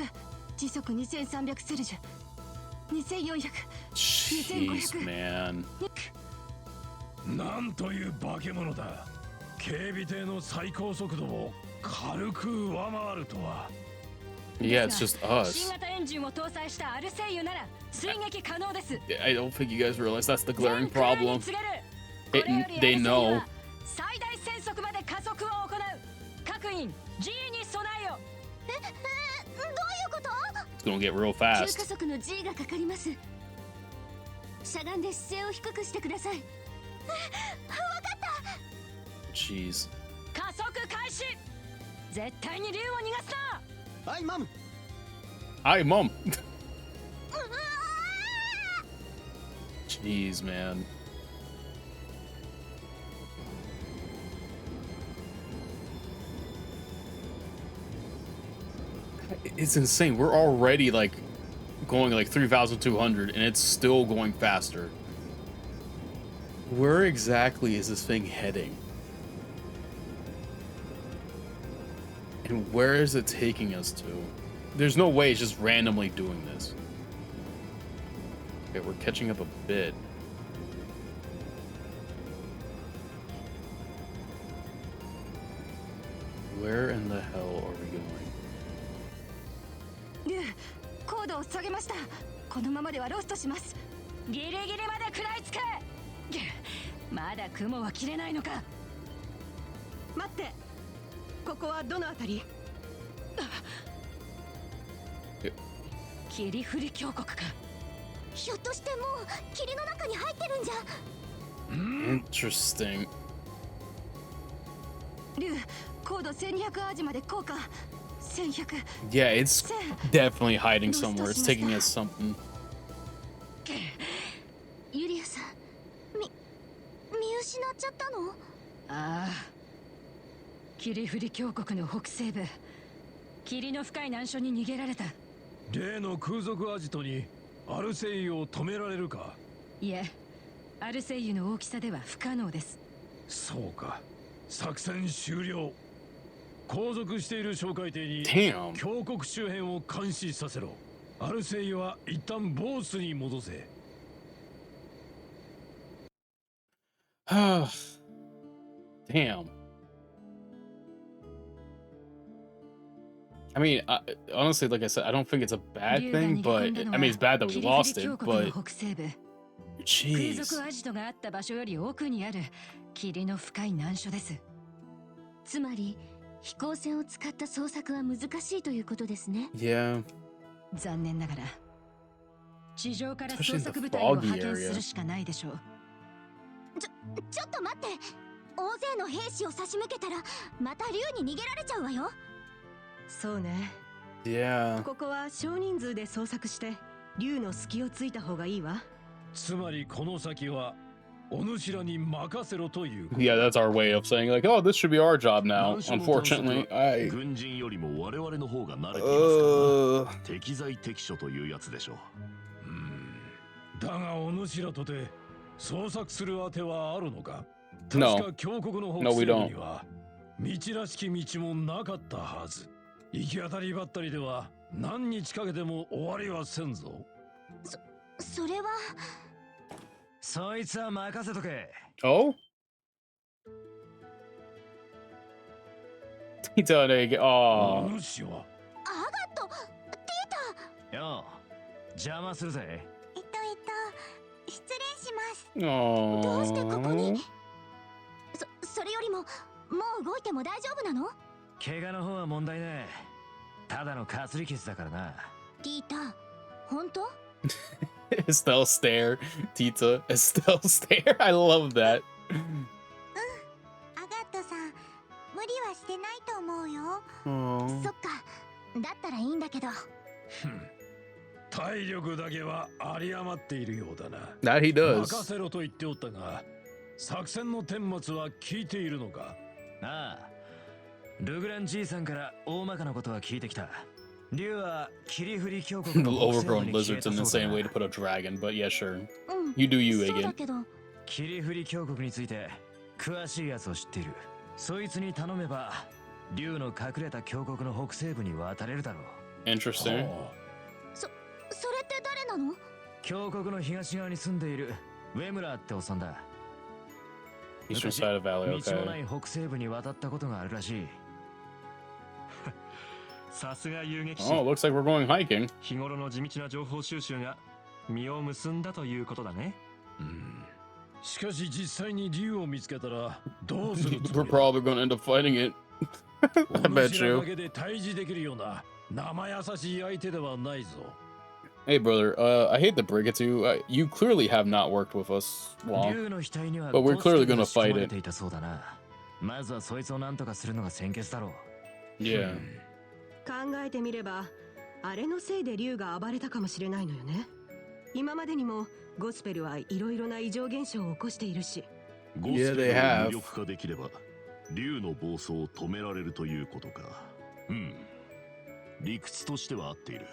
時速2300セルジュ、2400、Jeez, man. なんという化け物だ。警備艇の最高速度を軽く上回るとは。 Yeah, it's just 新 us. 型エンジンを搭載したアルセイユなら追撃可能です。 I don't think you guys realize that's the glaring problem. 全クルーに告げる。 It, これより they アルセイユ know. は最大戦速まで加速を行う。各員 G に備えよ。どういうこと？ It's gonna get real 急加 fast. 速の G がかかります。しゃがんで姿勢を低くしてください。わかった。 Jeez. 加速開始。絶対に竜を逃がすな。はいマム。 Hi, mom. Jeez, man. It's insane. We're already like going like 3,200 and it's still going faster. Where exactly is this thing heading? And where is it taking us to? There's no way it's just randomly doing this. Okay, we're catching up a bit. Where in the hell are we going? 竜、高度を下げました。このままではロストします。ギリギリまで食らいつけ。まだ雲は切れないのか。待って、ここはどのあたり？霧降り峡谷か。ひょっとしてもう霧の中に入ってるんじゃ。Interesting. 竜、高度1200アージまで降下。1100。Yeah, it's definitely hiding somewhere. It's taking us something. ユリアさん、見失っちゃったの？ああ、霧降り峡谷の北西部、霧の深い難所に逃げられた。例の空賊アジトにアルセイユを止められるか？いえ、アルセイユの大きさでは不可能です。そうか、作戦終了。後続している哨戒艇に峡谷周辺を監視させろ。アルセイユは一旦ボースに戻せ。Damn. I mean, honestly, like I said, I don't think it's a bad thing, but I mean, it's bad that we lost it, but 空 jeez. 賊アジトがあった場所より奥にある霧の深い難所です。つまり飛行船を使った捜索は難しいということですね。Yeah. 残念ながら地上から捜索部隊を派遣するしかないでしょう。ちょっと待って。大勢の兵士を差し向けたらまた竜に逃げられちゃうわよ。そうね。Yeah. ここは少人数で捜索して竜の隙をついた方がいいわ。つまりこの先はお主らに任せろという。Yeah, that's our way of saying like, oh, this should be our job now. Unfortunately, I. 軍人よりも我々の方が慣れていますから、適材適所というやつでしょう。だがお主らとて捜索するあてはあるのか？ No. 確か峡谷の北西部には道らしき道もなかったはず。行き当たりばったりでは何日かけても終わりはせんぞ。それは。そいつは任せとけ。Oh? Tita, they oh. お主は。アガット、ティータ。よう、邪魔するぜ。失礼します。 Oh. どうしてここに？それよりももう動いても大丈夫なの？怪我の方は問題ね。ただのかすり傷だからな。ティータ、本当？ Estelle stare, Tita. Estelle stare. I love that. アガットさん、無理はしてないと思うよ。そっか、だったらいいんだけど。体力だけは有り余っているようだな。That he does. 任せろと言っておったが、作戦の顛末は聞いているのか？ああ、ルグランじいさんから大まかなことは聞いてきた。竜は霧降り峡谷の Overgrown lizard's an insane way to put a dragon, but yeah, sure. You do you, again. 霧降り峡谷について詳しいやつを知っている。そいつに頼めば竜の隠れた峡谷の北西部に渡れるだろう。Interesting. それって誰なの？峡谷の東側に住んでいるウェムラーっておっさんだ。 Eastern side of Valley, 道のな okay. い北西部に渡ったことがあるらしい。さすが遊撃士。 Oh, looks like we're going hiking. 日頃の地道な情報収集が実を結んだということだね。しかし実際に竜を見つけたらどうするつ We're もりだ？ probably gonna end up fighting it. I bet お主ら you. だけで対峙できるような生優しい相手ではないぞ。 Hey, brother, I hate to break it to you. You clearly have not worked with us long. 竜の額には But we're clearly gonna ゴースト fight が仕込まれ it. ていたそうだな。まずはそいつを何とかするのが先決だろう。Yeah. 考えてみれば、あれのせいで竜が暴れたかもしれないのよね。今までにもゴスペルはいろいろな異常現象を起こしているし。ゴスペルを無力化できれば竜の暴走を止められるということか。理屈としては合っている。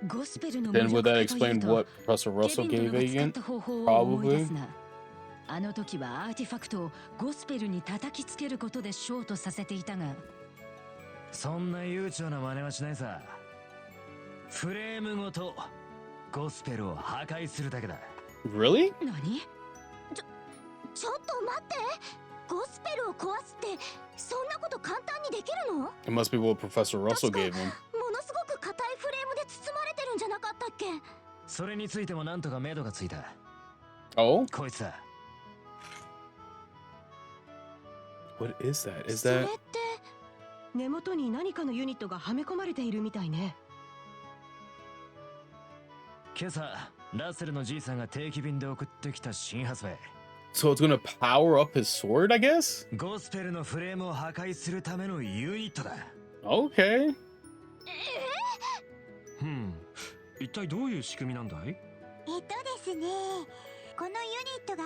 ゴスペルの Then 魅 would 力 that かという explain と what Professor ケ Russell ビン gave 殿が使っ again? た方法を思い出 Probably. すな。あの時はアーティファクトをゴスペルに叩きつけることでショートさせていたが、そんな悠長な真似はしないさ。フレームごとゴスペルを破壊するだけだ。Really? 何？ちょっと待って。ゴスペルを壊すってそんなこと簡単にできるの？ It must be what Professor Russell gave him. ものすごく硬いフレームで包まれてるんじゃなかったっけ？それについてもなんとか目処がついた。Oh? こいつだ。What is that? Is それ that って根元に何かのユニットがはめ込まれているみたいね。今朝ラッセルのじいさんが定期便で送ってきた新発売。so it's gonna power up his sword, I guess? ゴスペルのフレームを破壊するためのユニットだ。Okay. 一体どういう仕組みなんだい？ですね、このユニットが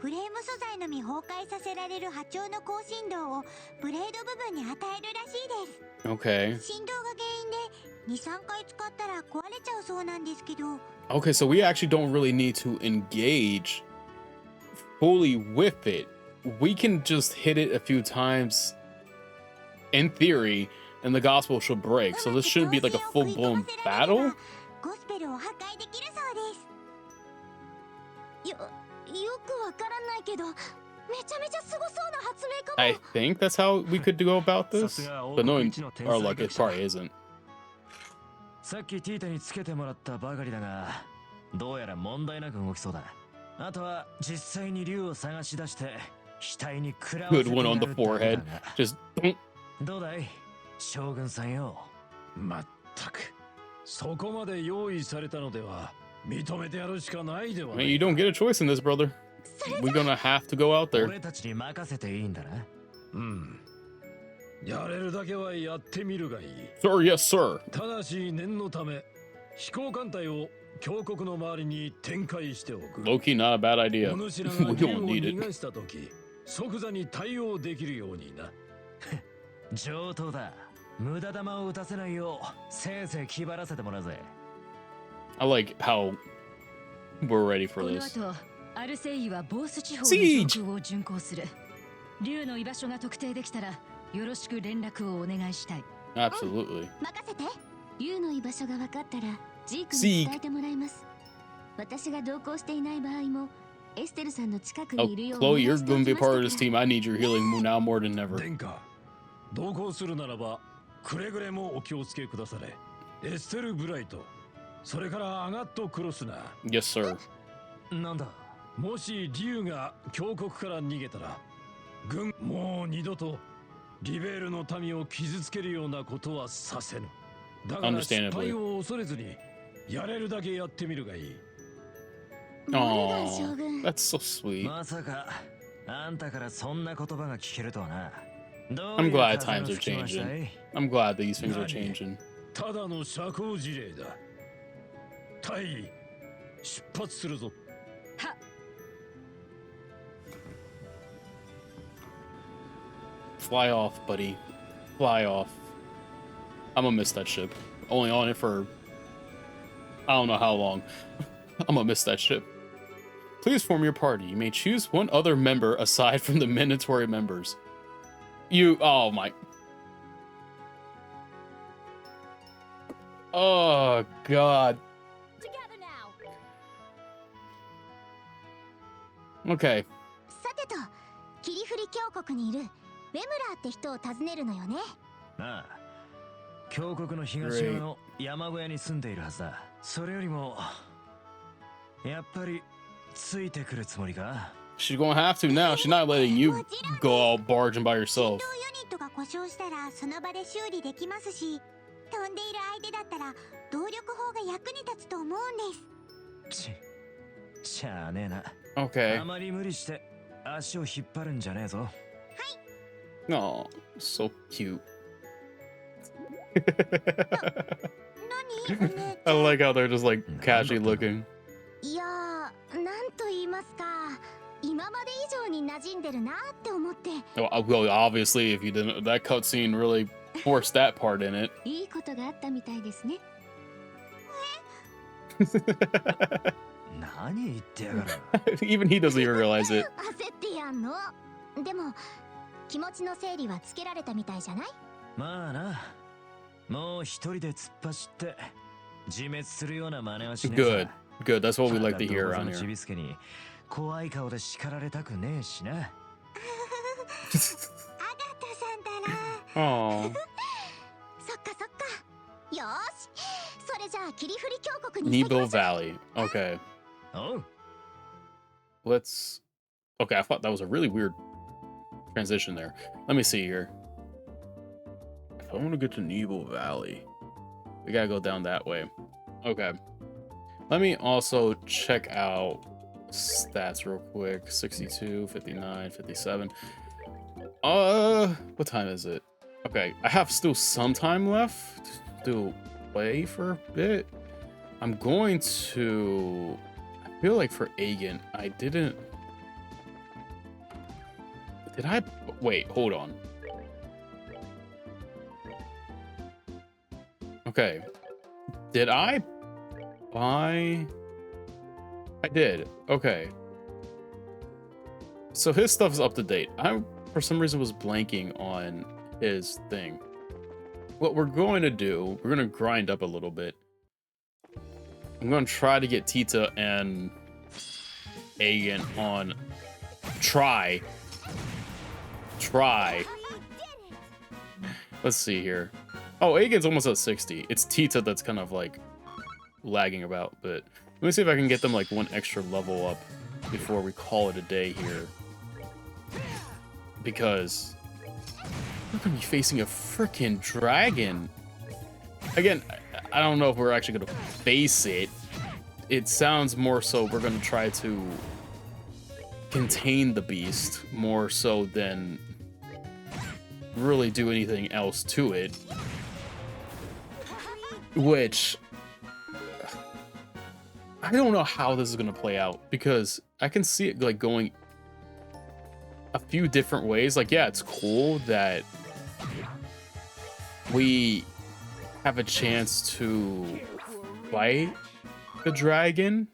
フレーム素材のみ崩壊させられる波長の高振動をブレード部分に与えるらしいです。 Okay. 振動が原因で 2,3 回使ったら壊れちゃうそうなんですけど。 Okay, so we actually don't really need to engage fully with it. We can just hit it a few times in theory, and the gospel should break. So this shouldn't be like a full-blown battle. ゴスペルを破壊できるそうです。よくわからないけど、めちゃめちゃすごそうな発明かも。 I think that's how we could go about this, but knowing our luck, it probably isn't. さっきティータにつけてもらったばかりだが、どうやら問題なく動きそうだ。あとは実際に竜を探し出して額に食らわせ Good て one や on る the forehead. Just どうだい将軍さんよ。まったくそこまで用意されたのでは認めてやるしかないでは I mean, you don't get a choice in this, brother. We're gonna have to go out there. 俺たちに任せていいんだな。やれるだけはやってみるがいい。 Sir, yes, sir. ただし念のため飛行艦隊を峡谷の周りに展開しておく。 Low-key, not a bad idea. お主ら We が竜を don't need 逃 it. がしたとき即座に対応できるようにな。上等だ。無駄玉を打たせないようせいぜい気張らせてもらうぜ。 I like how we're ready for この this. 後アルセイユはボース地方の上空を巡航する。竜の居場所が特定できたらよろしく連絡をお願いしたい。 Absolutely. 任せて。竜の居場所が分かったらジークに伝えてもらいます。私が同行していない場合もエステルさんの近く Oh, にいるよう Chloe, に you're gonna be a part of this team. I need your healing now more than ever. 殿下、同行するならばくれぐれもお気をつけくだされ。エステル・ブライト、それからアガット・クロスナー。 Yes, sir. なんだ。もし竜が峡谷から逃げたら軍もう二度とリベールの民を傷つけるようなことはさせぬ。だから失敗を恐れずにやれるだけやってみるがいい。 Oh, that's so sweet. まさかあんたからそんな言葉が聞けるとはな。 I'm glad times are changing. I'm glad these things are changing. ただの社交辞令だ。大尉、出発するぞ。は。Fly off, buddy. Fly off. I'm gonna miss that ship. Only on it for I don't know how long. I'm gonna miss that ship. Please form your party. You may choose one other member aside from the mandatory members. Oh my. Oh God. Okay. さてと、霧降り峡谷にいるウェムラーって人を訪ねるのよね。ああ、峡谷の東側の山小屋に住んでいるはずだ。それよりもやっぱりついてくるつもりか。 She's gonna have to now. She's not letting you go all barging by yourself. 振動ユニットが故障したらその場で修理できますし、飛んでいる相手だったら動力砲が役に立つと思うんです。しゃあねえな。Okay. あまり無理して足を引っ張るんじゃねえぞ。Oh, so cute. I like how they're just like casually looking. いやー、なんと言いますか、今まで以上に馴染んでるなって思って。 Well, obviously, if you didn't, that cutscene really forced that part in it. いいことがあったみたいですね。何言ってやがる。 Even he doesn't even realize it. 焦ってやんの。でも気持ちの整理はつけられたみたいじゃない？まあな。もう一人で突っ走って自滅するような真似はしねえさ。 Good. Good. That's what we like to hear around ち here. びすけに怖い顔で叱られたくねえしな。アガットさんだら Oh. そっかそっか。よーし、それじゃあ霧降り峡谷に行ってき Nebo ましょう。 Valley. Okay. おう。 Let's. Okay, I thought that was a really weird transition there. Let me see here. If I want to get to Nebo Valley, we gotta go down that way. Okay. Let me also check out stats real quick. 62, 59, 57. What time is it? Okay, I have still some time left to play for a bit. I'm going to... I feel like for Agen, I didn't... Did I... Wait, hold on. Okay. Did I buy... I did. Okay. So his stuff is up to date. I, for some reason, was blanking on his thing. What we're going to do, we're going to grind up a little bit. I'm going to try to get Tita and Agen on... Try. Let's see here. Oh, Agen's almost at 60. It's Tita that's kind of like lagging about, but let me see if I can get them like one extra level up before we call it a day here. Because we're gonna be facing a freaking dragon. Again, I don't know if we're actually gonna face it. It sounds more so we're gonna try to contain the beast more so than really do anything else to it. Which I don't know how this is gonna play out, because I can see it like going a few different ways. Like, yeah, it's cool that we have a chance to fight the dragon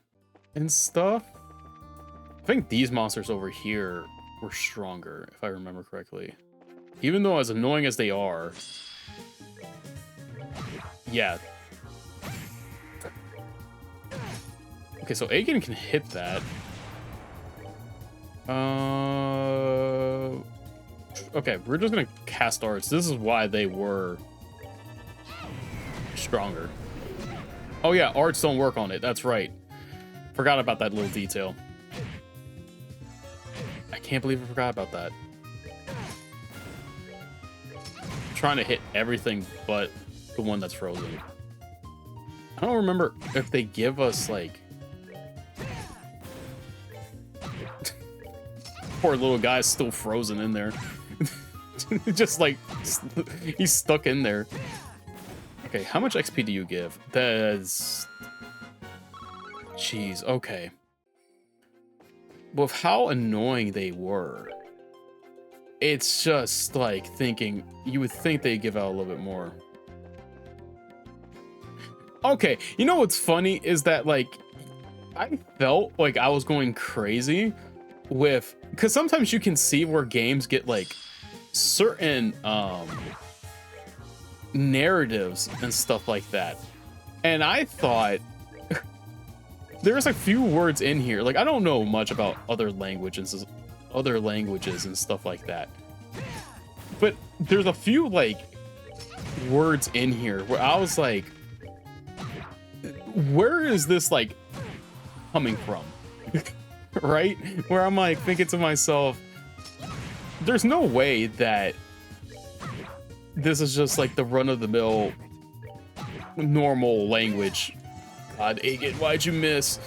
and stuff. I think these monsters over here were stronger, if I remember correctly. Even though as annoying as they are, yeah. Okay, so Agen can hit that. Okay, we're just gonna cast arts. This is why they were stronger. Oh yeah, arts don't work on it. That's right. Forgot about that little detail. I can't believe I forgot about that. I'm trying to hit everything but the one that's frozen. I don't remember if they give us like... Poor little guy's still frozen in there. Just like, he's stuck in there. Okay, how much XP do you give? That's... Jeez, okay. With how annoying they were, it's just like thinking, you would think they'd give out a little bit more. Okay, you know what's funny is that like, I felt like I was going crazy with, because sometimes you can see where games get like certain narratives and stuff like that, and I thought there's a few words in here, like I don't know much about other languages and stuff like that, but there's a few like words in here where I was like, where is this like coming from? Right? Where I'm like thinking to myself, there's no way that this is just like the run-of-the-mill normal language. God, Agen, why'd you miss?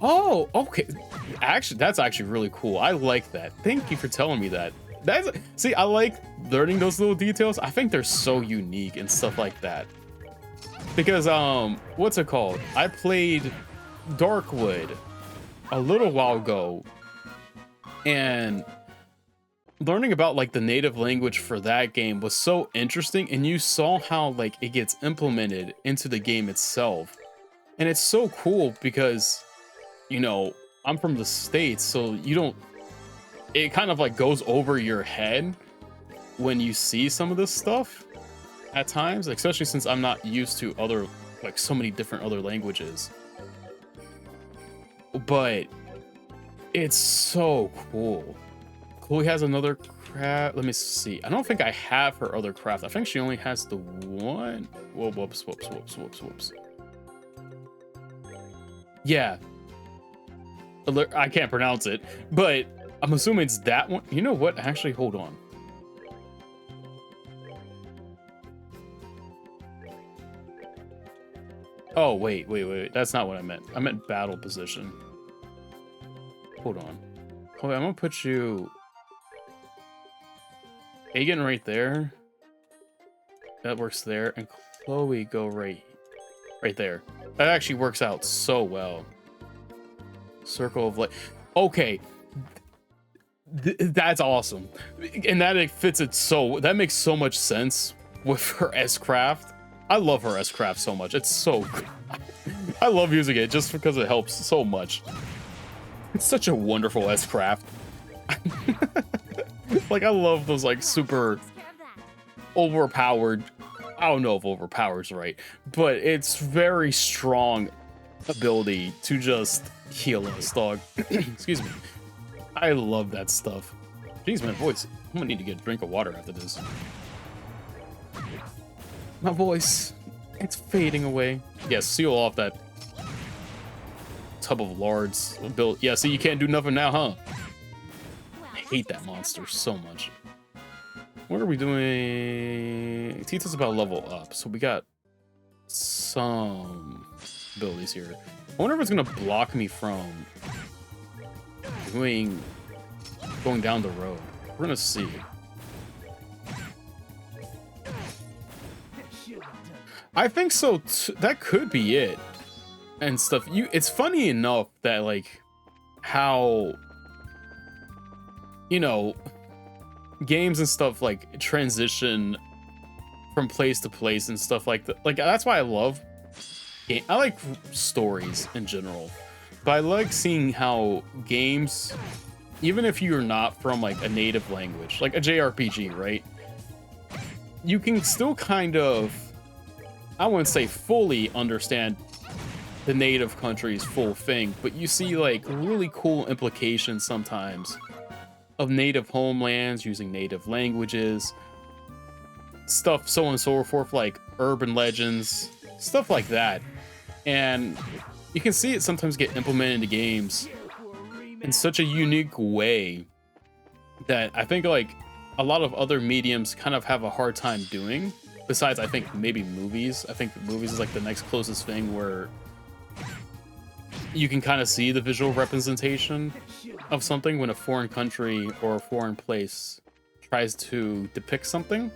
Oh, okay. Actually, that's actually really cool. I like that. Thank you for telling me that. That's, see, I like learning those little details. I think they're so unique and stuff like that. Because, what's it called? I played Darkwood a little while ago, and learning about like the native language for that game was so interesting, and you saw how like it gets implemented into the game itself. And it's so cool because, you know, I'm from the States, so you don't, it kind of like goes over your head when you see some of this stuff. at times, especially since I'm not used to other, like, so many different other languages. But it's so cool. Chloe has another craft. Let me see. I don't think I have her other craft. I think she only has the one. Whoa, whoops. Yeah. I can't pronounce it, but I'm assuming it's that one. You know what? Actually, hold on. Oh, wait. That's not what I meant. I meant battle position. Hold on. Chloe, I'm gonna put you... Aegon right there. That works there. And Chloe go right there. That actually works out so well. Circle of light. Okay. That's awesome. And that it fits it so... That makes so much sense with her S-Craft. I love her S-Craft so much. It's so... I love using it just because it helps so much. It's such a wonderful S-Craft. Like, I love those, like, super overpowered... I don't know if overpowered's right, but it's very strong ability to just heal us, dog. Excuse me. I love that stuff. Jeez, my voice. I'm gonna need to get a drink of water after this. My voice, it's fading away. Yeah, seal off that tub of lards. Yeah, see, you can't do nothing now, huh? I hate that monster so much. What are we doing? Teach us about level up. So we got some abilities here. I wonder if it's gonna block me from going down the road. We're gonna see. I think so. That could be it, and stuff. It's funny enough that, like, how, you know, games and stuff like transition from place to place and stuff like that. Like, that's why I love I like stories in general, but I like seeing how games, even if you're not from like a native language, like a JRPG, right? You can still kind of, I wouldn't say fully understand the native country's full thing, but you see like really cool implications sometimes of native homelands using native languages, stuff so on and so forth, like urban legends, stuff like that. And you can see it sometimes get implemented into games in such a unique way that I think like a lot of other mediums kind of have a hard time doing. Besides, I think maybe movies. I think movies is like the next closest thing where you can kind of see the visual representation of something when a foreign country or a foreign place tries to depict something.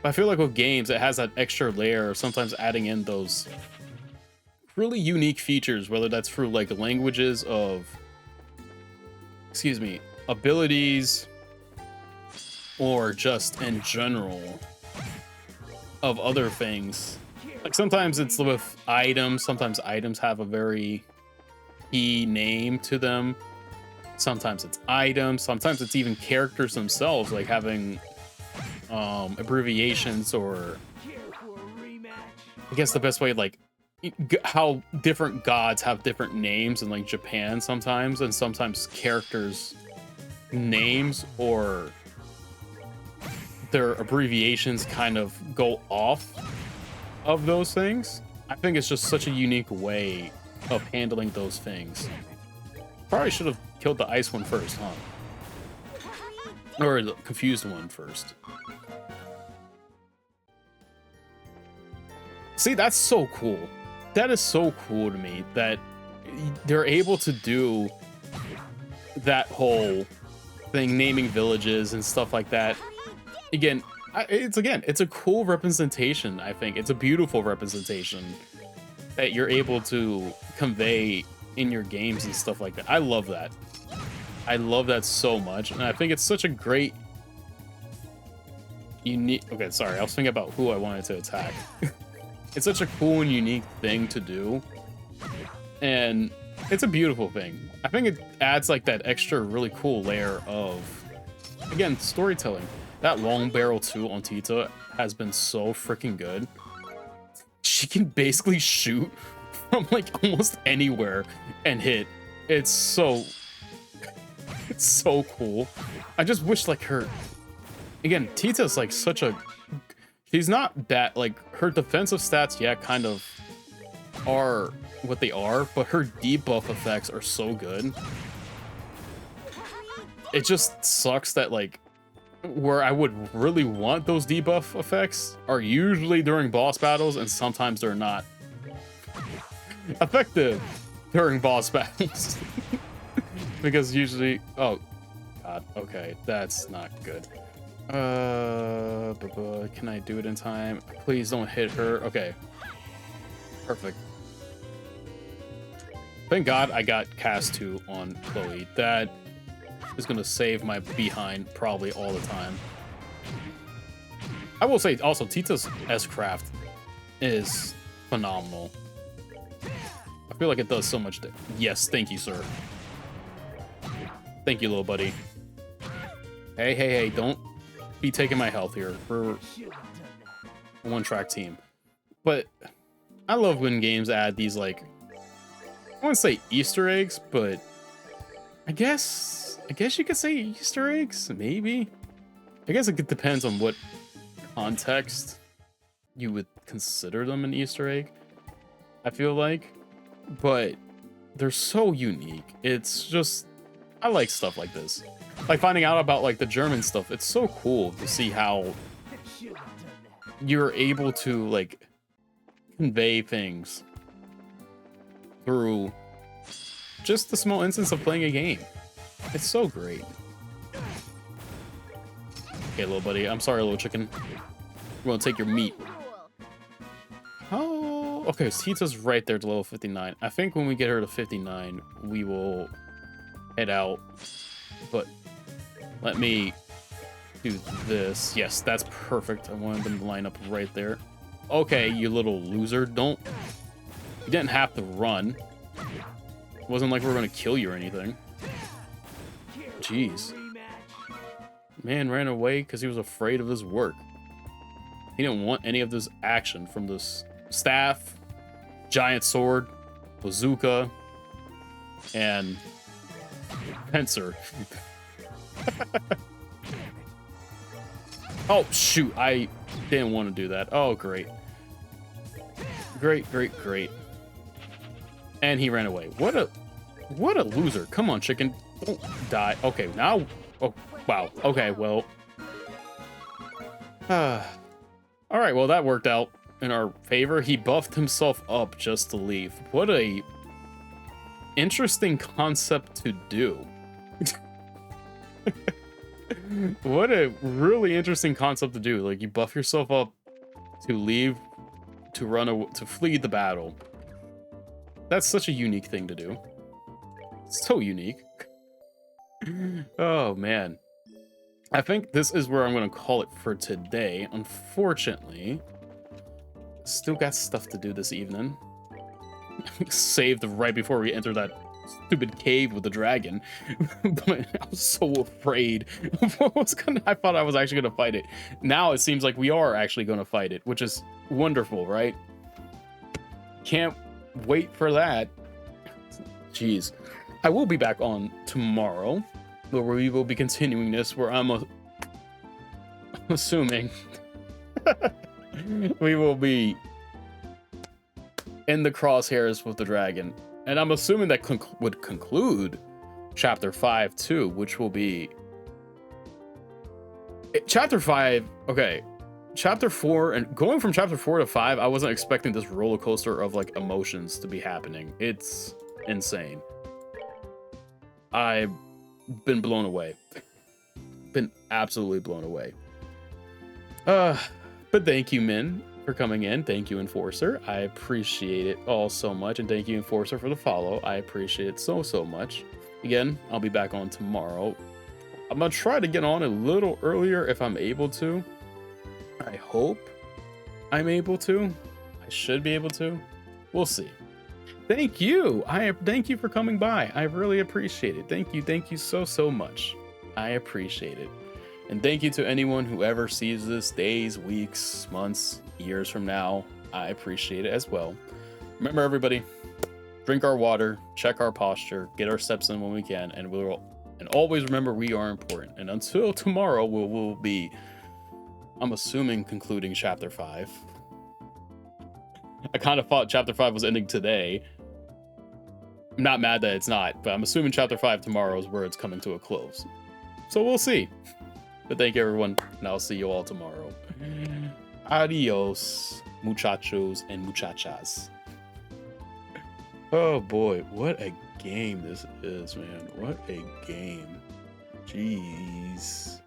But I feel like with games, it has that extra layer of sometimes adding in those really unique features, whether that's through like languages of, excuse me, abilities, or just in general of other things. Like sometimes it's with items, sometimes items have a very key name to them. Sometimes it's items, sometimes it's even characters themselves, like having abbreviations, or I guess the best way, like how different gods have different names in like Japan sometimes, and sometimes characters' names or their abbreviations kind of go off of those things. I think it's just such a unique way of handling those things. Probably should have killed the ice one first, huh? Or the confused one first. See, that's so cool. That is so cool to me that they're able to do that whole thing, naming villages and stuff like that. Again, it's a cool representation. I think it's a beautiful representation that you're able to convey in your games and stuff like that. I love that. I love that so much, and I think it's such a great, unique. Okay, sorry, I was thinking about who I wanted to attack. It's such a cool and unique thing to do, and it's a beautiful thing. I think it adds like that extra really cool layer of, again, storytelling. That long barrel 2 on Tita has been so freaking good. She can basically shoot from like almost anywhere and hit. It's so cool. I just wish like her, again, Tita's like such a, she's not that, like her defensive stats, yeah, kind of are what they are, but her debuff effects are so good. It just sucks that like where I would really want those debuff effects are usually during boss battles, and sometimes they're not effective during boss battles. Because usually, oh god, okay, that's not good. Can I do it in time? Please don't hit her. Okay, perfect. Thank god I got cast 2 on Chloe. That is gonna save my behind probably all the time. I will say also Tita's S-Craft is phenomenal. I feel like it does so much. Yes, thank you, sir. Thank you, little buddy. Hey, don't be taking my health here. We're a one-track team. But I love when games add these, like, I wouldn't say Easter eggs, but I guess you could say Easter eggs, maybe. I guess it depends on what context you would consider them an Easter egg, I feel like. But they're so unique. It's just, I like stuff like this. Like finding out about like the German stuff, it's so cool to see how you're able to like convey things through just the small instance of playing a game. It's so great. Okay, little buddy. I'm sorry, little chicken. We're gonna take your meat. Oh, okay. So Tita's right there to level 59. I think when we get her to 59, we will head out. But let me do this. Yes, that's perfect. I wanted them to line up right there. Okay, you little loser. You didn't have to run. It wasn't like we were gonna kill you or anything. Jeez. Man ran away because he was afraid of his work. He didn't want any of this action from this staff, giant sword, bazooka, and fencer. Oh, shoot. I didn't want to do that. Oh, great. Great. And he ran away. What a loser. Come on, chicken. Don't die. Okay, now... Oh, wow. Okay, well... Alright, well, that worked out in our favor. He buffed himself up just to leave. What a interesting concept to do. What a really interesting concept to do. Like, you buff yourself up to leave, to run away, to flee the battle. That's such a unique thing to do. So unique. Oh, man. I think this is where I'm going to call it for today. Unfortunately, still got stuff to do this evening. Saved right before we enter that stupid cave with the dragon. But I was so afraid of what was gonna... I thought I was actually going to fight it. Now it seems like we are actually going to fight it, which is wonderful, right? Can't wait for that. Jeez. I will be back on tomorrow, where we will be continuing this, where I'm assuming we will be in the crosshairs with the dragon. And I'm assuming that would conclude Chapter 5 too, which will be... Chapter 5, okay. Chapter 4, and going from Chapter 4 to 5, I wasn't expecting this roller coaster of like emotions to be happening. It's insane. I've been blown away. Been absolutely blown away. But thank you, Min, for coming in. Thank you, Enforcer. I appreciate it all so much. And thank you, Enforcer, for the follow. I appreciate it so much. Again, I'll be back on tomorrow. I'm gonna try to get on a little earlier if I'm able to. I hope I'm able to. I should be able to. We'll see. Thank you. Thank you for coming by. I really appreciate it. Thank you so much. I appreciate it. And thank you to anyone who ever sees this days, weeks, months, years from now. I appreciate it as well. Remember, everybody, drink our water, check our posture, get our steps in when we can, and always remember we are important. And until tomorrow, we'll be, I'm assuming, concluding chapter 5. I kind of thought chapter 5 was ending today. I'm not mad that it's not, but I'm assuming chapter 5 tomorrow is where it's coming to a close. So we'll see. But thank you, everyone, and I'll see you all tomorrow. Adios, muchachos and muchachas. Oh boy, what a game this is, man. What a game. Jeez.